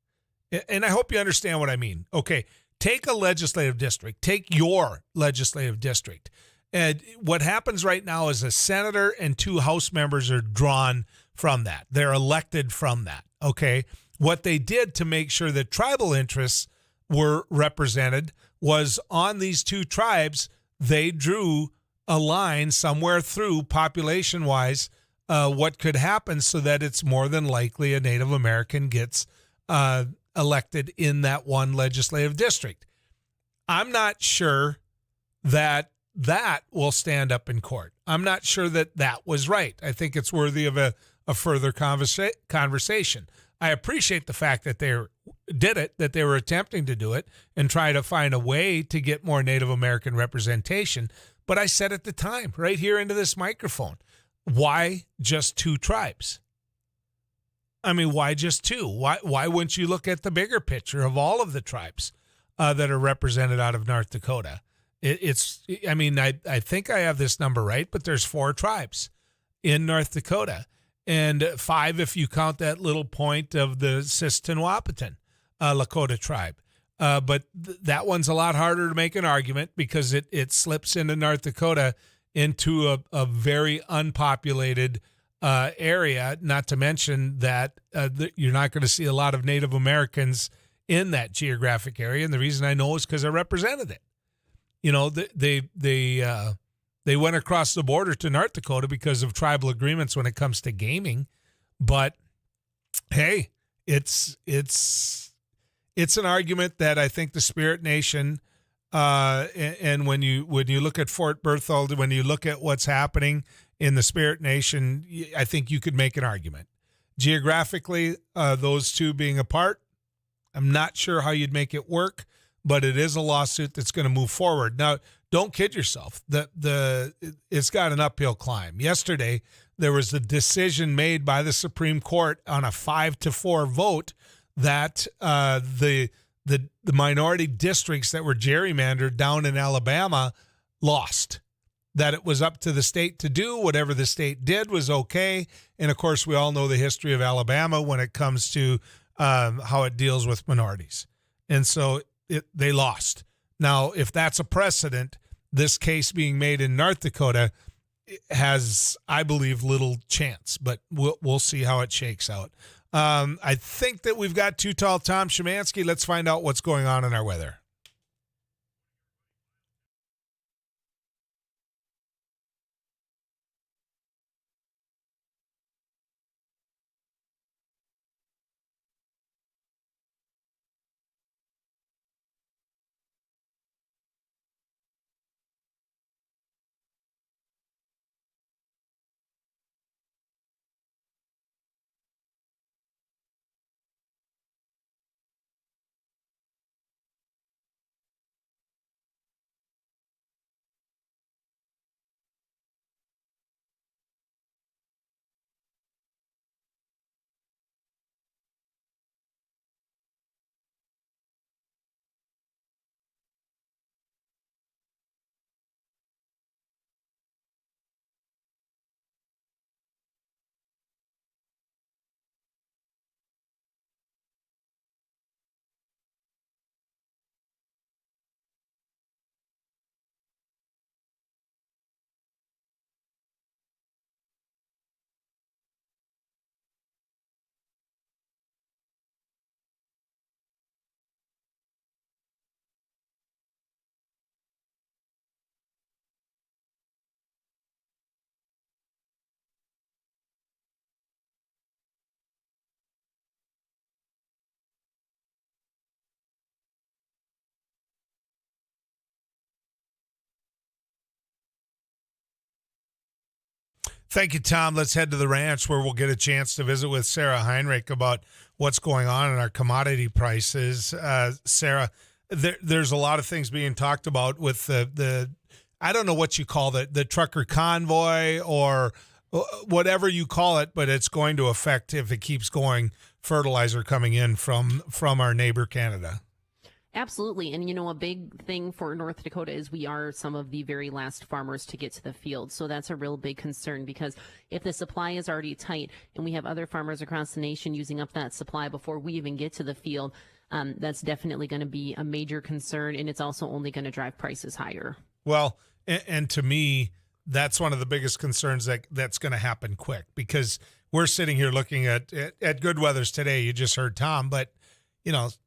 And I hope you understand what I mean. Okay, take a legislative district. Take your legislative district. And what happens right now is a senator and two House members are drawn from that. They're elected from that. Okay, what they did to make sure that tribal interests were represented was on these two tribes, they drew a line somewhere through population-wise what could happen so that it's more than likely a Native American gets elected in that one legislative district. I'm not sure that will stand up in court. I'm not sure that was right. I think it's worthy of a further conversation. I appreciate the fact that they did it, that they were attempting to do it and try to find a way to get more Native American representation. But I said at the time, right here into this microphone, why just 2 tribes? I mean, why just 2? Why wouldn't you look at the bigger picture of all of the tribes that are represented out of North Dakota? I think I have this number right, but there's 4 tribes in North Dakota, and 5 if you count that little point of the Sistenwapitan Lakota tribe. But that one's a lot harder to make an argument because it slips into North Dakota into a very unpopulated area, not to mention that you're not going to see a lot of Native Americans in that geographic area. And the reason I know is because I represented it. You know, they went across the border to North Dakota because of tribal agreements when it comes to gaming. But hey, it's an argument that I think the Spirit Nation, and when you look at Fort Berthold, when you look at what's happening in the Spirit Nation, I think you could make an argument. Geographically, those 2 being apart, I'm not sure how you'd make it work, but it is a lawsuit that's going to move forward. Now, don't kid yourself. It's got an uphill climb. Yesterday, there was a decision made by the Supreme Court on a 5-4 vote that the minority districts that were gerrymandered down in Alabama lost. That it was up to the state to do. Whatever the state did was okay. And, of course, we all know the history of Alabama when it comes to how it deals with minorities. And so they lost. Now, if that's a precedent, this case being made in North Dakota has, I believe, little chance. But we'll see how it shakes out. I think that we've got Too Tall Tom Szymanski. Let's find out what's going on in our weather. Thank you, Tom. Let's head to the ranch where we'll get a chance to visit with Sarah Heinrich about what's going on in our commodity prices. Sarah, there's a lot of things being talked about with the I don't know what you call the trucker convoy or whatever you call it, but it's going to affect, if it keeps going, fertilizer coming in from our neighbor Canada. Absolutely. And, a big thing for North Dakota is we are some of the very last farmers to get to the field. So that's a real big concern, because if the supply is already tight and we have other farmers across the nation using up that supply before we even get to the field, that's definitely going to be a major concern. And it's also only going to drive prices higher. Well, and to me, that's one of the biggest concerns that's going to happen quick, because we're sitting here looking at good weathers today. You just heard Tom, but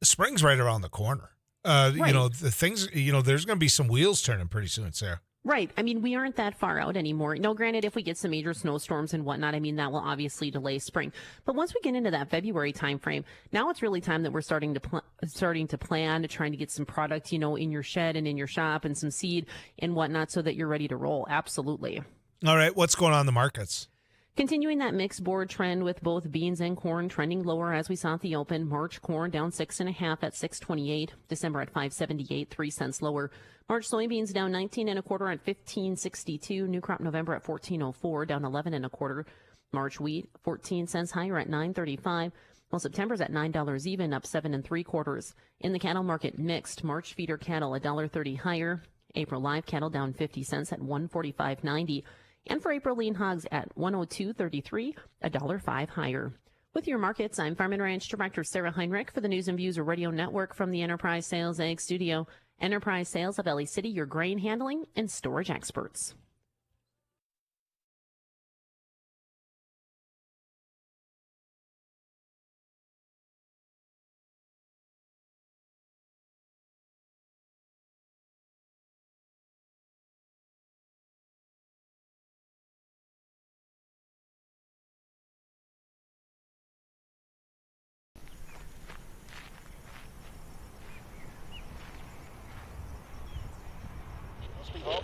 spring's right around the corner. Right. The things, there's going to be some wheels turning pretty soon, Sarah. Right. I mean, we aren't that far out anymore. No, granted, if we get some major snowstorms and whatnot, that will obviously delay spring. But once we get into that February timeframe, now it's really time that we're starting to plan, trying to get some product, in your shed and in your shop, and some seed and whatnot, so that you're ready to roll. Absolutely. All right. What's going on in the markets? Continuing that mixed board trend with both beans and corn trending lower as we saw at the open. March corn down 6.5 at 6.28. December at 5.78, 3 cents lower. March soybeans down 19.25 at 15.62. New crop November at 14.04, down 11.25. March wheat 14 cents higher at 9.35. Well, September's at $9 even, up 7.75. In the cattle market, mixed. March feeder cattle $1.30 higher. April live cattle down 50 cents at 145.90. And for April lean hogs at 102.33, $1.05 higher. With your markets, I'm Farm and Ranch Director Sarah Heinrich for the News and Views Radio Network from the Enterprise Sales Ag Studio. Enterprise Sales of LA City, your grain handling and storage experts.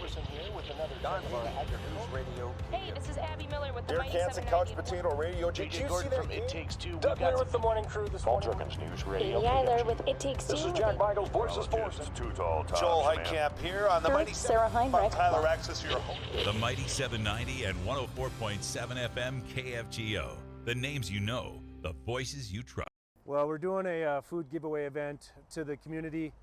Here with another News Radio. Hey, this is Abby Miller with the Derek Hansen, Couch Potato Radio. Did you see that? It Takes Two. Doug Miller with the morning crew this morning. Paul Jerkins, News Radio. Amy Eiler with It Takes Two. This is Jack Michaels, Voices Force. Too tall. Joel Heitkamp here on the Mighty Sarah Heinrich. Tyler Axis, your home. The Mighty 790 and 104.7 FM KFGO. The names you know, the voices you trust. Well, we're doing a food giveaway event to the community.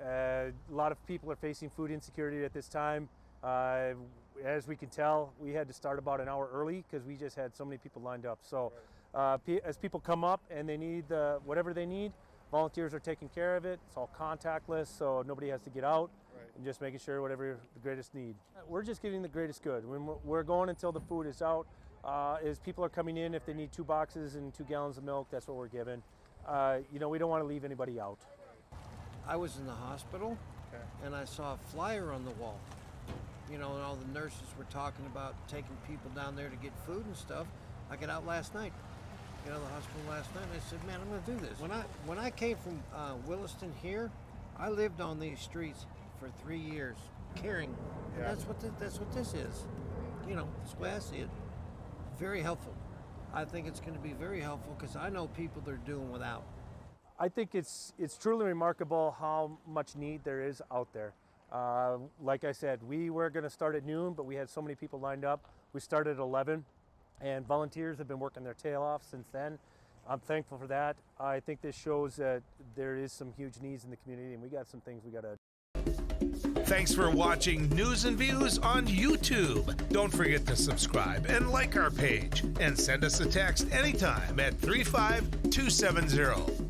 A lot of people are facing food insecurity at this time. As we can tell, we had to start about an hour early because we just had so many people lined up. So as people come up and they need whatever they need, volunteers are taking care of it. It's all contactless, so nobody has to get out. And just making sure whatever the greatest need. We're just getting the greatest good. When we're going until the food is out. As people are coming in, if they need 2 boxes and 2 gallons of milk, that's what we're giving. We don't want to leave anybody out. I was in the hospital, and I saw a flyer on the wall. And all the nurses were talking about taking people down there to get food and stuff. I got out last night, the hospital last night, and I said, man, I'm going to do this. When I came from Williston here, I lived on these streets for 3 years, caring. And that's what this is. That's the way I see it. Very helpful. I think it's going to be very helpful because I know people that are doing without. I think it's truly remarkable how much need there is out there. Like I said, we were going to start at noon, but we had so many people lined up. We started at 11, and volunteers have been working their tail off since then. I'm thankful for that. I think this shows that there is some huge needs in the community, and we got some things we got to. Thanks for watching News and Views on YouTube. Don't forget to subscribe and like our page, and send us a text anytime at 35270.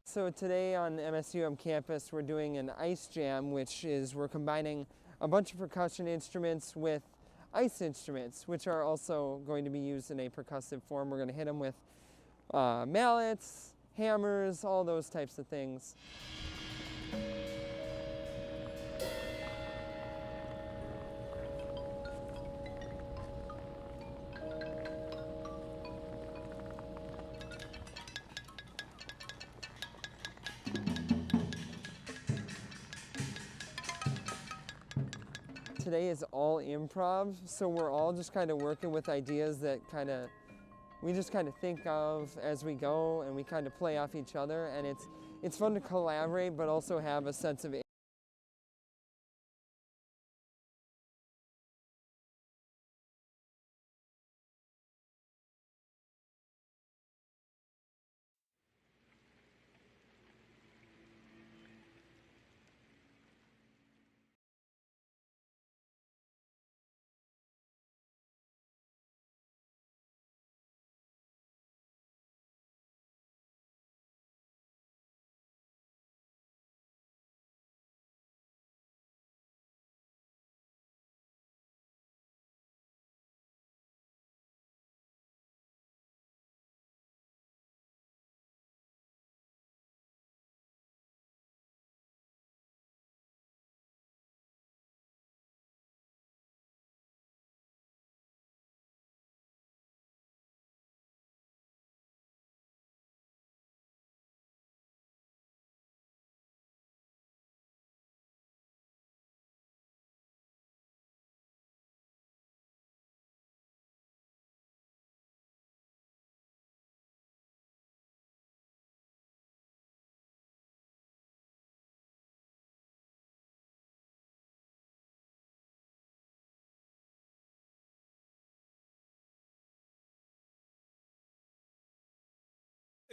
So today on MSUM campus, we're doing an ice jam, which is we're combining a bunch of percussion instruments with ice instruments, which are also going to be used in a percussive form. We're going to hit them with mallets, hammers, all those types of things. Today is all improv, so we're all just kind of working with ideas that we just kind of think of as we go, and we kind of play off each other, and it's fun to collaborate but also have a sense of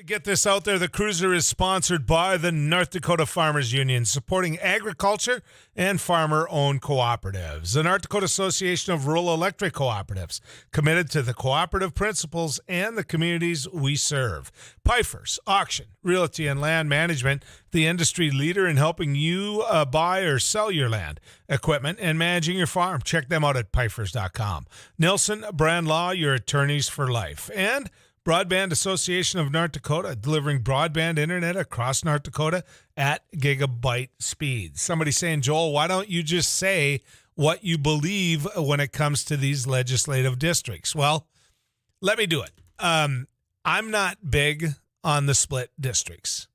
Get this out there. The Cruiser is sponsored by the North Dakota Farmers Union, supporting agriculture and farmer-owned cooperatives. The North Dakota Association of Rural Electric Cooperatives, committed to the cooperative principles and the communities we serve. Pifers, Auction, Realty, and Land Management, the industry leader in helping you buy or sell your land, equipment, and managing your farm. Check them out at pifers.com. Nilson Brand Law, your attorneys for life. And Broadband Association of North Dakota, delivering broadband internet across North Dakota at gigabyte speed. Somebody saying, Joel, why don't you just say what you believe when it comes to these legislative districts? Well, let me do it. I'm not big on the split districts.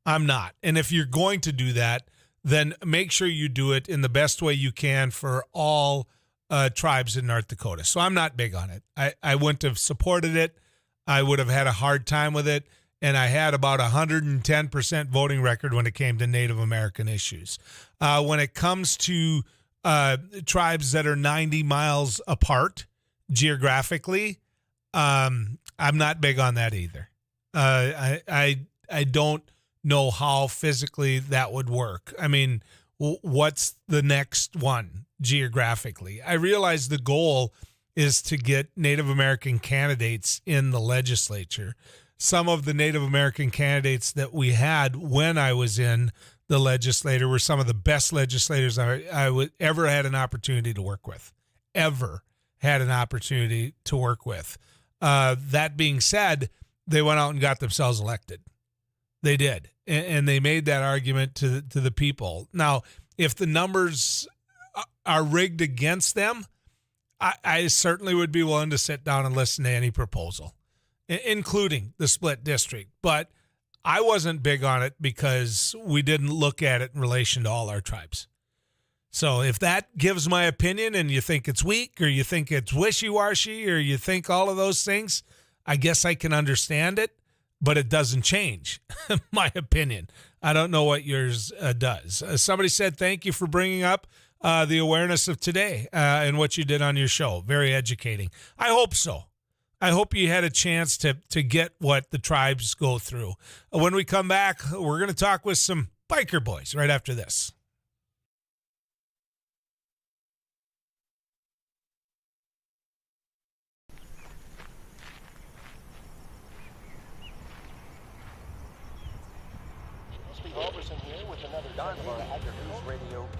I'm not. And if you're going to do that, then make sure you do it in the best way you can for all tribes in North Dakota. So I'm not big on it. I wouldn't have supported it. I would have had a hard time with it, and I had about 110% voting record when it came to Native American issues. When it comes to tribes that are 90 miles apart geographically, I'm not big on that either. I don't know how physically that would work. I mean, what's the next one geographically? I realize the goal is to get Native American candidates in the legislature. Some of the Native American candidates that we had when I was in the legislature were some of the best legislators I would ever had an opportunity to work with. That being said, they went out and got themselves elected. They did. And they made that argument to the people. Now, if the numbers are rigged against them, I certainly would be willing to sit down and listen to any proposal, including the split district. But I wasn't big on it because we didn't look at it in relation to all our tribes. So if that gives my opinion and you think it's weak or you think it's wishy-washy or you think all of those things, I guess I can understand it, but it doesn't change my opinion. I don't know what yours does. Somebody said, thank you for bringing up the awareness of today and what you did on your show. Very educating. I hope so. I hope you had a chance to get what the tribes go through. When we come back, we're going to talk with some biker boys right after this.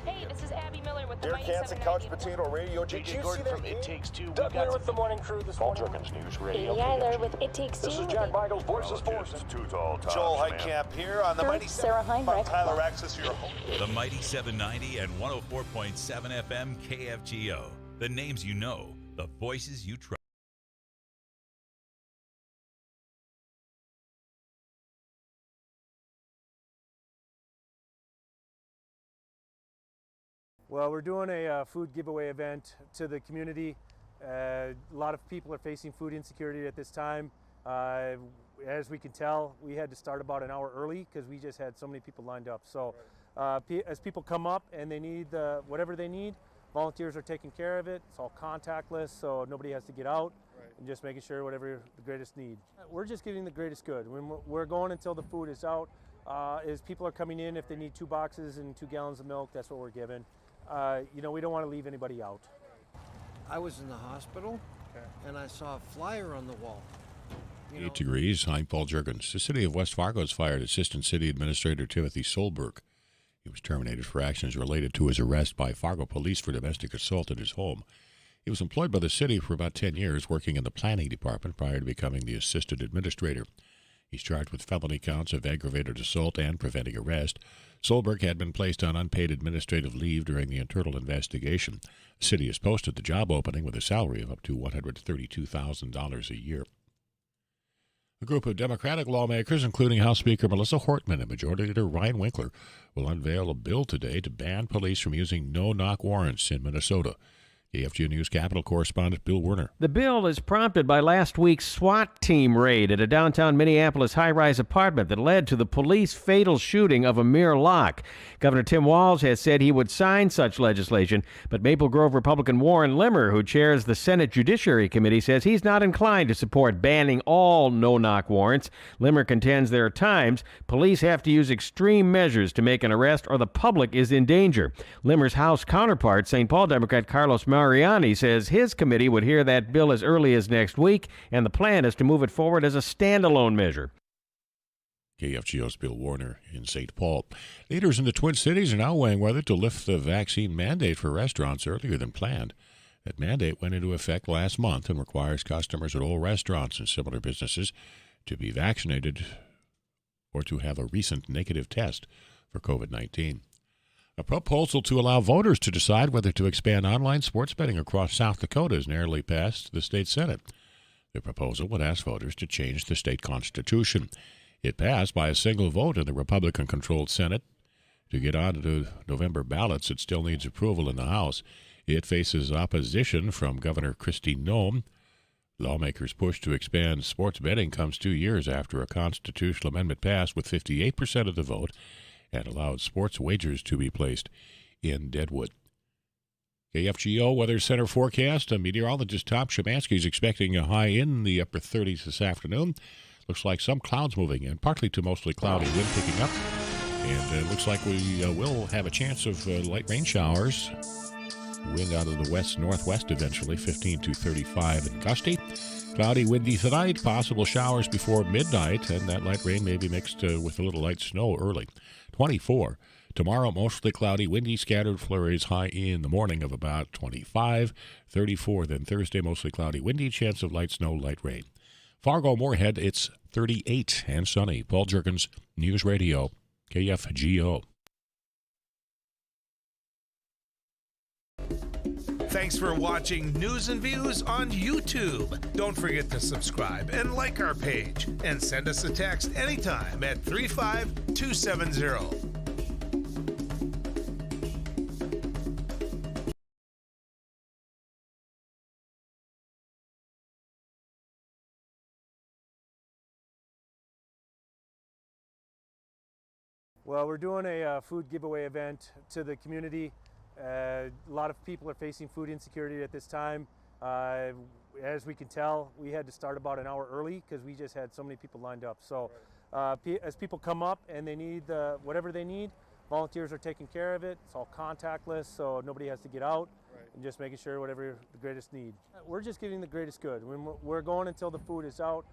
Hey, this is Abby Miller with the Derek Hansen, Couch Potato Radio. Did you see that? It Takes Two. Doug Miller with the morning crew this morning. Jerkins News Radio. Katie Eiler with It Takes Two. This is Jack Michaels, Voices Forces. Too tall. Joel Heitkamp here on the Mighty Sarah Heinrich. Tyler Access, your home. The Mighty 790 and 104.7 FM KFGO. The names you know, the voices you trust. Well, we're doing a food giveaway event to the community. A lot of people are facing food insecurity at this time. As we can tell, we had to start about an hour early because we just had so many people lined up. So as people come up and they need whatever they need, volunteers are taking care of it. It's all contactless, so nobody has to get out. And just making sure whatever the greatest need. We're just giving the greatest good. When we're going until the food is out. As people are coming in, if they need 2 boxes and 2 gallons of milk, that's what we're giving. We don't want to leave anybody out. I was in the hospital, and I saw a flyer on the wall. 8 degrees. I'm Paul Jergens. The city of West Fargo has fired Assistant City Administrator Timothy Solberg. He was terminated for actions related to his arrest by Fargo police for domestic assault at his home. He was employed by the city for about 10 years, working in the planning department prior to becoming the assistant administrator. He's charged with felony counts of aggravated assault and preventing arrest. Solberg had been placed on unpaid administrative leave during the internal investigation. The city has posted the job opening with a salary of up to $132,000 a year. A group of Democratic lawmakers, including House Speaker Melissa Hortman and Majority Leader Ryan Winkler, will unveil a bill today to ban police from using no-knock warrants in Minnesota. KFGO News Capital correspondent Bill Werner. The bill is prompted by last week's SWAT team raid at a downtown Minneapolis high-rise apartment that led to the police fatal shooting of Amir Locke. Governor Tim Walz has said he would sign such legislation, but Maple Grove Republican Warren Limmer, who chairs the Senate Judiciary Committee, says he's not inclined to support banning all no-knock warrants. Limmer contends there are times police have to use extreme measures to make an arrest or the public is in danger. Limmer's House counterpart, St. Paul Democrat Carlos Mariani, says his committee would hear that bill as early as next week, and the plan is to move it forward as a standalone measure. KFGO's Bill Warner in St. Paul. Leaders in the Twin Cities are now weighing whether to lift the vaccine mandate for restaurants earlier than planned. That mandate went into effect last month and requires customers at all restaurants and similar businesses to be vaccinated or to have a recent negative test for COVID-19. A proposal to allow voters to decide whether to expand online sports betting across South Dakota has narrowly passed the state Senate. The proposal would ask voters to change the state constitution. It passed by a single vote in the Republican-controlled Senate. To get onto November ballots, it still needs approval in the House. It faces opposition from Governor Kristi Noem. Lawmakers' push to expand sports betting comes 2 years after a constitutional amendment passed with 58% of the vote and allowed sports wagers to be placed in Deadwood. KFGO Weather Center forecast. Meteorologist Tom Szymanski is expecting a high in the upper 30s this afternoon. Looks like some clouds moving in, partly to mostly cloudy, wind picking up. And it looks like we will have a chance of light rain showers. Wind out of the west-northwest eventually, 15 to 35 and gusty. Cloudy, windy tonight, possible showers before midnight, and that light rain may be mixed with a little light snow early. 24. Tomorrow, mostly cloudy, windy, scattered flurries, high in the morning of about 25. 34. Then Thursday, mostly cloudy, windy, chance of light snow, light rain. Fargo-Moorhead, it's 38 and sunny. Paul Jerkins, News Radio, KFGO. Thanks for watching News and Views on YouTube. Don't forget to subscribe and like our page. And send us a text anytime at 35270. Well, we're doing a food giveaway event to the community. A lot of people are facing food insecurity at this time. As we can tell, we had to start about an hour early because we just had so many people lined up. So as people come up and they need whatever they need, volunteers are taking care of it. It's all contactless, so nobody has to get out. And just making sure whatever the greatest need. We're just getting the greatest good. We're going until the food is out.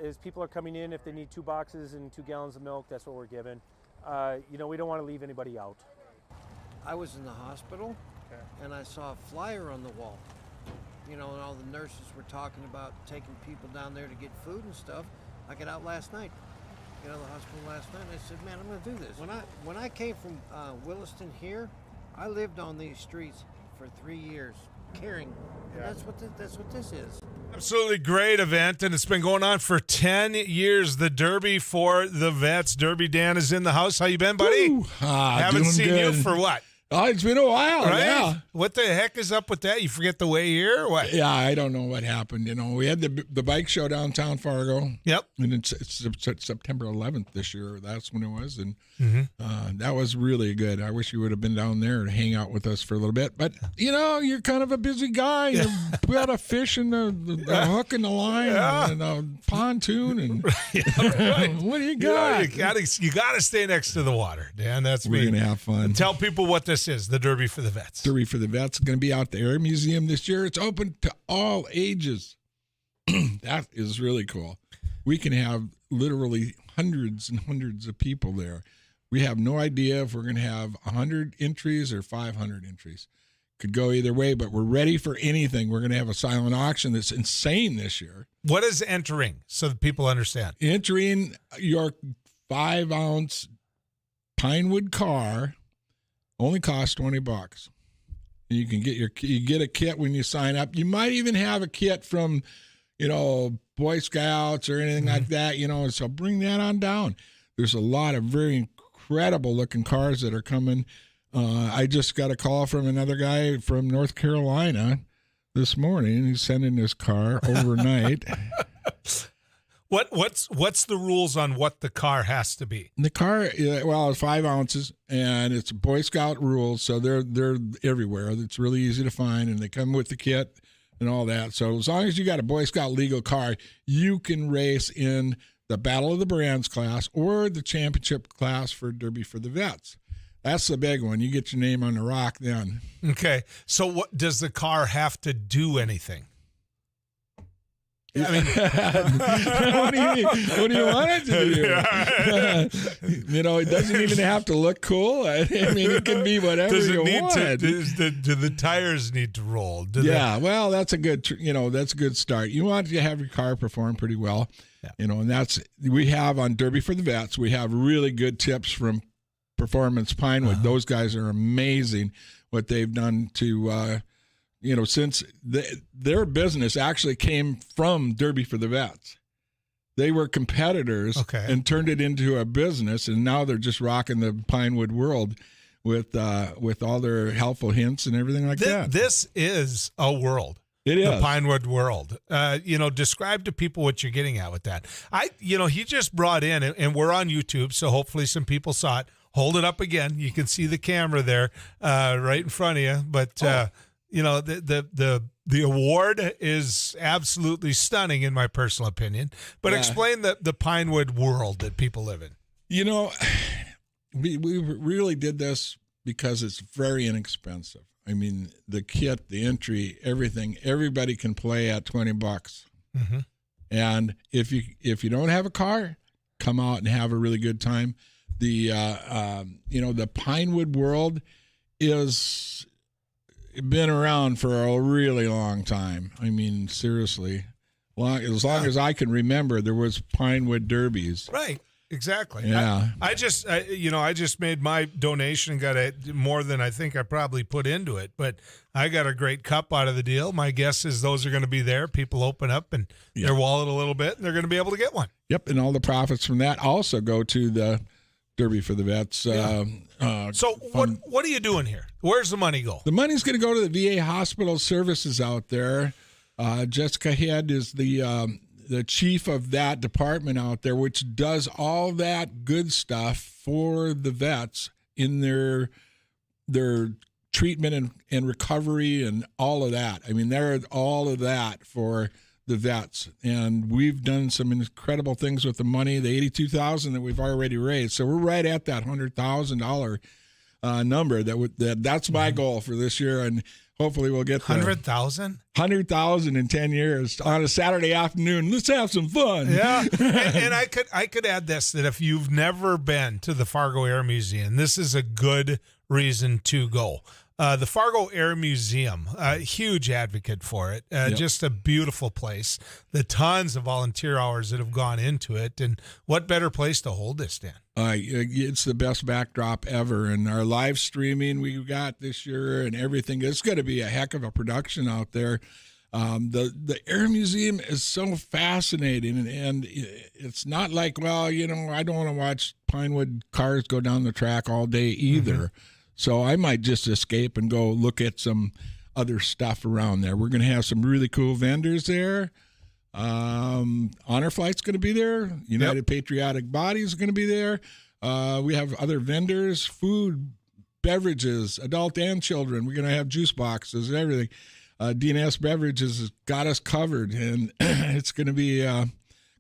As people are coming in, if they need 2 boxes and 2 gallons of milk, that's what we're giving. We don't want to leave anybody out. I was in the hospital, and I saw a flyer on the wall. And all the nurses were talking about taking people down there to get food and stuff. I got out last night, the hospital last night, and I said, man, I'm going to do this. When I came from Williston here, I lived on these streets for 3 years, caring. And that's what this is. Absolutely great event, and it's been going on for 10 years. The Derby for the Vets. Derby Dan is in the house. How you been, buddy? Haven't seen good. you for what? Oh, it's been a while, right? Yeah. What the heck is up with that? You forget the way here or what? Yeah, I don't know what happened. We had the bike show downtown Fargo. Yep. And it's September 11th this year. That's when it was. And that was really good. I wish you would have been down there to hang out with us for a little bit. But, you're kind of a busy guy. You've got a fish in the hook and the line and a pontoon. And what do you got? You got to stay next to the water, Dan. That's We're going to have fun. And tell people what this is, the Derby for the Vets. Derby for the Vets is going to be out at the Air Museum this year. It's open to all ages. That is really cool. We can have literally hundreds and hundreds of people there. We have no idea if we're going to have 100 entries or 500 entries. Could go either way, but we're ready for anything. We're going to have a silent auction that's insane this year. What is entering so that people understand? Entering your 5-ounce Pinewood car only costs $20. You can get a kit when you sign up. You might even have a kit from, Boy Scouts or anything like that, so bring that on down. There's a lot of very incredible looking cars that are coming. I just got a call from another guy from North Carolina this morning. He's sending his car overnight. What's the rules on what the car has to be? The car, it's 5 ounces, and it's Boy Scout rules, so they're everywhere. It's really easy to find, and they come with the kit and all that. So as long as you got a Boy Scout legal car, you can race in the Battle of the Brands class or the championship class for Derby for the Vets. That's the big one. You get your name on the rock then. Okay. So what does the car have to do anything? I mean, what do you mean? What do you want it to do? It doesn't even have to look cool. I mean, it can be whatever you want. Do the tires need to roll? Well, that's a good, that's a good start. You want to have your car perform pretty well, and we have on Derby for the Vets. We have really good tips from Performance Pinewood. Those guys are amazing. What they've done to. Since their business actually came from Derby for the Vets. They were competitors and turned it into a business, and now they're just rocking the Pinewood world with all their helpful hints and everything like that. This is a world. It is. The Pinewood world. Describe to people what you're getting at with that. He just brought in, and we're on YouTube, so hopefully some people saw it. Hold it up again. You can see the camera there right in front of you, but... the award is absolutely stunning in my personal opinion. But explain the Pinewood world that people live in. We really did this because it's very inexpensive. I mean, the kit, the entry, everything, everybody can play at $20. Mm-hmm. And if you don't have a car, come out and have a really good time. The Pinewood world is been around for a really long time. I mean, seriously, as long as I can remember, there was Pinewood derbies. Right. Exactly. Yeah. I just made my donation and got more than I think I probably put into it, but I got a great cup out of the deal. My guess is those are going to be there. People open up and their wallet a little bit, and they're going to be able to get one. Yep. And all the profits from that also go to the Derby for the Vets. So what are you doing here? Where's the money go? The money's going to go to the VA hospital services out there. Jessica Head is the chief of that department out there, which does all that good stuff for the vets in their treatment and recovery and all of that. I mean, they're all of that for the vets, and we've done some incredible things with the money, the $82,000 that we've already raised. So we're right at that $100,000 number. That's my goal for this year, and hopefully we'll get there. 100,000? 100,000 in 10 years on a Saturday afternoon. Let's have some fun. Yeah, and I could add this, that if you've never been to the Fargo Air Museum, this is a good reason to go. The Fargo Air Museum, huge advocate for it. Just a beautiful place. The tons of volunteer hours that have gone into it. And what better place to hold this, Dan? It's the best backdrop ever. And our live streaming we got this year and everything, it's going to be a heck of a production out there. The Air Museum is so fascinating. And it's not like, I don't want to watch Pinewood cars go down the track all day either. Mm-hmm. So I might just escape and go look at some other stuff around there. We're going to have some really cool vendors there. Honor Flight's going to be there. United Patriotic Body is going to be there. We have other vendors, food, beverages, adult and children. We're going to have juice boxes and everything. D&S Beverages has got us covered, and it's going to be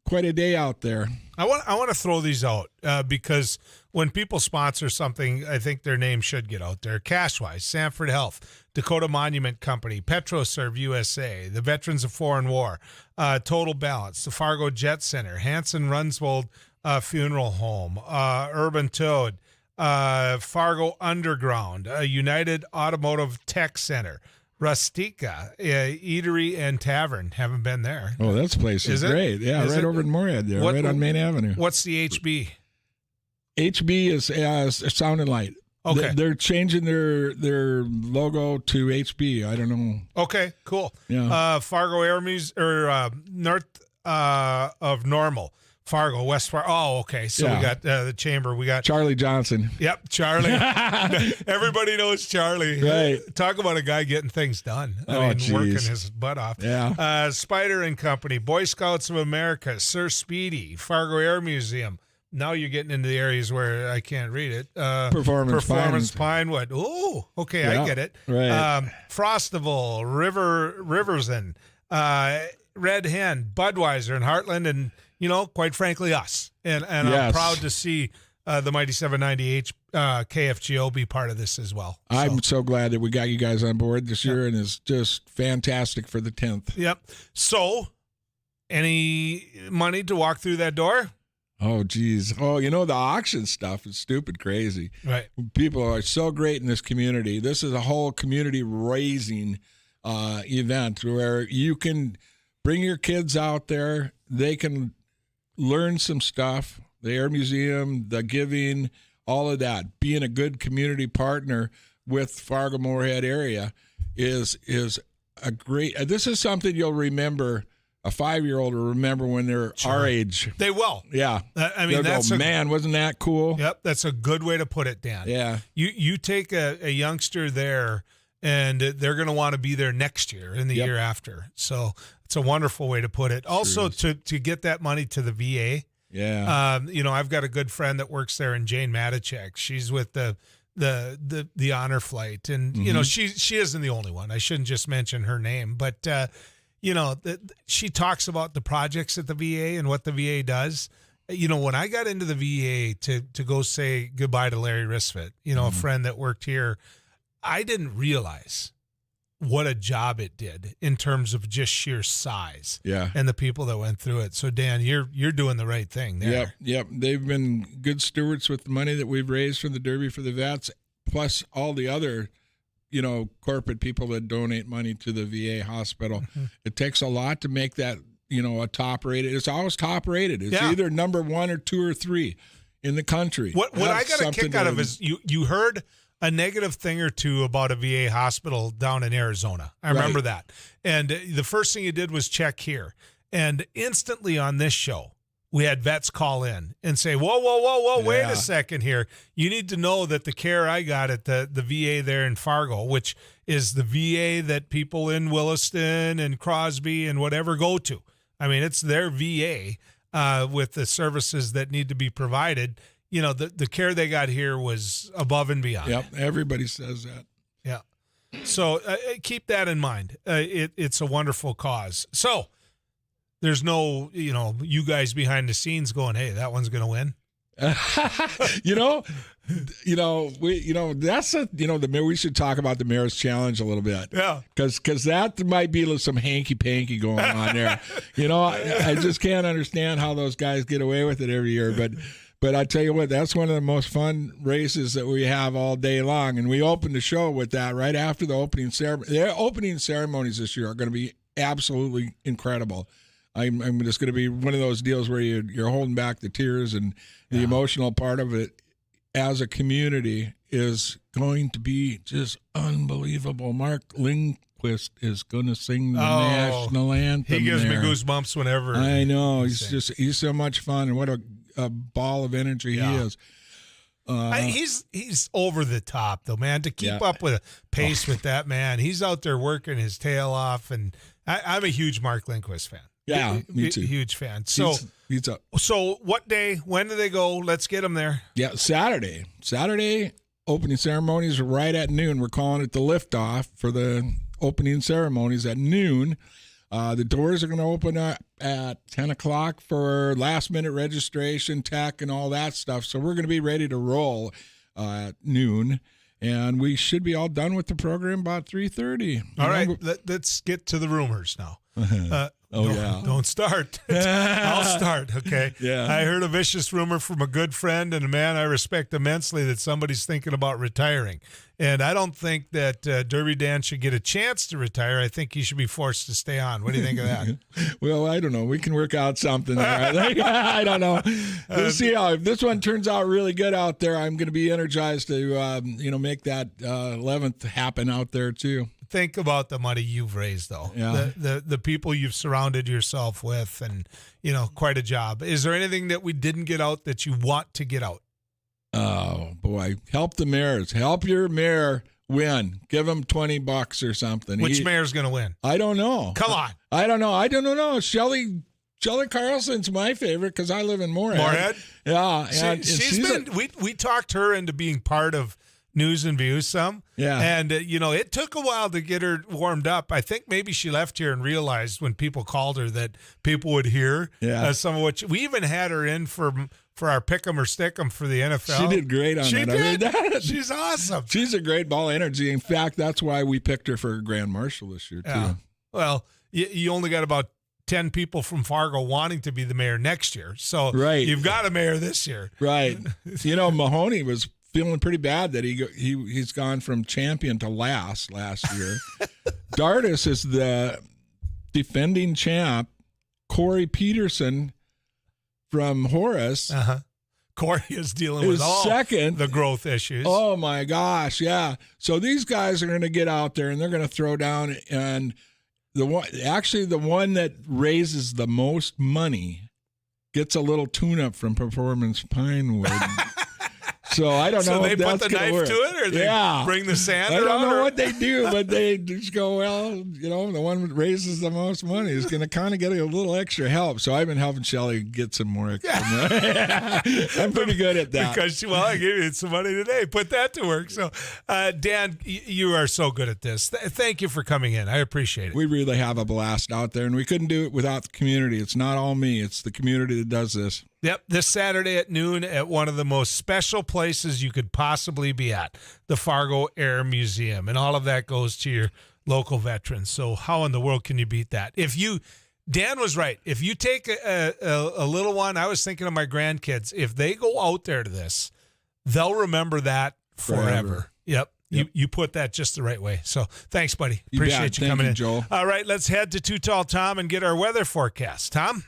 quite a day out there. I want to throw these out because when people sponsor something, I think their name should get out there. Cashwise, Sanford Health, Dakota Monument Company, PetroServe USA, the Veterans of Foreign War, Total Balance, the Fargo Jet Center, Hanson Runswold Funeral Home, Urban Toad, Fargo Underground, United Automotive Tech Center, Rustica, Eatery and Tavern. Haven't been there. Oh, that place is great. Yeah, right over in Moorhead there, right on Main Avenue. What's the HB? HB is Sound and Light. Okay. They're changing their logo to HB. I don't know. Okay, cool. Yeah. Fargo Air Museum, or north of Normal. Fargo, West Fargo. Oh, okay. So we got the chamber. We got Charlie Johnson. Yep, Charlie. Everybody knows Charlie. Right. Talk about a guy getting things done. Geez. Working his butt off. Yeah. Spider and Company, Boy Scouts of America, Sir Speedy, Fargo Air Museum. Now you're getting into the areas where I can't read it. Performance Pinewood. Oh, okay, I get it. Right. Frostival, Riverson, Red Hen, Budweiser, and Heartland, and quite frankly, us. And I'm proud to see the Mighty 790H KFGO be part of this as well. I'm so glad that we got you guys on board this year, and it's just fantastic for the 10th. Yep. So, any money to walk through that door? Oh, geez. Oh, the auction stuff is stupid crazy. Right. People are so great in this community. This is a whole community raising event where you can bring your kids out there. They can learn some stuff. The Air Museum, the giving, all of that. Being a good community partner with Fargo-Moorhead area is a great. This is something you'll remember. A 5-year-old will remember when they're our age. They will. Yeah. I mean, that's man, wasn't that cool? Yep, that's a good way to put it, Dan. Yeah. You take a youngster there, and they're going to want to be there next year and the year after. So it's a wonderful way to put it. Also, to get that money to the VA. Yeah. I've got a good friend that works there, in Jane Matichek. She's with the honor flight, and she isn't the only one. I shouldn't just mention her name, but. She talks about the projects at the VA and what the VA does. When I got into the VA to go say goodbye to Larry Risfit, a friend that worked here, I didn't realize what a job it did in terms of just sheer size and the people that went through it. So, Dan, you're doing the right thing there. Yep. They've been good stewards with the money that we've raised from the Derby for the Vets, plus all the other corporate people that donate money to the VA hospital. Mm-hmm. It takes a lot to make that, a top rated. It's always top rated. It's either number 1 or 2 or 3 in the country. What I got a kick out of is you heard a negative thing or two about a VA hospital down in Arizona. I remember that. And the first thing you did was check here. And instantly on this show, we had vets call in and say, whoa, wait a second here. You need to know that the care I got at the VA there in Fargo, which is the VA that people in Williston and Crosby and whatever go to. I mean, it's their VA with the services that need to be provided. The care they got here was above and beyond. Yep, everybody says that. Yeah. So keep that in mind. It's a wonderful cause. So, there's no, you guys behind the scenes going, hey, that one's going to win. We should talk about the Mayor's Challenge a little bit. Yeah. Because that might be some hanky-panky going on there. I just can't understand how those guys get away with it every year. But I tell you what, that's one of the most fun races that we have all day long. And we opened the show with that right after the opening ceremony. The opening ceremonies this year are going to be absolutely incredible. I'm just going to be one of those deals where you're holding back the tears, and the emotional part of it as a community is going to be just unbelievable. Mark Lindquist is going to sing the national anthem. He gives me goosebumps whenever. I know. He's so much fun, and what a ball of energy he is. He's over the top, though, man. To keep up with a pace with that man, he's out there working his tail off, and I'm a huge Mark Lindquist fan. Yeah, me too. Huge fan. So, so what day? When do they go? Let's get them there. Yeah, Saturday. Saturday opening ceremonies right at noon. We're calling it the liftoff for the opening ceremonies at noon. The doors are going to open up at 10 o'clock for last-minute registration, tech, and all that stuff. So we're going to be ready to roll at noon, and we should be all done with the program about 3:30. All right, let's get to the rumors now. Yeah. Don't start. I'll start, okay? Yeah. I heard a vicious rumor from a good friend and a man I respect immensely that somebody's thinking about retiring. And I don't think that Derby Dan should get a chance to retire. I think he should be forced to stay on. What do you think of that? Well, I don't know. We can work out something there. I don't know. We'll see how. If this one turns out really good out there, I'm going to be energized to make that 11th happen out there too. think about the money you've raised, though. Yeah. The people you've surrounded yourself with, and, quite a job. Is there anything that we didn't get out that you want to get out? Oh, boy. Help the mayors. Help your mayor win. Give him $20 or something. Which mayor's going to win? I don't know. Come on. I don't know. Shelley Carlson's my favorite because I live in Moorhead. Moorhead? Yeah. And she's been, we talked her into being part of News and Views some. Yeah. And, it took a while to get her warmed up. I think maybe she left here and realized when people called her that people would hear some of what we even had her in for our pick 'em or stick 'em for the NFL. She did great on that. She's awesome. She's a great ball of energy. In fact, that's why we picked her for Grand Marshal this year, too. Yeah. Well, you only got about 10 people from Fargo wanting to be the mayor next year. So you've got a mayor this year. Right. Mahoney was feeling pretty bad that he's gone from champion to last year. Dardis is the defending champ. Corey Peterson from Horace. Corey is dealing with all the growth issues. Oh, my gosh, yeah. So these guys are going to get out there, and they're going to throw down, and the one that raises the most money gets a little tune-up from Performance Pinewood. So I don't know if that's put the knife work. to it, or they bring the sand. I don't know what they do, but they just go, well, the one that raises the most money is going to kind of get a little extra help. So I've been helping Shelley get some more extra money. I'm pretty good at that. Because, I gave you some money today. Put that to work. So, Dan, you are so good at this. Thank you for coming in. I appreciate it. We really have a blast out there, and we couldn't do it without the community. It's not all me. It's the community that does this. Yep, this Saturday at noon at one of the most special places you could possibly be at, the Fargo Air Museum. And all of that goes to your local veterans. So how in the world can you beat that? Dan was right. If you take a little one, I was thinking of my grandkids. If they go out there to this, they'll remember that forever. Yep. You put that just the right way. So thanks, buddy. Appreciate you coming in. Joel. All right, let's head to Too Tall Tom and get our weather forecast. Tom?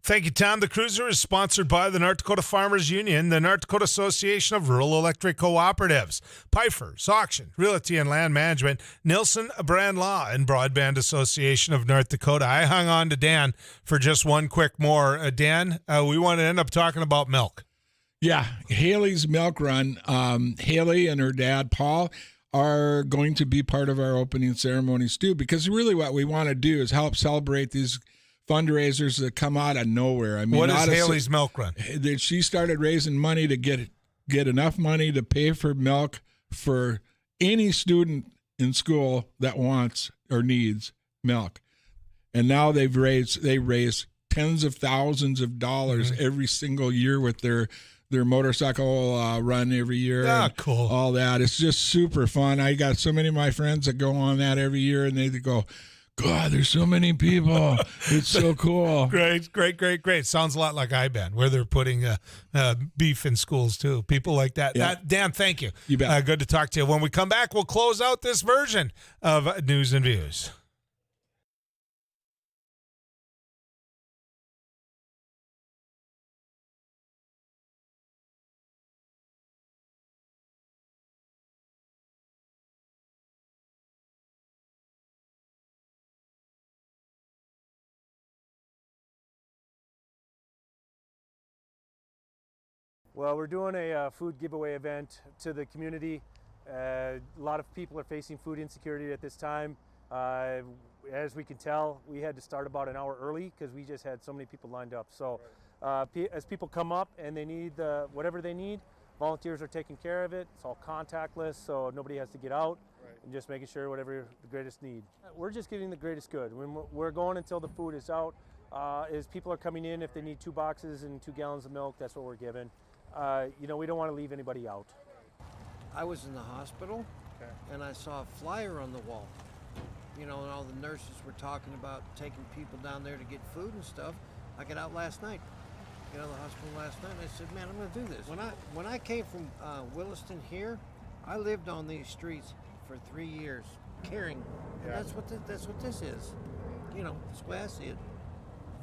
Thank you, Tom. The Cruiser is sponsored by the North Dakota Farmers Union, the North Dakota Association of Rural Electric Cooperatives, Pfeiffer's Auction, Realty and Land Management, Nilson Brand Law, and Broadband Association of North Dakota. I hung on to Dan for just one quick more. Dan, we want to end up talking about milk. Yeah, Haley's Milk Run. Haley and her dad, Paul, are going to be part of our opening ceremonies, too, because really what we want to do is help celebrate these fundraisers that come out of nowhere. I mean, what is Haley's Milk Run? She started raising money to get enough money to pay for milk for any student in school that wants or needs milk. And now they raise tens of thousands of dollars every single year with their motorcycle run every year. Ah, cool. All that. It's just super fun. I got so many of my friends that go on that every year, and they go, God, there's so many people. It's so cool. Great. Sounds a lot like IBAN, where they're putting beef in schools, too. People like that. Yeah. Dan, thank you. You bet. Good to talk to you. When we come back, we'll close out this version of News and Views. Well, we're doing a food giveaway event to the community. A lot of people are facing food insecurity at this time. As we can tell, we had to start about an hour early because we just had so many people lined up. So as people come up and they need whatever they need, volunteers are taking care of it. It's all contactless, so nobody has to get out. And just making sure whatever the greatest need. We're just getting the greatest good. When we're going until the food is out. As people are coming in, if they need 2 boxes and 2 gallons of milk, that's what we're giving. We don't want to leave anybody out. I was in the hospital, and I saw a flyer on the wall. And all the nurses were talking about taking people down there to get food and stuff. I got out last night. Got out of the hospital last night, and I said, man, I'm going to do this. When I came from Williston here, I lived on these streets for 3 years, caring. And that's what this is. That's the way I see it.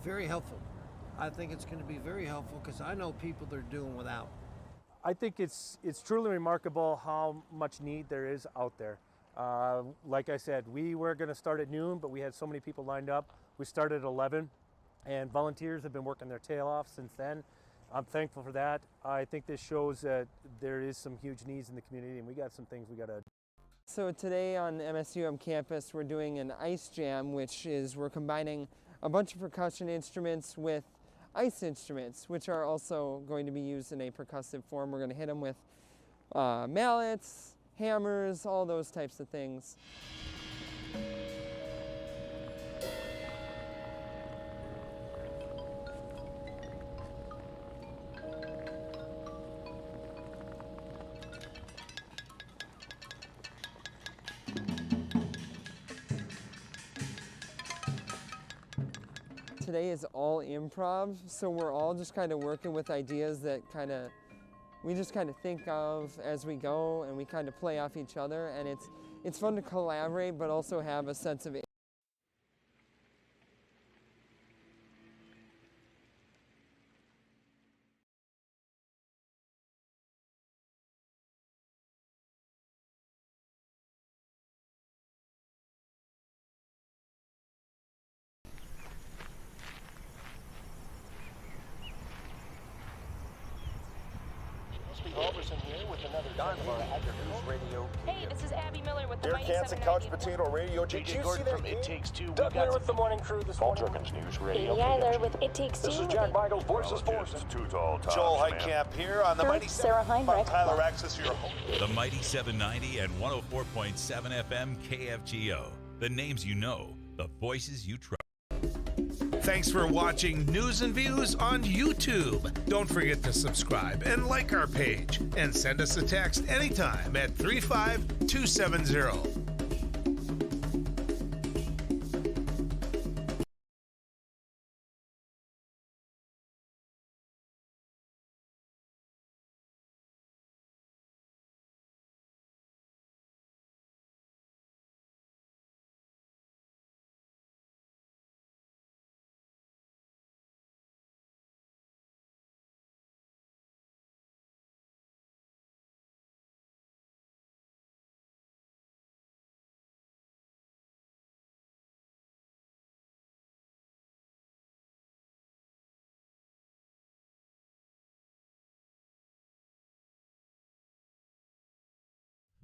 Very helpful. I think it's going to be very helpful because I know people that are doing without. I think it's truly remarkable how much need there is out there. Like I said, we were going to start at noon, but we had so many people lined up. We started at 11, and volunteers have been working their tail off since then. I'm thankful for that. I think this shows that there is some huge needs in the community, and we got some things we got to. So today on MSUM campus, we're doing an ice jam, which is we're combining a bunch of percussion instruments with ice instruments, which are also going to be used in a percussive form. We're going to hit them with mallets, hammers, all those types of things. Today is all improv, so we're all just kind of working with ideas that we just kind of think of as we go, and we kind of play off each other, and it's fun to collaborate but also have a sense of Hey, this is Abby Miller with the Derek Hansen, Couch Potato Radio. Did you see that from It Takes Two? Doug Miller with the morning crew this morning. Jerkins News Radio. Amy Eiler with It Takes Two. This is Jack Michaels, Voices Force. Joel Heitkamp here on the Mighty Sarah Heinrich. Tyler Axis, your home. The Mighty 790 and 104.7 FM KFGO. The names you know, the voices you trust. Thanks for watching News and Views on YouTube. Don't forget to subscribe and like our page. And send us a text anytime at 35270.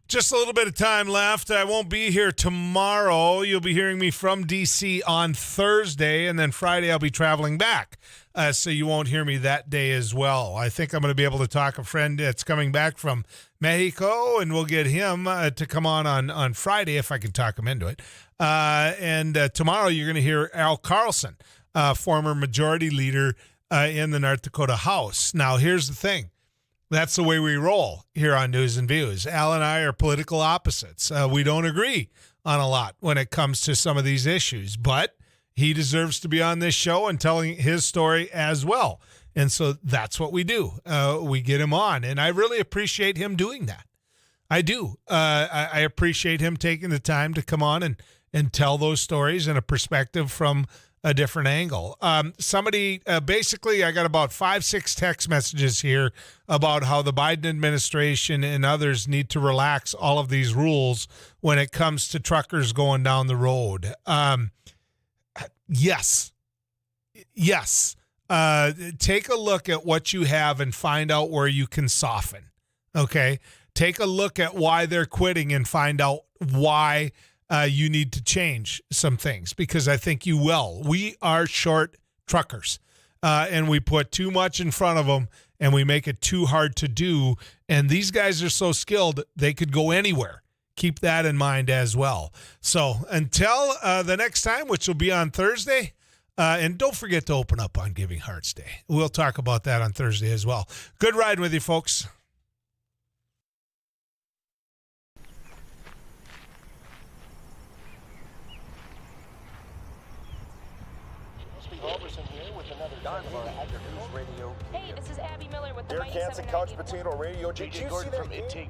Just a little bit of time left. I won't be here tomorrow. You'll be hearing me from D.C. on Thursday, and then Friday I'll be traveling back. So you won't hear me that day as well. I think I'm going to be able to talk a friend that's coming back from Mexico, and we'll get him to come on Friday if I can talk him into it. And tomorrow you're going to hear Al Carlson, former majority leader in the North Dakota House. Now, here's the thing. That's the way we roll here on News and Views. Al and I are political opposites. We don't agree on a lot when it comes to some of these issues, but he deserves to be on this show and telling his story as well. And so that's what we do. We get him on, and I really appreciate him doing that. I do. I appreciate him taking the time to come on and tell those stories in a perspective from a different angle. Somebody, basically, I got about 5-6 text messages here about how the Biden administration and others need to relax all of these rules when it comes to truckers going down the road. Yes. Take a look at what you have and find out where you can soften. Okay? Take a look at why they're quitting and find out why you need to change some things, because I think you will. We are short truckers, and we put too much in front of them, and we make it too hard to do. And these guys are so skilled, they could go anywhere. Keep that in mind as well. So until the next time, which will be on Thursday, and don't forget to open up on Giving Hearts Day. We'll talk about that on Thursday as well. Good ride with you, folks. Hey, this is Abby Miller with the Derek Hansen, Couch Potato Radio. Did you see that?